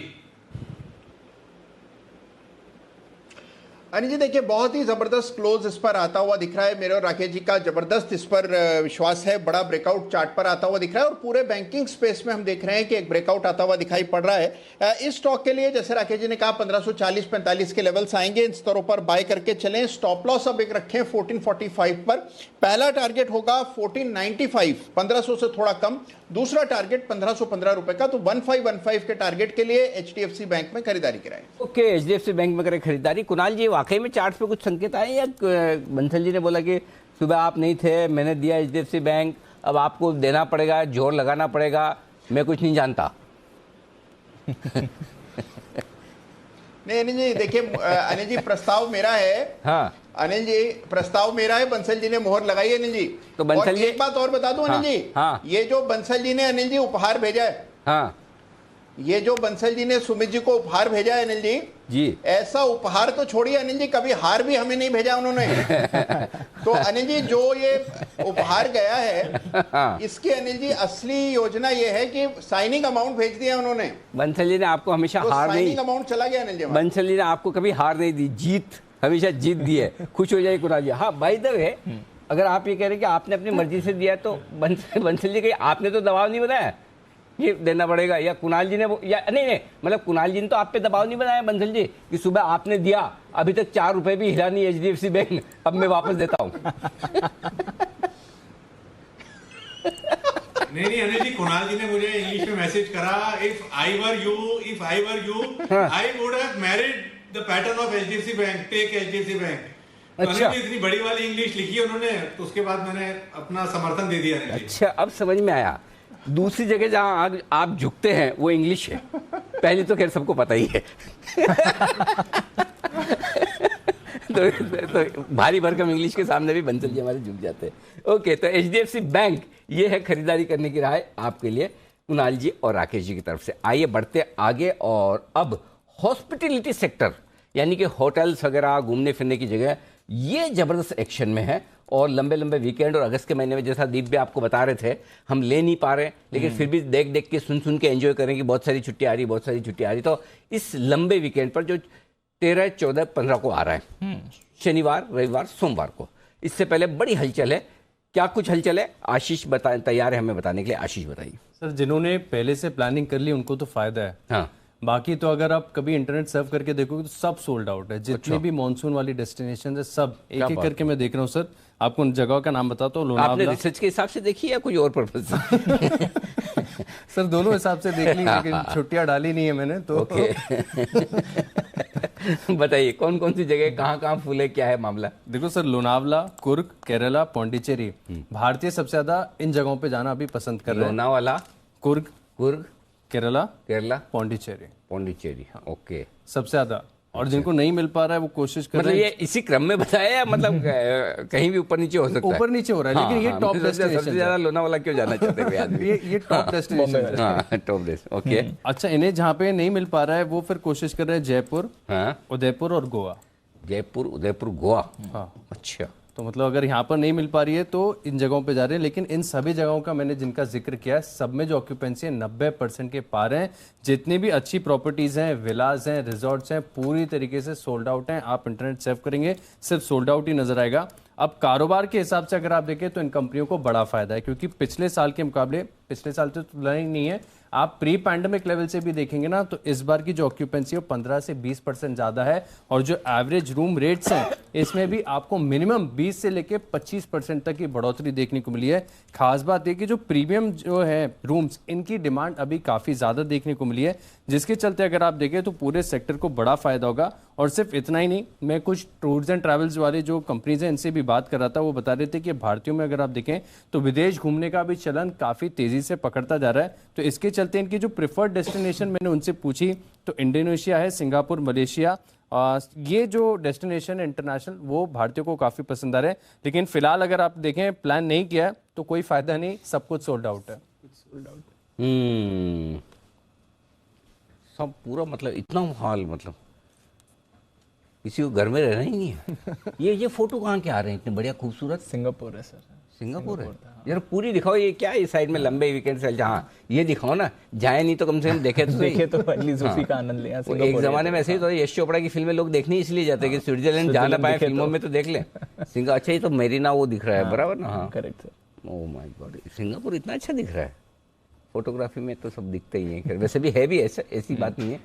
अनिल जी देखिए बहुत ही जबरदस्त क्लोज इस पर आता हुआ दिख रहा है। मेरे और राकेश जी का जबरदस्त इस पर विश्वास है। बड़ा ब्रेकआउट चार्ट पर आता हुआ दिख रहा है और पूरे बैंकिंग स्पेस में हम देख रहे हैं कि एक ब्रेकआउट आता हुआ दिखाई पड़ रहा है। इस स्टॉक के लिए जैसे राकेश जी ने कहा 1540-45 के लेवल्स आएंगे, इन स्तरों पर बाय करके चलें। स्टॉप लॉस अब एक रखें 1445 पर। पहला टारगेट होगा 1495, 1500 से थोड़ा कम। दूसरा टारगेट 1515 रुपए का। तो 1515 के टारगेट के लिए एचडीएफसी बैंक में खरीदारी कराएं। ओके, एचडीएफसी बैंक में करें खरीदारी। कुणाल जी वाकई में चार्ट पे कुछ संकेत आए या बंसल जी ने बोला कि सुबह आप नहीं थे, मैंने दिया एचडीएफसी बैंक, अब आपको देना पड़ेगा, जोर लगाना पड़ेगा, मैं कुछ नहीं जानता? नहीं अनिल जी देखिए अनिल जी प्रस्ताव मेरा है। हाँ अनिल जी प्रस्ताव मेरा है, बंसल जी ने मोहर लगाई है अनिल जी। तो बंसल जी एक बात और बता दूं अनिल जी, हाँ। ये जो बंसल जी ने अनिल जी उपहार भेजा है, हाँ ये जो बंसल जी ने सुमित जी को उपहार भेजा है अनिल जी, ऐसा उपहार तो छोड़िए अनिल जी, कभी हार भी हमें नहीं भेजा उन्होंने। तो अनिल जी जो ये उपहार गया है इसकी अनिल जी असली योजना ये है कि साइनिंग अमाउंट भेज दिया उन्होंने। बंसल जी ने आपको हमेशा तो हार नहीं, साइनिंग अमाउंट चला गया अनिल जी। बंसल जी ने आपको कभी हार नहीं दी, जीत हमेशा जीत दी है। खुश हो जाइए कुणाल जी। हाँ बाय द वे, अगर आप ये कह रहे हैं कि आपने अपनी मर्जी से दिया तो बंसल जी कहीं आपने तो दबाव नहीं बनाया ये देना पड़ेगा, या कुणाल जी ने या नहीं मतलब कुणाल जी ने तो आप पे दबाव नहीं बनाया बंसल जी कि सुबह आपने दिया, अभी तक 4 रुपए भी हिला नहीं एचडीएफसी बैंक, अब मैं वापस देता हूं। नहीं अनिल जी, कुणाल जी ने मुझे इंग्लिश में मैसेज करा, if I were you I would have married the pattern of HDFC bank, take HDFC bank. तो अच्छा, इतनी बड़ी वाली इंग्लिश लिखी है उन्होंने, तो उसके बाद मैंने अपना समर्थन दे दिया। अच्छा अब समझ में आया, दूसरी जगह जहां आप झुकते हैं वो इंग्लिश है, पहले तो खैर सबको पता ही है। तो भारी भरकम इंग्लिश के सामने भी बंसल जी हमारे झुक जाते हैं। ओके, तो एचडीएफसी बैंक ये है खरीदारी करने की राय आपके लिए कुणाल जी और राकेश जी की तरफ से। आइए बढ़ते आगे, और अब हॉस्पिटलिटी सेक्टर यानी कि होटल्स वगैरह, घूमने फिरने की जगह, ये जबरदस्त एक्शन में है। और लंबे लंबे वीकेंड और अगस्त के महीने में, जैसा दीप भी आपको बता रहे थे, हम ले नहीं पा रहे, लेकिन फिर भी देख देख के सुन के एंजॉय करेंगे। बहुत सारी छुट्टी आ रही, बहुत सारी छुट्टी आ रही। तो इस लंबे वीकेंड पर जो 13, 14, 15 को आ रहा है, शनिवार, रविवार, सोमवार को। इससे पहले बड़ी हलचल है। क्या कुछ हलचल है, आशीष बता तैयार है हमें बताने के लिए। आशीष बताइए। सर, जिन्होंने पहले से प्लानिंग कर ली उनको तो फायदा है। हाँ, बाकी तो अगर आप कभी इंटरनेट सर्फ करके देखोगे तो सब सोल्ड आउट है। जितने भी मानसून वाली डेस्टिनेशन है सब एक एक करके मैं देख रहा हूँ। सर, आपको उन जगह का नाम बताता हूँ। आपने रिसर्च के हिसाब से देखी या कोई और पर्पज से? सर, दोनों हिसाब से देख ली, लेकिन छुट्टियां डाली नहीं है मैंने तो। बताइए कौन कौन सी जगह, कहाँ कहाँ फूले, क्या है मामला? देखो सर, लोनावला, कुर्ग, केरला, पौंडीचेरी, भारतीय सबसे ज्यादा इन जगहों पे जाना अभी पसंद कर रहे हैं। लोनावाला, कुर्ग, केरला, पौंडीचेरी, ओके, सबसे ज्यादा। और जिनको नहीं मिल पा रहा है वो कोशिश कर मतलब रहे हैं। ये इसी क्रम में बताया या मतलब कहीं भी ऊपर नीचे हो सकता है? ऊपर नीचे हो रहा है, लेकिन ये टॉप डेस्टिनेशन। सबसे ज्यादा लोनावाला क्यों जाना चाहते हैं आदमी? ये टॉप डेस्टिनेशन। हाँ, टॉप डेस्टिनेशन, ओके। अच्छा, इन्हें जहाँ पे नहीं मिल पा रहा है वो फिर कोशिश कर रहे हैं जयपुर, उदयपुर और गोवा। जयपुर, उदयपुर, गोवा, हाँ। अच्छा, तो मतलब अगर यहाँ पर नहीं मिल पा रही है तो इन जगहों पे जा रहे हैं। लेकिन इन सभी जगहों का मैंने जिनका जिक्र किया है, सब में जो ऑक्यूपेंसी है 90% के पार हैं। जितनी भी अच्छी प्रॉपर्टीज हैं, विलाज हैं, रिजॉर्ट्स हैं, पूरी तरीके से सोल्ड आउट हैं। आप इंटरनेट सर्फ करेंगे सिर्फ सोल्ड आउट ही नजर आएगा। अब कारोबार के हिसाब से अगर आप देखें तो इन कंपनियों को बड़ा फायदा है, क्योंकि पिछले साल के मुकाबले, पिछले साल तो तुलना ही नहीं है, आप प्री पैंडेमिक लेवल से भी देखेंगे ना तो इस बार की जो ऑक्यूपेंसी है वो 15 से 20% ज्यादा है। और जो एवरेज रूम रेट्स हैं इसमें भी आपको मिनिमम 20 से लेके 25% तक की बढ़ोतरी देखने को मिली है। खास बात है कि जो प्रीमियम जो है रूम्स, इनकी डिमांड अभी काफी ज्यादा देखने को मिली है, जिसके चलते अगर आप देखें तो पूरे सेक्टर को बड़ा फायदा होगा। और सिर्फ इतना ही नहीं, मैं कुछ टूर्स एंड ट्रैवल्स वाले जो कंपनीज हैं इनसे भी बात कर रहा था, वो बता रहे थे कि भारतीयों में अगर आप देखें तो विदेश घूमने का भी चलन काफी तेजी से पकड़ता जा रहा है। तो इसके चलते इनकी जो प्रिफर्ड डेस्टिनेशन मैंने उनसे पूछी तो इंडोनेशिया है, सिंगापुर, मलेशिया, ये जो डेस्टिनेशन इंटरनेशनल वो भारतीयों को काफी पसंद आ रहे हैं। लेकिन फिलहाल अगर आप देखें प्लान नहीं किया है तो कोई फायदा नहीं, सब कुछ सोल्ड आउट है। सब पूरा मतलब इतना हाल, मतलब किसी को घर में रहना ही नहीं है। ये फोटो कहाँ के आ रहे हैं इतने बढ़िया खूबसूरत? सिंगापुर है सर। सिंगापुर है यार, पूरी दिखाओ। ये क्या है साइड में लंबे वीकेंड से? जहाँ ये दिखाओ ना, जाए नहीं तो कम से कम देखे तो देखे तो एटलीस्ट उसी का आनंद लिया। एक जमाने में ऐसे ही तो यश चोपड़ा की फिल्में लोग देखने इसलिए जाते हैं कि स्विट्जरलैंड जा ना पाए, फिल्मों में तो देख ले। अच्छा, ये तो मेरीना वो दिख रहा है, बराबर ना? हाँ, correct. Oh my God, Singapore इतना अच्छा दिख रहा है। फोटोग्राफी में तो सब दिखता ही है, वैसे भी है भी ऐसी बात नहीं है।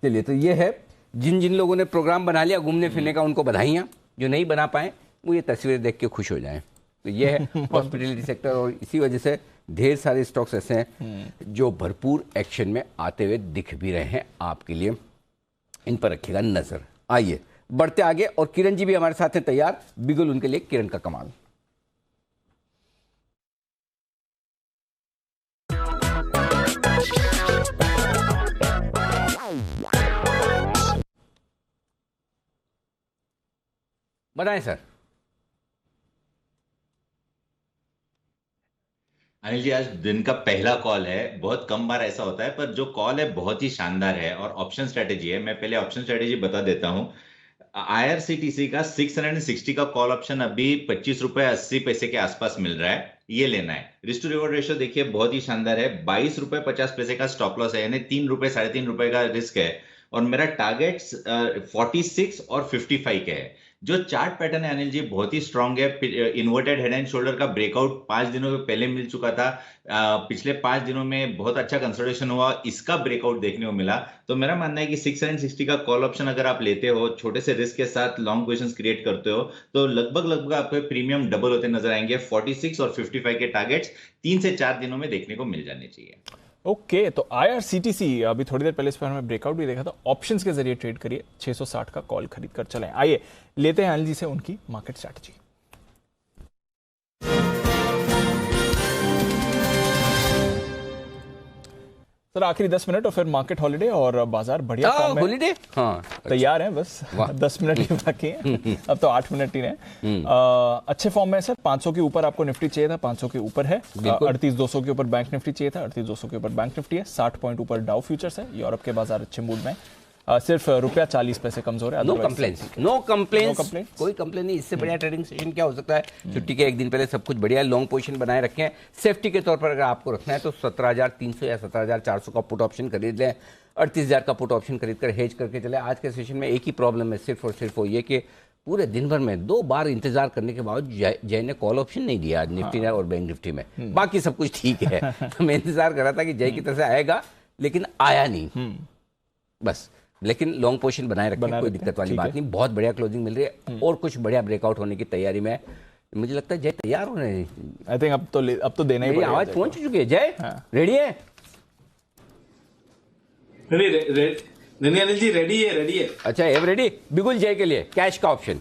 चलिए, तो ये है जिन जिन लोगों ने प्रोग्राम बना लिया घूमने फिरने का, उनको बधाइयाँ। जो नहीं बना पाए वो ये तस्वीरें देख के खुश हो जाएं। तो ये है हॉस्पिटलिटी सेक्टर, और इसी वजह से ढेर सारे स्टॉक्स ऐसे हैं जो भरपूर एक्शन में आते हुए दिख भी रहे हैं आपके लिए। इन पर रखिएगा नजर। आइए बढ़ते आगे, और किरण जी भी हमारे साथ हैं तैयार। बिगुल उनके लिए किरण का कमाल। बताएं सर। अनिल जी, आज दिन का पहला कॉल है। बहुत कम बार ऐसा होता है, पर जो कॉल है बहुत ही शानदार है और ऑप्शन स्ट्रेटेजी है। मैं पहले ऑप्शन स्ट्रेटेजी बता देता हूं। IRCTC का 660 का कॉल ऑप्शन अभी 25 रुपए 80 पैसे के आसपास मिल रहा है, ये लेना है। रिस्क टू रिवॉर्ड रेशियो देखिए बहुत ही शानदार है, 22 रुपए 50 पैसे का स्टॉप लॉस है, यानी 3 रुपए 3.5 रुपए का रिस्क है। और मेरा टारगेट 46 और 55 का है। जो चार्ट पैटर्न है अनिल जी बहुत ही स्ट्रांग है। इन्वर्टेड हेड एंड शोल्डर का ब्रेकआउट 5 दिनों के पहले मिल चुका था। पिछले 5 दिनों में बहुत अच्छा कंसोलिडेशन हुआ, इसका ब्रेकआउट देखने को मिला। तो मेरा मानना है कि 660 का कॉल ऑप्शन अगर आप लेते हो, छोटे से रिस्क के साथ लॉन्ग पोजीशंस क्रिएट करते हो, तो लगभग आपके प्रीमियम डबल होते नजर आएंगे। 46 और 55 के टारगेट्स 3 से 4 दिनों में देखने को मिल जाने चाहिए। ओके, तो IRCTC अभी थोड़ी देर पहले इस पर हमें ब्रेकआउट भी देखा था। ऑप्शंस के जरिए ट्रेड करिए, 660 का कॉल खरीद कर चलें। आइए लेते हैं अनिल जी से उनकी मार्केट स्ट्रैटेजी। सर, आखिरी 10 मिनट और फिर मार्केट हॉलिडे और बाजार बढ़िया काम में हॉलिडे तैयार हैं। बस 10 मिनट ही बाकी हैं, अब तो 8 मिनट ही रहे। अच्छे फॉर्म में सर। 500 के ऊपर आपको निफ्टी चाहिए था, 500 के ऊपर है। 38,200 के ऊपर बैंक निफ्टी चाहिए था, 38,200 के ऊपर बैंक निफ्टी है। 60 पॉइंट ऊपर डाउ फ्यूचर्स है। यूरोप के बाजार अच्छे मूड में। सिर्फ रुपया 40 पैसे कमजोर है। नो कंप्लेंट्स, कोई कंप्लेन नहीं। इससे बढ़िया ट्रेडिंग सेशन क्या हो सकता है? छुट्टी के एक दिन पहले सब कुछ बढ़िया है, लॉन्ग पोजीशन बनाए रखें। सेफ्टी के तौर पर अगर आपको रखना है तो 17,300 या 17,400 का पुट ऑप्शन खरीद लें, 38,000 का पुट ऑप्शन खरीद कर हेज करके चले। आज के सेशन में एक ही प्रॉब्लम है सिर्फ और सिर्फ वो ये कि पूरे दिन भर में 2 बार इंतजार करने के बाद जय ने कॉल ऑप्शन नहीं दिया आज निफ्टी ने और बैंक निफ्टी में। बाकी सब कुछ ठीक है। तो मैं इंतजार कर रहा था कि जय की तरफ से आएगा, लेकिन आया नहीं बस। लेकिन लॉन्ग पोजीशन बनाए रखें, कोई दिक्कत वाली बात नहीं। बहुत बढ़िया क्लोजिंग मिल रही है और कुछ बढ़िया ब्रेकआउट होने की तैयारी में। मुझे लगता है जय तैयार होने, आई थिंक अब तो देना ही पड़ेगा। आवाज पहुंच चुकी है। जय रेडी है? नहीं अनिल जी, रेडी है। अच्छा एव रेडी। बिल्कुल जय के लिए कैश का ऑप्शन।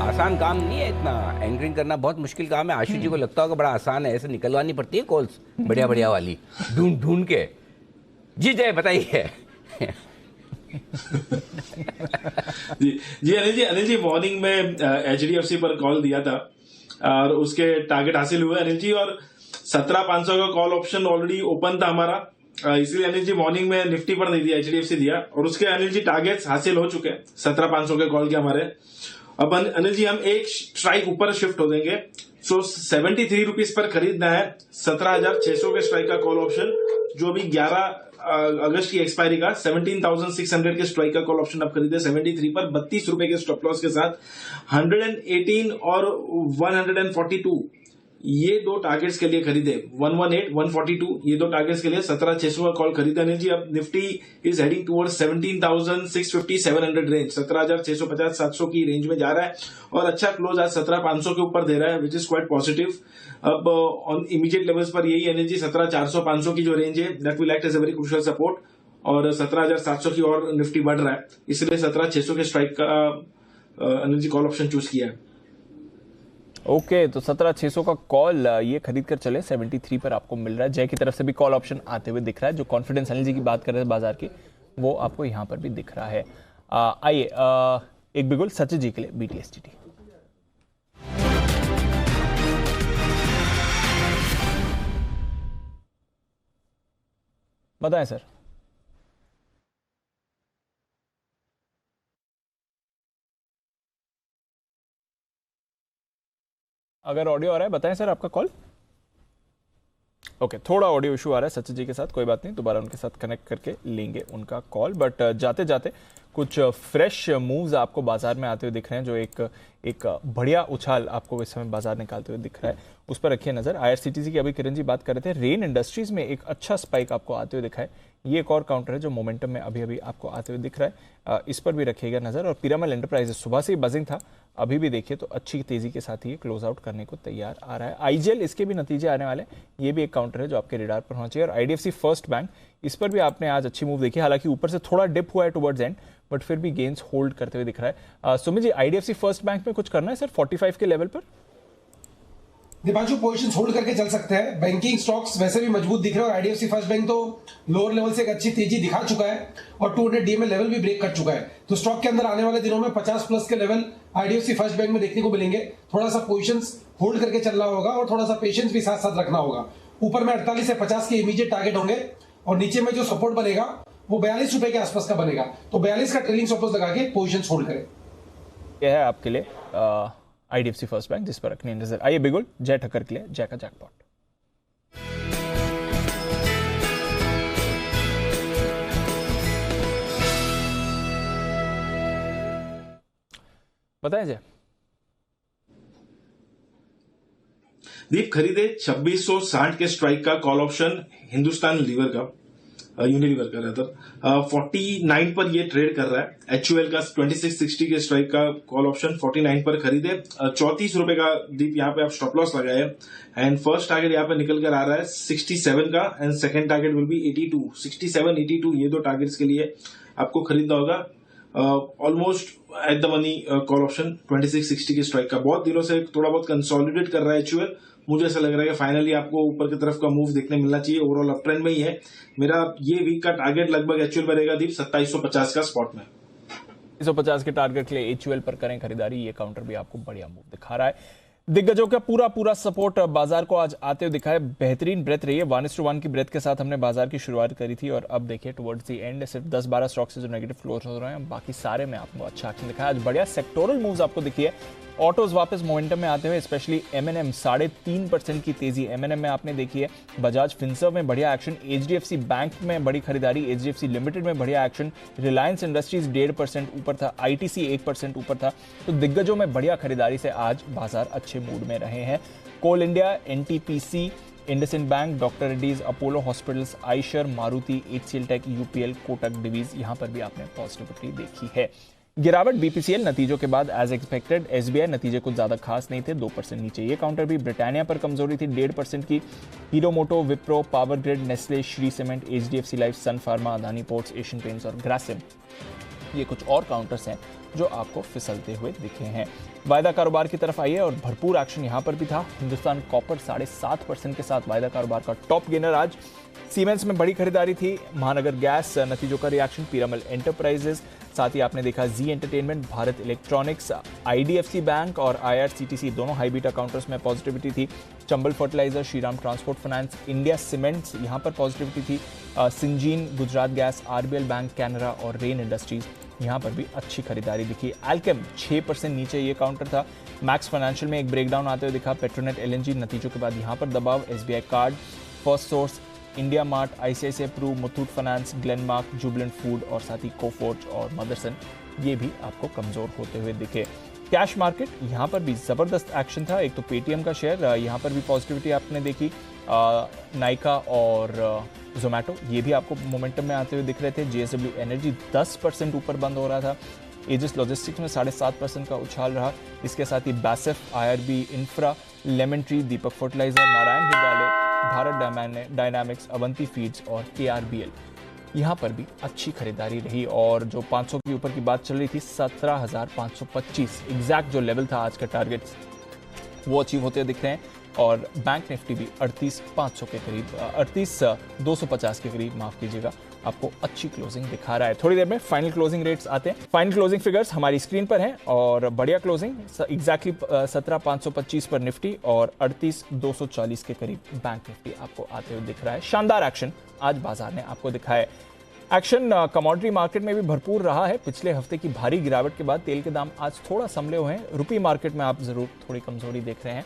आसान काम नहीं है, इतना एंकरिंग करना बहुत मुश्किल काम है। आशु जी को लगता होगा बड़ा आसान है, ऐसे निकलवानी पड़ती है कॉल्स बढ़िया बढ़िया वाली ढूंढ के। जी जय बताइए। जी अनिल जी मॉर्निंग में HDFC पर कॉल दिया था और उसके टारगेट हासिल हुए अनिल जी, और 17,500 का कॉल ऑप्शन ऑलरेडी ओपन था हमारा, इसलिए अनिल जी मॉर्निंग में निफ्टी पर नहीं दिया, HDFC दिया, और उसके अनिल जी टारगेट्स हासिल हो चुके हैं 17,500 के कॉल के हमारे। अब अनिल जी हम एक स्ट्राइक ऊपर शिफ्ट हो देंगे, सो 73 रुपीज पर खरीदना है 17,600 के स्ट्राइक का कॉल ऑप्शन, जो भी 11 अगस्त की एक्सपायरी का 17,600 के स्ट्राइक का कॉल ऑप्शन आप खरीदे 73 पर 32 रुपए के स्टॉप लॉस के साथ। 118 और 142 ये 2 टारगेट्स के लिए खरीदे, 118, 142 ये 2 टारगेट्स के लिए 17,600 का कॉल खरीदा नहीं जी। अब Nifty is heading towards 17,650 700 range, 17,650 700 की रेंज में जा रहा है और अच्छा क्लोज आज 17,500 के ऊपर दे रहा है, विच इज क्वाइट पॉजिटिव। अब ऑन इमीडिएट लेवल्स पर यही एनर्जी 17,400-500 की जो रेंज है that will act as a very crucial support, और 17,700 की और निफ्टी बढ़ रहा है, इसलिए 17,600 के स्ट्राइक का एनर्जी कॉल ऑप्शन चूज किया है। ओके तो 17,600 का कॉल ये खरीद कर चले 73 पर आपको मिल रहा है। जय की तरफ से भी कॉल ऑप्शन आते हुए दिख रहा है। जो कॉन्फिडेंस अनिल जी की बात कर रहे हैं बाजार की, वो आपको यहां पर भी दिख रहा है। आइए एक बिगुल सचिन जी के लिए BTSTT। बताएं सर। अगर ऑडियो आ रहा है बताएं सर आपका कॉल। ओके थोड़ा ऑडियो इशू आ रहा है सचिन जी के साथ, कोई बात नहीं, दोबारा उनके साथ कनेक्ट करके लेंगे उनका कॉल। बट जाते जाते कुछ फ्रेश मूव्स आपको बाजार में आते हुए दिख रहे हैं, जो एक बढ़िया उछाल आपको इस समय बाजार निकालते हुए दिख रहा है, उस पर रखिए नजर। IRCTC की अभी किरण जी बात कर रहे थे, रेन इंडस्ट्रीज में एक अच्छा स्पाइक आपको आते हुए दिखा है, ये एक और काउंटर है जो मोमेंटम में अभी अभी आपको आते हुए दिख रहा है, इस पर भी रखिएगा नजर। और पिरामल एंटरप्राइजेस सुबह से ही बजिंग था, अभी भी देखिए तो अच्छी तेजी के साथ ही क्लोज आउट करने को तैयार आ रहा है। IGL इसके भी नतीजे आने वाले, ये भी एक काउंटर है जो आपके रेडार पर होना चाहिए। और IDFC फर्स्ट बैंक, इस पर भी आपने आज अच्छी मूव देखी, हालांकि ऊपर से थोड़ा डिप हुआ है टुवर्ड्स एंड, बट फिर भी गेन्स होल्ड करते हुए दिख रहा है। Sumit ji IDFC first bank में कुछ करना है सर 45 के लेवल पर? दीपांशु पोजीशंस होल्ड करके चल सकते हैं, बैंकिंग स्टॉक्स वैसे भी मजबूत दिख रहे हैं और IDFC फर्स्ट बैंक तो लोअर लेवल से एक अच्छी तेजी दिखा चुका है और 200 DMA लेवल भी ब्रेक कर चुका है, तो स्टॉक के अंदर आने वाले दिनों में 50 प्लस के लेवल IDFC फर्स्ट बैंक में देखने को मिलेंगे। थोड़ा सा पोजीशंस होल्ड करके चलना होगा और थोड़ा सा पेशेंस भी साथ साथ रखना होगा। ऊपर में 48 से 50 के इमीडिएट टारगेट होंगे और नीचे में जो सपोर्ट बनेगा वो 42 रुपए के आसपास का बनेगा, तो 42 का ट्रेलिंग स्टॉप लॉस लगा के पोजीशंस होल्ड करें। यह है आपके लिए IDFC फर्स्ट बैंक जिस पर रखनी है नजर। आइए बिगुल जय ठक्कर के लिए जय का जैकपॉट। बताएं जय। दीप खरीदे 2660 के स्ट्राइक का कॉल ऑप्शन हिंदुस्तान लीवर का, यूनिलीवर का रहता 49 पर ये ट्रेड कर रहा है। HUL का 2660 के स्ट्राइक का कॉल ऑप्शन 49 पर खरीदे, 34 रुपए का दीप यहाँ पे आप स्टॉप लॉस लगाए एंड फर्स्ट टारगेट यहाँ पे निकल कर आ रहा है 67 का and second target will be 82, 67, 82 ये 2 टारगेट्स के लिए आपको खरीदना होगा। Almost at the money call option 2660 के स्ट्राइक का, बहुत दिनों से थोड़ा बहुत कंसोलिडेट कर रहा है HUL, मुझे ऐसा लग रहा है कि फाइनली आपको ऊपर की तरफ का मूव देखने मिलना चाहिए, ओवरऑल अप ट्रेंड में ही है। मेरा ये वीक का टारगेट लगभग HUL पर रहेगा दीप 2750 का स्पॉट में। 2750 के टारगेट के लिए HUL पर करें खरीदारी, ये काउंटर भी आपको बढ़िया मूव दिखा रहा है। दिग्गजों का पूरा सपोर्ट बाजार को आज आते हुए दिखा है। बेहतरीन ब्रेथ रही है, 1:1 की ब्रेथ के साथ हमने बाजार की शुरुआत करी थी और अब देखिए टुवर्ड्स दी एंड सिर्फ 10-12 स्टॉक्स जो नेगेटिव फ्लोर हो रहे हैं, बाकी सारे में आपको अच्छा एक्शन दिखा है। आज बढ़िया सेक्टोरल मूव्स आपको दिखिए। ऑटोज वापस मोमेंटम में आते हुए, स्पेशली M&M 3.5% की तेजी M&M में आपने देखी है। बजाज फिनसर्व में बढ़िया एक्शन, HDFC बैंक में बड़ी खरीदारी, HDFC लिमिटेड में बढ़िया एक्शन, रिलायंस इंडस्ट्रीज 1.5% ऊपर था, ITC 1% ऊपर था। तो दिग्गजों में बढ़िया खरीदारी से आज बाजार अच्छे मूड में रहे हैं। Coal India, NTPC, IndusInd Bank, doctor Reddy's, Apollo Hospitals, Eicher, Maruti, HCL Tech, UPL, Kotak Divi's, यहां पर भी आपने पॉजिटिविटी देखी है। गिरावट BPCL नतीजों के बाद एज एक्सपेक्टेड। SBI नतीजे कुछ ज्यादा खास नहीं थे, 2% नीचे। ये काउंटर भी ब्रिटानिया पर कमजोरी थी 1.5% की। Hero Moto, Wipro, Power Grid, Nestle, Shree Cement, HDFC Life, Sun Pharma, Adani Ports, Asian Paints और ग्रासिम, ये कुछ और काउंटर्स हैं जो आपको फिसलते हुए दिखे हैं। वायदा कारोबार की तरफ आइए और भरपूर एक्शन यहां पर भी था। हिंदुस्तान कॉपर 7.5% के साथ वायदा कारोबार का टॉप गेनर आज। सीमेंट्स में बड़ी खरीदारी थी। महानगर गैस नतीजों का रिएक्शन, पीरामल एंटरप्राइजेस, साथ ही आपने देखा Zee Entertainment, Bharat Electronics, IDFC Bank और IRCTC दोनों हाई बीटा काउंटर्स में पॉजिटिविटी थी। Chambal Fertilizer, Shriram Transport Finance, India Cements यहां पर पॉजिटिविटी थी। Syngene, Gujarat Gas, RBL Bank, Canara और रेन इंडस्ट्रीज यहां पर भी अच्छी खरीदारी दिखी। एल्केम 6% नीचे ये काउंटर था। मैक्स फाइनेंशियल में एक ब्रेकडाउन आते हुए दिखा। पेट्रोनेट LNG नतीजों के बाद यहां पर दबाव। SBI card, first source, India mart, ICICI pru, Muthoot finance, Glenmark, Jubilant food और साथ ही कोफोर्ज और मदरसन, ये भी आपको कमजोर होते हुए दिखे। कैश मार्केट यहां पर भी जबरदस्त एक्शन था। एक तो पेटीएम का शेयर, यहां पर भी पॉजिटिविटी आपने देखी। नाइका और जोमेटो ये भी आपको मोमेंटम में आते हुए दिख रहे थे। JSW एनर्जी 10% ऊपर बंद हो रहा था। एजिस लॉजिस्टिक्स में 7.5% का उछाल रहा। इसके साथ ही BASF, IRB Infra, Lemon Tree, Deepak Fertilizer, Narayana Hrudayalaya, Bharat Dynamics, Avanti Feeds और KRBL, यहां पर भी अच्छी खरीदारी रही। और जो 500 के ऊपर की बात चल रही थी, 17,525 एग्जैक्ट जो लेवल था आज का टारगेट, वो अचीव होते दिख रहे हैं। और बैंक निफ्टी भी 38,500 के करीब, 38,250 के करीब, माफ कीजिएगा, आपको अच्छी क्लोजिंग दिखा रहा है। थोड़ी देर में फाइनल क्लोजिंग रेट्स आते हैं। फाइनल क्लोजिंग फिगर्स हमारी स्क्रीन पर हैं और बढ़िया क्लोजिंग एग्जैक्टली 17,525 पर निफ्टी और 38,240 के करीब बैंक निफ्टी आपको आते हुए दिख रहा है। शानदार एक्शन आज बाजार ने आपको दिखाया। एक्शन कमोडिटी मार्केट में भी भरपूर रहा है। पिछले हफ्ते की भारी गिरावट के बाद तेल के दाम आज थोड़ा संभले हुए हैं। रुपी मार्केट में आप जरूर थोड़ी कमजोरी देख रहे हैं।